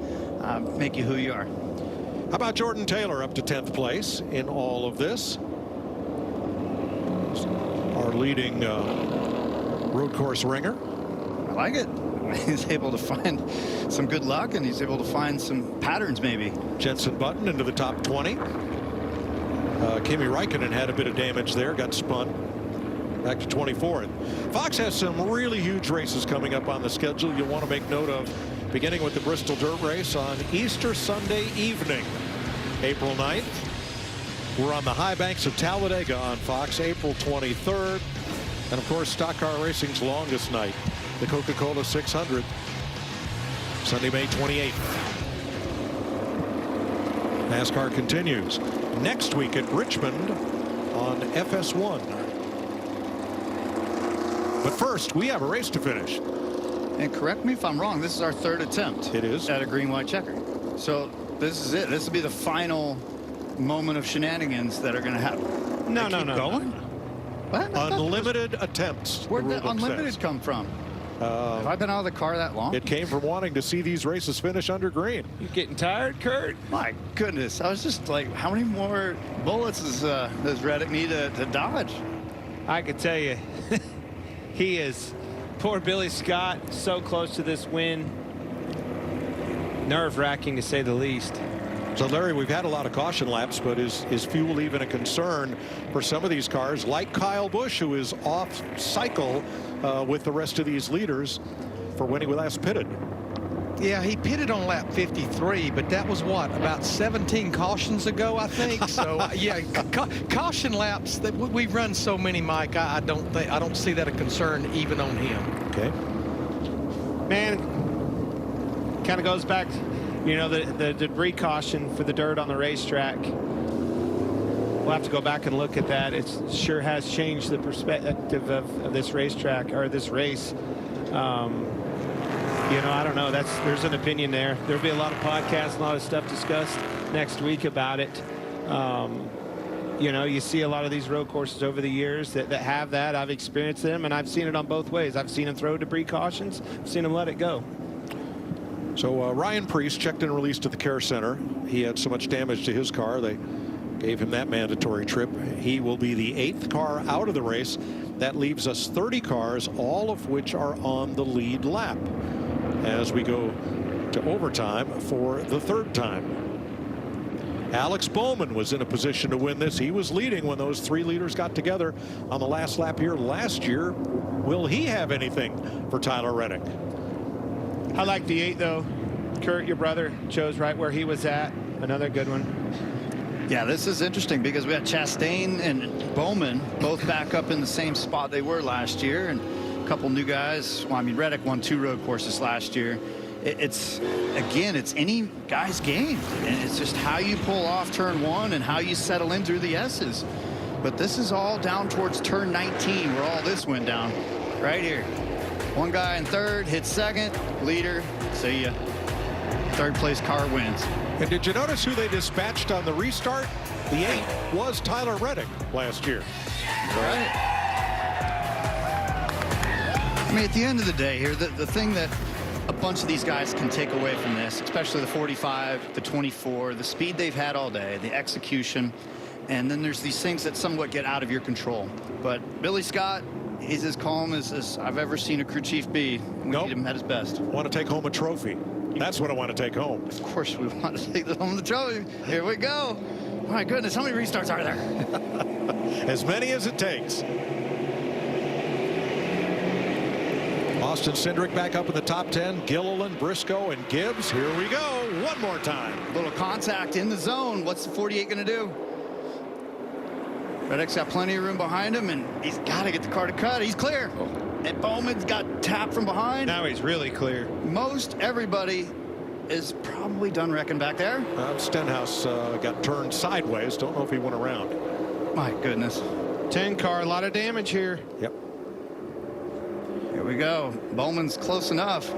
make you who you are. How about Jordan Taylor up to 10th place in all of this? Our leading road course ringer. I like it. He's able to find some good luck, and he's able to find some patterns maybe. Jenson Button into the top 20. Kimi Räikkönen had a bit of damage there, got spun back to 24th. Fox has some really huge races coming up on the schedule you'll want to make note of, beginning with the Bristol Dirt Race on Easter Sunday evening, April 9th. We're on the high banks of Talladega on Fox, April 23rd. And of course, stock car racing's longest night, the Coca-Cola 600, Sunday, May 28th. NASCAR continues next week at Richmond on FS1. But first, we have a race to finish. And correct me if I'm wrong, this is our 3rd attempt. It is. At a green-white checker. So this is it. This will be the final moment of shenanigans that are going to happen. No. Going? What? Unlimited attempts. Where'd the unlimited come from? Have I been out of the car that long? It came from wanting to see these races finish under green. You getting tired, Kurt? My goodness. I was just like, how many more bullets does Reddick need to dodge? I could tell you, he is, poor Billy Scott, so close to this win. Nerve-wracking to say the least. So, Larry, we've had a lot of caution laps, but is fuel even a concern for some of these cars, like Kyle Busch, who is off cycle with the rest of these leaders for when he last pitted? Yeah, he pitted on lap 53, but that was what, about 17 cautions ago, I think. So yeah, caution laps. We've run so many, Mike. I don't see that a concern even on him. Okay. Man, kind of goes back, the debris caution for the dirt on the racetrack. We'll have to go back and look at that. It sure has changed the perspective of this racetrack, or this race. I don't know. There's an opinion there. There'll be a lot of podcasts, a lot of stuff discussed next week about it. You see a lot of these road courses over the years that have that. I've experienced them, and I've seen it on both ways. I've seen them throw debris cautions. I've seen them let it go. So Ryan Priest checked and released to the care center. He had so much damage to his car, they gave him that mandatory trip. He will be the 8th car out of the race. That leaves us 30 cars, all of which are on the lead lap as we go to overtime for the 3rd time. Alex Bowman was in a position to win this. He was leading when those 3 leaders got together on the last lap here last year. Will he have anything for Tyler Reddick? I like the 8, though. Kurt, your brother, chose right where he was at. Another good one. Yeah, this is interesting because we had Chastain and Bowman both back up in the same spot they were last year, and a couple new guys. Well, I mean, Reddick won 2 road courses last year. It's any guy's game, and it's just how you pull off turn 1 and how you settle in through the S's. But this is all down towards turn 19 where all this went down, right here. One guy in 3rd hits 2nd, leader, see ya. 3rd place car wins. And did you notice who they dispatched on the restart? The 8 was Tyler Reddick last year. Right. I mean, at the end of the day here, the thing that a bunch of these guys can take away from this, especially the 45, the 24, the speed they've had all day, the execution, and then there's these things that somewhat get out of your control. But Billy Scott, he's as calm as I've ever seen a crew chief be. We need him at his best. Want to take home a trophy. That's what I want to take home. Of course we want to take home the trophy. Here we go. My goodness, how many restarts are there? As many as it takes. Austin Cindric back up in the top 10. Gilliland, Briscoe, and Gibbs. Here we go. One more time. Little contact in the zone. What's the 48 going to do? Reddick's got plenty of room behind him, and he's got to get the car to cut. He's clear. And Bowman's got tapped from behind. Now he's really clear. Most everybody is probably done wrecking back there. Stenhouse got turned sideways. Don't know if he went around. My goodness. 10 car, a lot of damage here. Yep. Here we go. Bowman's close enough.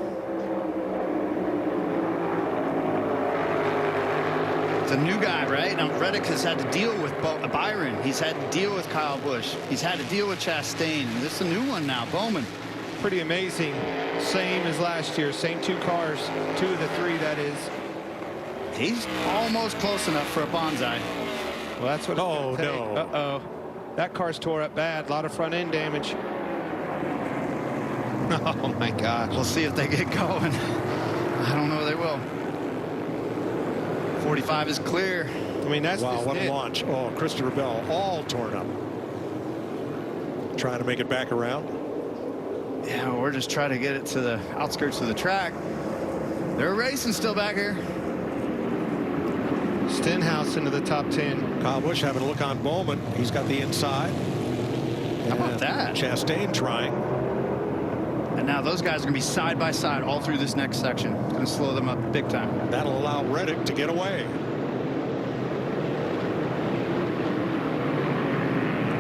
It's a new guy, right? Now, Reddick has had to deal with Byron. He's had to deal with Kyle Busch. He's had to deal with Chastain. This is a new one now, Bowman. Pretty amazing. Same as last year. Same 2 cars. 2 of the 3, that is. He's almost close enough for a bonsai. Well, that's what. Oh, no. Uh-oh. That car's tore up bad. A lot of front end damage. Oh, my gosh. We'll see if they get going. I don't know they will. 45 is clear. I mean, that's wow, what a launch. Oh, Christopher Bell all torn up. Trying to make it back around. Yeah, we're just trying to get it to the outskirts of the track. They're racing still back here. Stenhouse into the top 10. Kyle Busch having a look on Bowman. He's got the inside. How about that? Chastain trying. And now those guys are going to be side by side all through this next section. It's going to slow them up big time. That'll allow Reddick to get away.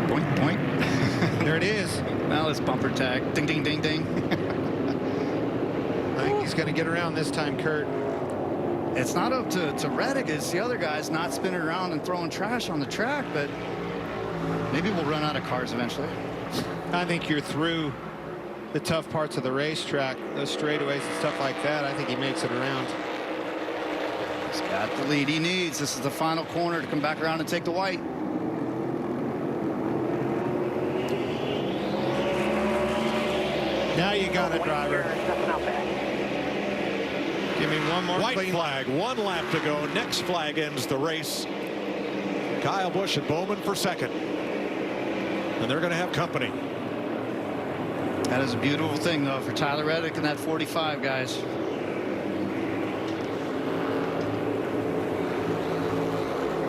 Boink, boink. There it is. Now this bumper tag. Ding, ding, ding, ding. I think he's going to get around this time, Kurt. It's not up to Reddick. It's the other guys not spinning around and throwing trash on the track, but maybe we'll run out of cars eventually. I think you're through the tough parts of the racetrack, those straightaways and stuff like that. I think he makes it around. He's got the lead he needs. This is the final corner to come back around and take the white. Now you got a driver. Give me one more white clean flag, 1 lap to go. Next flag ends the race. Kyle Busch and Bowman for 2nd. And they're going to have company. That is a beautiful thing, though, for Tyler Reddick and that 45, guys.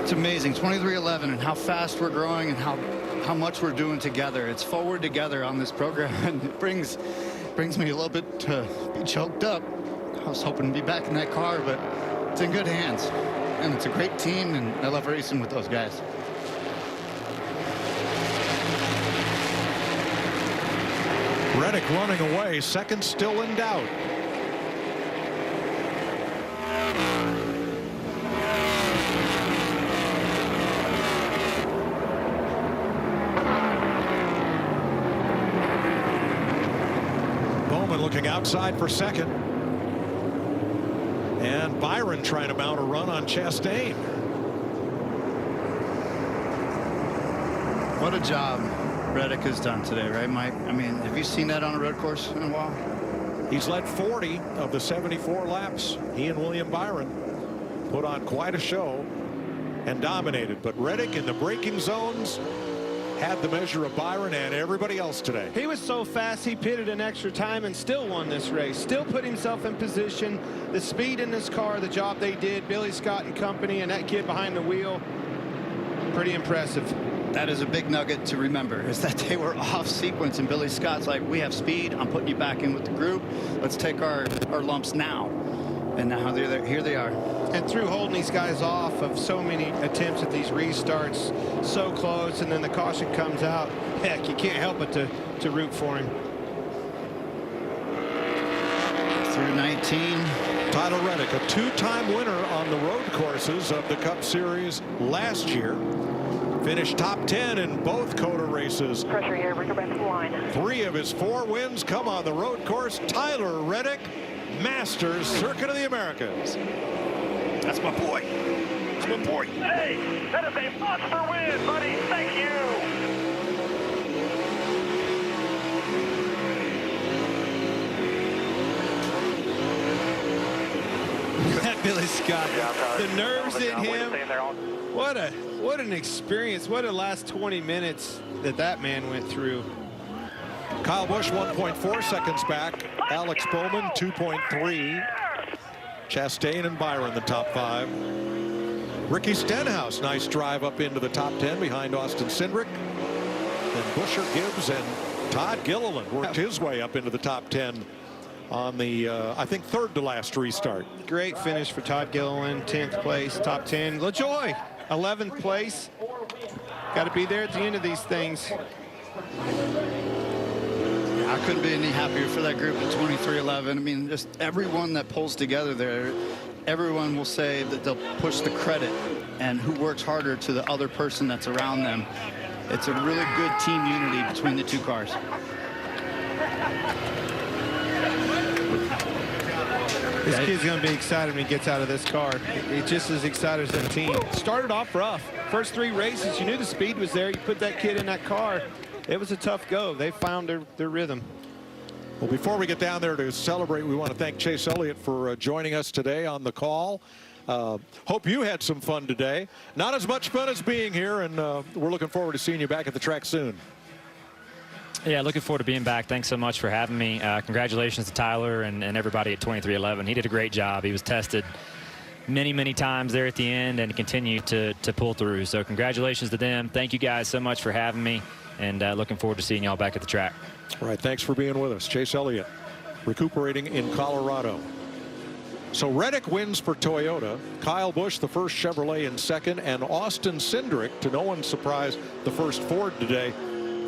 It's amazing, 23-11, and how fast we're growing and how much we're doing together. It's forward together on this program, and it brings me a little bit to be choked up. I was hoping to be back in that car, but it's in good hands. And it's a great team, and I love racing with those guys. Reddick running away, 2nd still in doubt. Bowman looking outside for 2nd. And Byron trying to mount a run on Chastain. What a job Reddick has done today, right, Mike? I mean, have you seen that on a road course in a while? He's led 40 of the 74 laps. He and William Byron put on quite a show and dominated. But Reddick in the braking zones had the measure of Byron and everybody else today. He was so fast, he pitted an extra time and still won this race. Still put himself in position. The speed in this car, the job they did, Billy Scott and company, and that kid behind the wheel, pretty impressive. That is a big nugget to remember, is that they were off sequence, and Billy Scott's like, we have speed, I'm putting you back in with the group, let's take our lumps now. And now here they are. And through holding these guys off of so many attempts at these restarts, so close, and then the caution comes out, heck, you can't help but to root for him. Through 19. Tyler Reddick, a two-time winner on the road courses of the Cup Series last year. Finished top 10 in both COTA races. Pressure here, bring her back to the line. 3 of his 4 wins come on the road course. Tyler Reddick, Masters Circuit of the Americas. That's my boy. That's my boy. Hey, that is a monster win, buddy. Thank you. That Billy Scott, the nerves in him. What an experience. What a last 20 minutes that man went through. Kyle Busch 1.4 seconds back. Alex Bowman 2.3. Chastain and Byron the top 5. Ricky Stenhouse, nice drive up into the top 10 behind Austin Cindric. Then Busher, Gibbs, and Todd Gilliland worked his way up into the top 10 on the I think 3rd to last restart. Great finish for Todd Gilliland, 10th place, top 10. LaJoy, 11th place. Got to be there at the end of these things. I couldn't be any happier for that group at 23-11. I mean, just everyone that pulls together there, everyone will say that they'll push the credit and who works harder to the other person that's around them. It's a really good team unity between the 2 cars. This kid's going to be excited when he gets out of this car. He's just as excited as the team. Started off rough. First 3 races, you knew the speed was there. You put that kid in that car. It was a tough go. They found their rhythm. Well, before we get down there to celebrate, we want to thank Chase Elliott for joining us today on the call. Hope you had some fun today. Not as much fun as being here, and we're looking forward to seeing you back at the track soon. Yeah, looking forward to being back. Thanks so much for having me. Congratulations to Tyler and everybody at 2311. He did a great job. He was tested many times there at the end and continued to pull through. So congratulations to them. Thank you guys so much for having me, and looking forward to seeing y'all back at the track. All right, thanks for being with us. Chase Elliott recuperating in Colorado. So Reddick wins for Toyota. Kyle Busch, the first Chevrolet, in 2nd, and Austin Cindric, to no one's surprise, the first Ford today,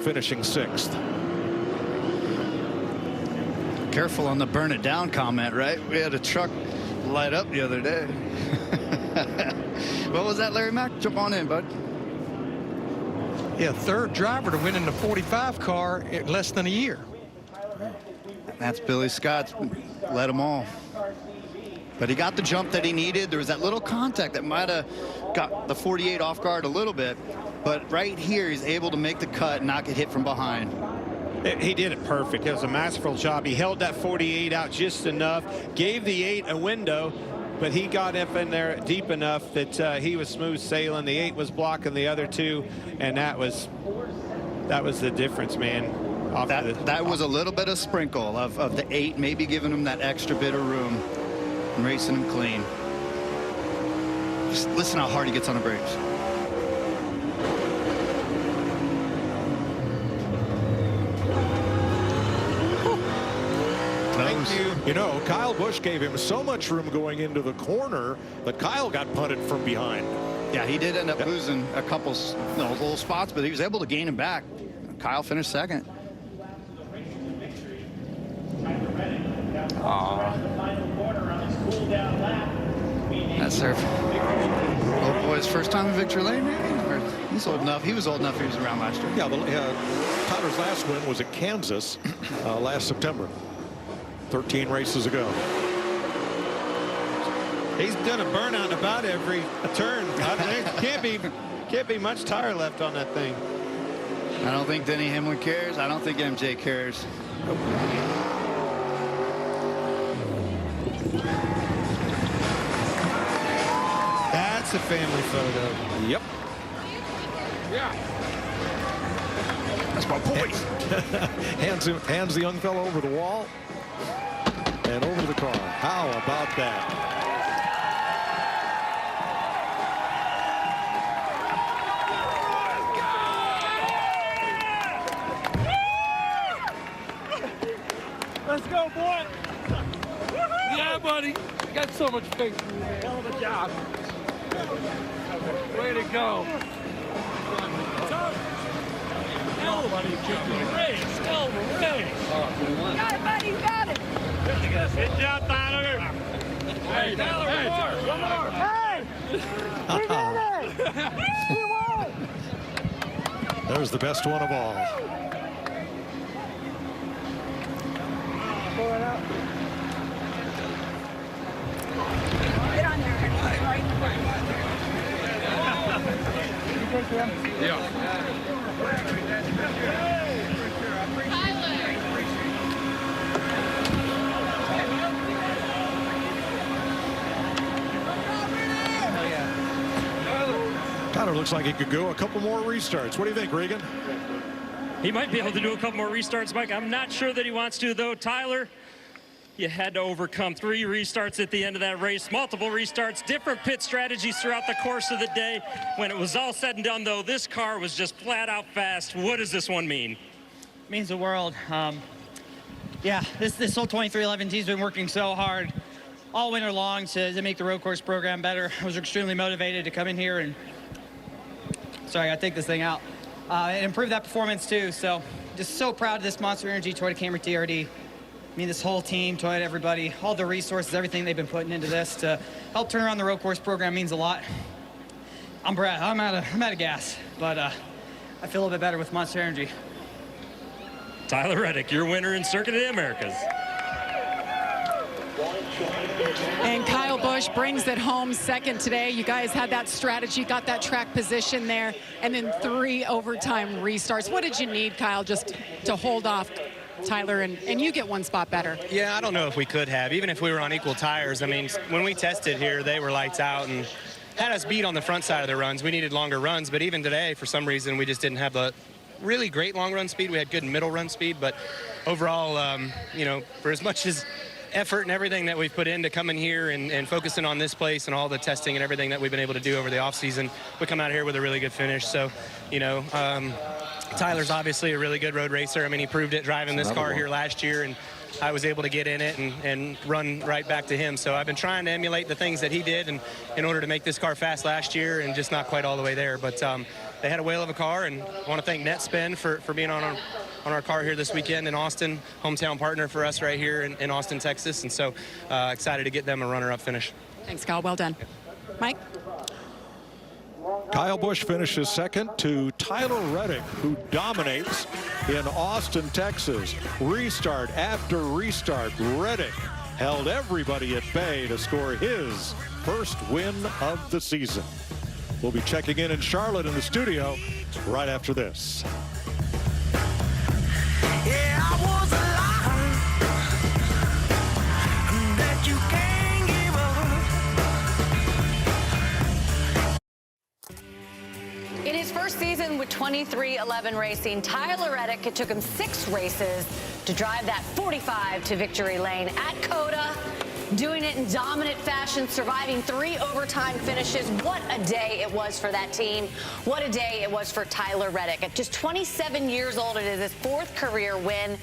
finishing 6th. Careful on the burn it down comment, right? We had a truck light up the other day. What was that, Larry Mack? Jump on in, bud. Yeah, 3rd driver to win in the 45 car in less than a year. That's Billy Scott. Led them all. But he got the jump that he needed. There was that little contact that might have got the 48 off guard a little bit. But right here, he's able to make the cut and not get hit from behind. He did it perfect. It was a masterful job. He held that 48 out just enough, gave the 8 a window, but he got up in there deep enough that he was smooth sailing. The 8 was blocking the other 2, and that was the difference, man. That was a little bit of sprinkle of the 8, maybe giving him that extra bit of room and racing him clean. Just listen how hard he gets on the brakes. You know, Kyle Busch gave him so much room going into the corner that Kyle got punted from behind. Yeah, he did end up losing a couple little spots, but he was able to gain him back. Kyle finished 2nd. That's their little boy's first time in victory lane, maybe? Or he's old enough. He was old enough. He was around last year. Yeah, Tyler's last win was at Kansas last September. 13 races ago. He's done a burnout in about every turn. There can't be much tire left on that thing. I don't think Denny Hamlin cares. I don't think MJ cares. That's a family photo. Yep. Yeah. That's my boys. hands the young fellow over the wall and over to the car. How about that? Let's go, boy. Yeah, buddy. Got so much faith in you, man. Hell of a job. Way to go. Hell of a race. Hell of a race. You got it, buddy. You got it. Good job, Tyler. Hey, Tyler, one more. Hey! We did it! We won! There's the best one of all. Pull it out. Get on there. Right. You take him? Yeah. Tyler looks like he could go a couple more restarts. What do you think, Regan? He might be able to do a couple more restarts, Mike. I'm not sure that he wants to, though. Tyler, you had to overcome 3 restarts at the end of that race, multiple restarts, different pit strategies throughout the course of the day. When it was all said and done, though, this car was just flat out fast. What does this one mean? It means the world. Yeah, this whole 2311 team's been working so hard all winter long to make the road course program better. I was extremely motivated to come in here and, sorry, I gotta take this thing out, and improve that performance too. So just so proud of this Monster Energy Toyota Camry TRD. I mean, this whole team, Toyota, everybody, all the resources, everything they've been putting into this to help turn around the road course program means a lot. I'm out of gas, but I feel a little bit better with Monster Energy. Tyler Reddick, your winner in Circuit of the Americas. And Kyle Busch brings it home second today. You guys had that strategy, got that track position there, and then 3 overtime restarts. What did you need, Kyle, just to hold off Tyler and you get 1 spot better? Yeah, I don't know if we could have, even if we were on equal tires. I mean, when we tested here, they were lights out and had us beat on the front side of the runs. We needed longer runs, but even today, for some reason, we just didn't have the really great long run speed. We had good middle run speed, but overall, you know, for as much as effort and everything that we've put into coming here and focusing on this place and all the testing and everything that we've been able to do over the off season, we come out here with a really good finish. So, you know, Tyler's obviously a really good road racer. I mean, he proved it driving this car here last year, and I was able to get in it and run right back to him. So I've been trying to emulate the things that he did and in order to make this car fast last year, and just not quite all the way there. But they had a whale of a car, and I want to thank NetSpin for being on our car here this weekend in Austin, hometown partner for us right here in Austin, Texas. And so excited to get them a runner-up finish. Thanks, Kyle. Well done. Mike? Kyle Busch finishes second to Tyler Reddick, who dominates in Austin, Texas. Restart after restart, Reddick held everybody at bay to score his first win of the season. We'll be checking in Charlotte in the studio right after this. Yeah, I was a liar that you can't give up. In his first season with 2311 Racing, Tyler Reddick, it took him 6 races to drive that 45 to victory lane at COTA, doing it in dominant fashion, surviving 3 overtime finishes. What a day it was for that team. What a day it was for Tyler Reddick. At just 27 years old, it is his 4th career win,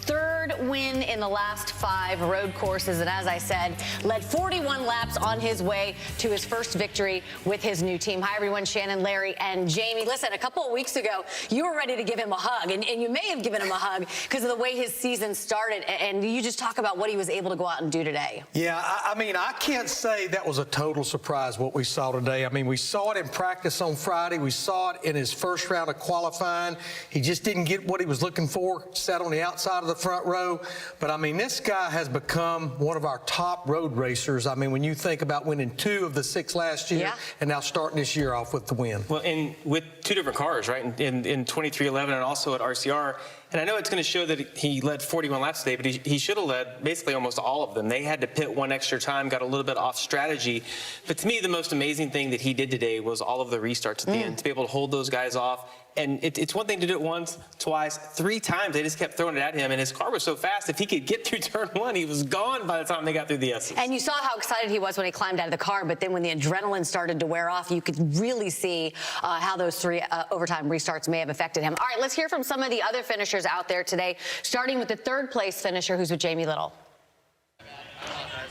3rd win in the last 5 road courses, and as I said, led 41 laps on his way to his first victory with his new team. Hi, everyone. Shannon, Larry, and Jamie. Listen, a couple of weeks ago, you were ready to give him a hug, and you may have given him a hug because of the way his season started, and you just talk about what he was able to go out and do today. Yeah, I mean, I can't say that was a total surprise what we saw today. I mean, we saw it in practice on Friday. We saw it in his first round of qualifying. He just didn't get what he was looking for, sat on the outside of the front row. But, I mean, this guy has become one of our top road racers. I mean, when you think about winning 2 of the 6 last year and now starting this year off with the win. Well, and with 2 different cars, right, in 2311 and also at RCR. And I know it's going to show that he led 41 laps today, but he should have led basically almost all of them. They had to pit 1 extra time, got a little bit off strategy. But to me, the most amazing thing that he did today was all of the restarts at the end, to be able to hold those guys off. And it's one thing to do it once, twice, 3 times. They just kept throwing it at him, and his car was so fast, if he could get through turn 1, he was gone by the time they got through the S's. And you saw how excited he was when he climbed out of the car, but then when the adrenaline started to wear off, you could really see how those 3 overtime restarts may have affected him. All right, let's hear from some of the other finishers out there today, starting with the 3rd place finisher, who's with Jamie Little.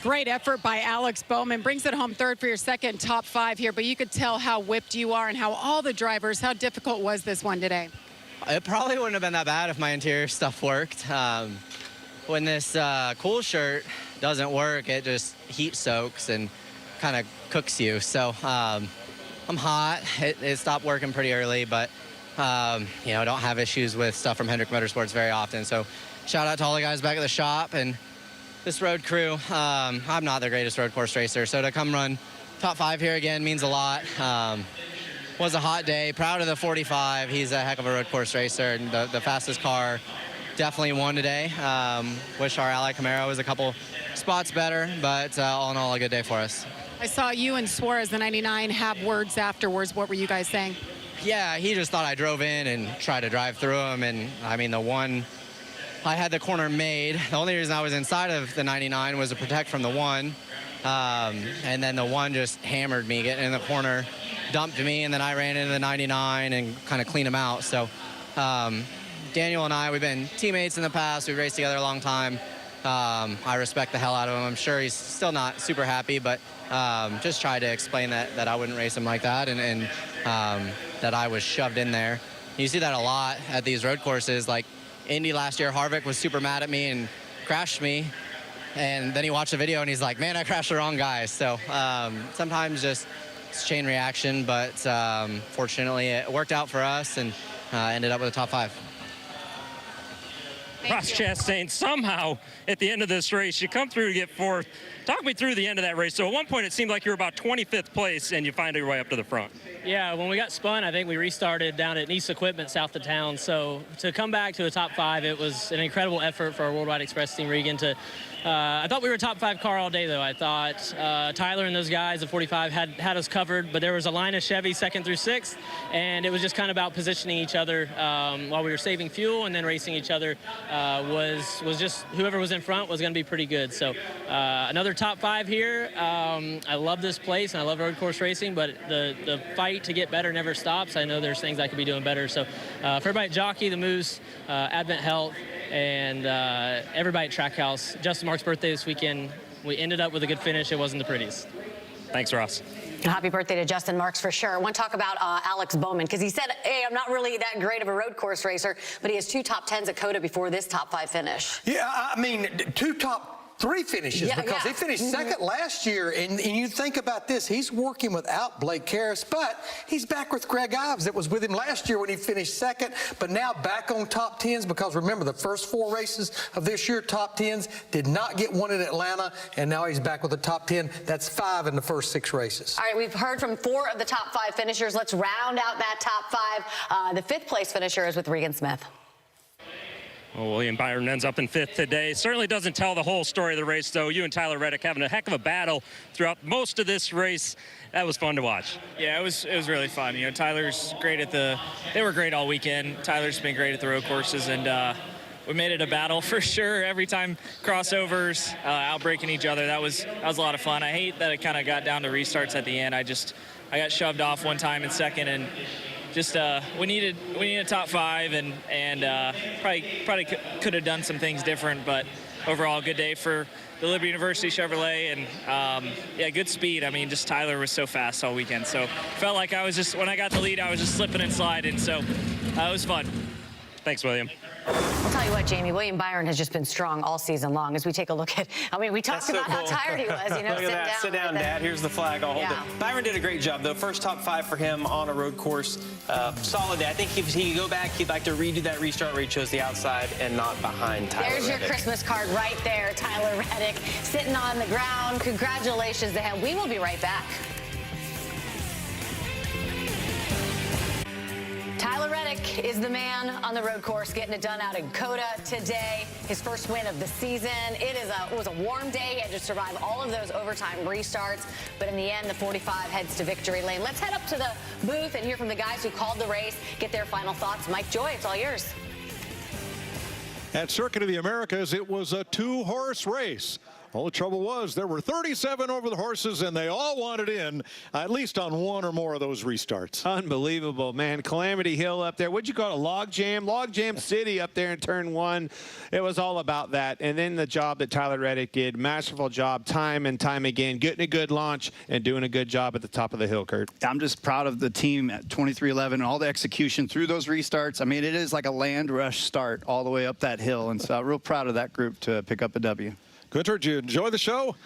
Great effort by Alex Bowman. Brings it home 3rd for your 2nd top 5 here, but you could tell how whipped you are and how all the drivers, how difficult was this one today? It probably wouldn't have been that bad if my interior stuff worked. When this cool shirt doesn't work, it just heat soaks and kind of cooks you. So I'm hot. It stopped working pretty early, but you know, don't have issues with stuff from Hendrick Motorsports very often. So shout out to all the guys back at the shop and this road crew. I'm not the greatest road course racer, so to come run top 5 here again means a lot. Was a hot day. Proud of the 45. He's a heck of a road course racer, and the fastest car definitely won today. Wish our Ally Camaro was a couple spots better, but all in all, a good day for us. I saw you and Suarez, the 99, have words afterwards. What were you guys saying? Yeah, he just thought I drove in and tried to drive through him, and I mean, the one, I had the corner made. The only reason I was inside of the 99 was to protect from the 1. And then the 1 just hammered me, getting in the corner, dumped me, and then I ran into the 99 and kind of cleaned him out. So Daniel and I, we've been teammates in the past. We've raced together a long time. I respect the hell out of him. I'm sure he's still not super happy, but just tried to explain that I wouldn't race him like that and that I was shoved in there. You see that a lot at these road courses. Like Indy last year, Harvick was super mad at me and crashed me. And then he watched the video and he's like, man, I crashed the wrong guy. So sometimes just it's chain reaction, but fortunately it worked out for us and ended up with a top 5. Ross Chastain, somehow at the end of this race, you come through to get 4th. Talk me through the end of that race. So at one point it seemed like you were about 25th place and you find your way up to the front. Yeah, when we got spun, I think we restarted down at Nice Equipment south of town. So to come back to the top 5, it was an incredible effort for our Worldwide Express team, Regan. I thought we were a top 5 car all day, though. I thought Tyler and those guys, the 45, had us covered, but there was a line of Chevy 2nd through 6th, and it was just kind of about positioning each other while we were saving fuel and then racing each other. Was just whoever was in front was going to be pretty good. So another top 5 here. I love this place and I love road course racing, but the fight to get better never stops. I know there's things I could be doing better. So for everybody at Jockey, the Moose, Advent Health, and everybody at Trackhouse, Justin Marks' birthday this weekend. We ended up with a good finish. It wasn't the prettiest. Thanks, Ross. Happy birthday to Justin Marks for sure. I want to talk about Alex Bowman, because he said, hey, I'm not really that great of a road course racer, but he has 2 top 10s at COTA before this top 5 finish. Yeah, I mean, 2 top 3 finishes because he finished 2nd last year. And you think about this, he's working without Blake Karras, but he's back with Greg Ives that was with him last year when he finished 2nd, but now back on top 10s because remember the first 4 races of this year, top 10s, did not get one in Atlanta, and now he's back with the top 10. That's 5 in the first 6 races. All right, we've heard from 4 of the top 5 finishers. Let's round out that top 5. The 5th place finisher is with Regan Smith. Well, William Byron ends up in 5th today. Certainly doesn't tell the whole story of the race, though. You and Tyler Reddick having a heck of a battle throughout most of this race. That was fun to watch. Yeah, it was really fun. You know, Tyler's great at they were great all weekend. Tyler's been great at the road courses, and we made it a battle for sure. Every time crossovers, outbreaking each other. That was a lot of fun. I hate that it kind of got down to restarts at the end. I got shoved off one time in 2nd, and just we needed a top 5 and probably could have done some things different, but overall good day for the Liberty University Chevrolet, and yeah, good speed. I mean, just Tyler was so fast all weekend, so felt like I was just, when I got the lead, I was just slipping and sliding, so it was fun. Thanks, William. I'll tell you what, Jamie, William Byron has just been strong all season long as we take a look at, I mean, we talked about how tired he was, you know, Look at that. Sit down, Dad. Here's the flag. I'll hold it. Byron did a great job, though. First top 5 for him on a road course. Solid day. I think if he could go back, he'd like to redo that restart where he chose the outside and not behind Tyler There's your Reddick. Christmas card right there, Tyler Reddick, sitting on the ground. Congratulations to him. We will be right back. Tyler Reddick is the man on the road course, getting it done out in COTA today. His first win of the season. It was a warm day. He had to survive all of those overtime restarts. But in the end, the 45 heads to victory lane. Let's head up to the booth and hear from the guys who called the race, get their final thoughts. Mike Joy, it's all yours. At Circuit of the Americas, it was a 2-horse race. All the trouble was there were 37 over the horses, and they all wanted in at least on one or more of those restarts. Unbelievable, man. Calamity Hill up there. What'd you call it? Log Jam City up there in turn 1. It was all about that. And then the job that Tyler Reddick did, masterful job time and time again, getting a good launch and doing a good job at the top of the hill, Kurt. I'm just proud of the team at 2311 and all the execution through those restarts. I mean, it is like a land rush start all the way up that hill. And so I'm real proud of that group to pick up a W. Gunter, did you enjoy the show?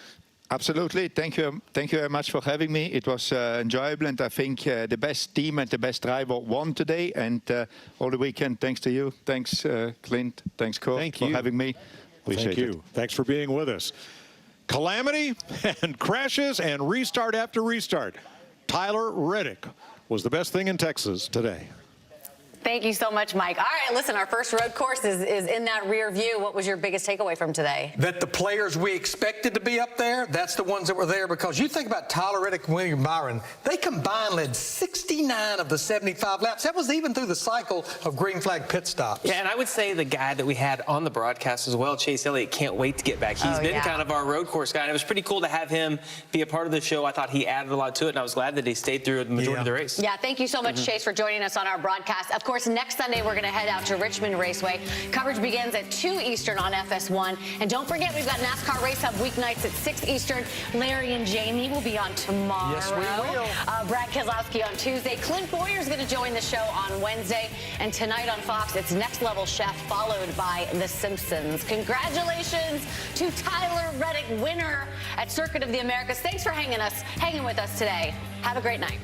Absolutely. Thank you very much for having me. It was enjoyable, and I think the best team and the best driver won today. And all the weekend, thanks to you. Thanks, Clint. Thanks, Kurt, for having me. Appreciate it. Thanks for being with us. Calamity and crashes and restart after restart. Tyler Reddick was the best thing in Texas today. Thank you so much, Mike. All right, listen, our first road course is in that rear view. What was your biggest takeaway from today? That the players we expected to be up there, that's the ones that were there, because you think about Tyler Reddick and William Byron, they combined led 69 of the 75 laps. That was even through the cycle of green flag pit stops. Yeah, and I would say the guy that we had on the broadcast as well, Chase Elliott, can't wait to get back. He's been kind of our road course guy, and it was pretty cool to have him be a part of the show. I thought he added a lot to it, and I was glad that he stayed through the majority of the race. Yeah, thank you so much, Chase, for joining us on our broadcast. Of course, next Sunday, we're going to head out to Richmond Raceway. Coverage begins at 2 Eastern on FS1. And don't forget, we've got NASCAR Race Hub weeknights at 6 Eastern. Larry and Jamie will be on tomorrow. Yes, we will. Brad Keselowski on Tuesday. Clint Boyer is going to join the show on Wednesday. And tonight on Fox, it's Next Level Chef, followed by The Simpsons. Congratulations to Tyler Reddick, winner at Circuit of the Americas. Thanks for hanging with us today. Have a great night.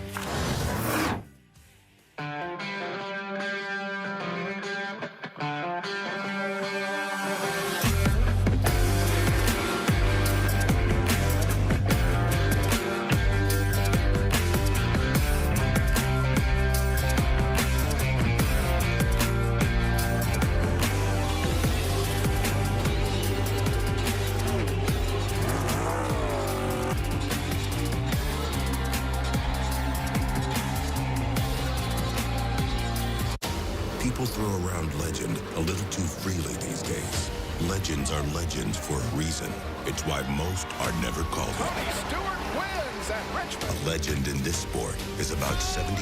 People throw around legend a little too freely these days. Legends are legends for a reason. It's why most are never called it. Stewart wins at Richmond. A legend in this sport is about 75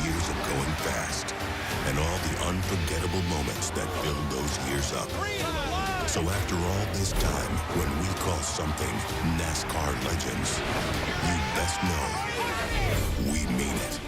years of going fast and all the unforgettable moments that build those years up. So after all this time, when we call something NASCAR Legends, you best know we mean it.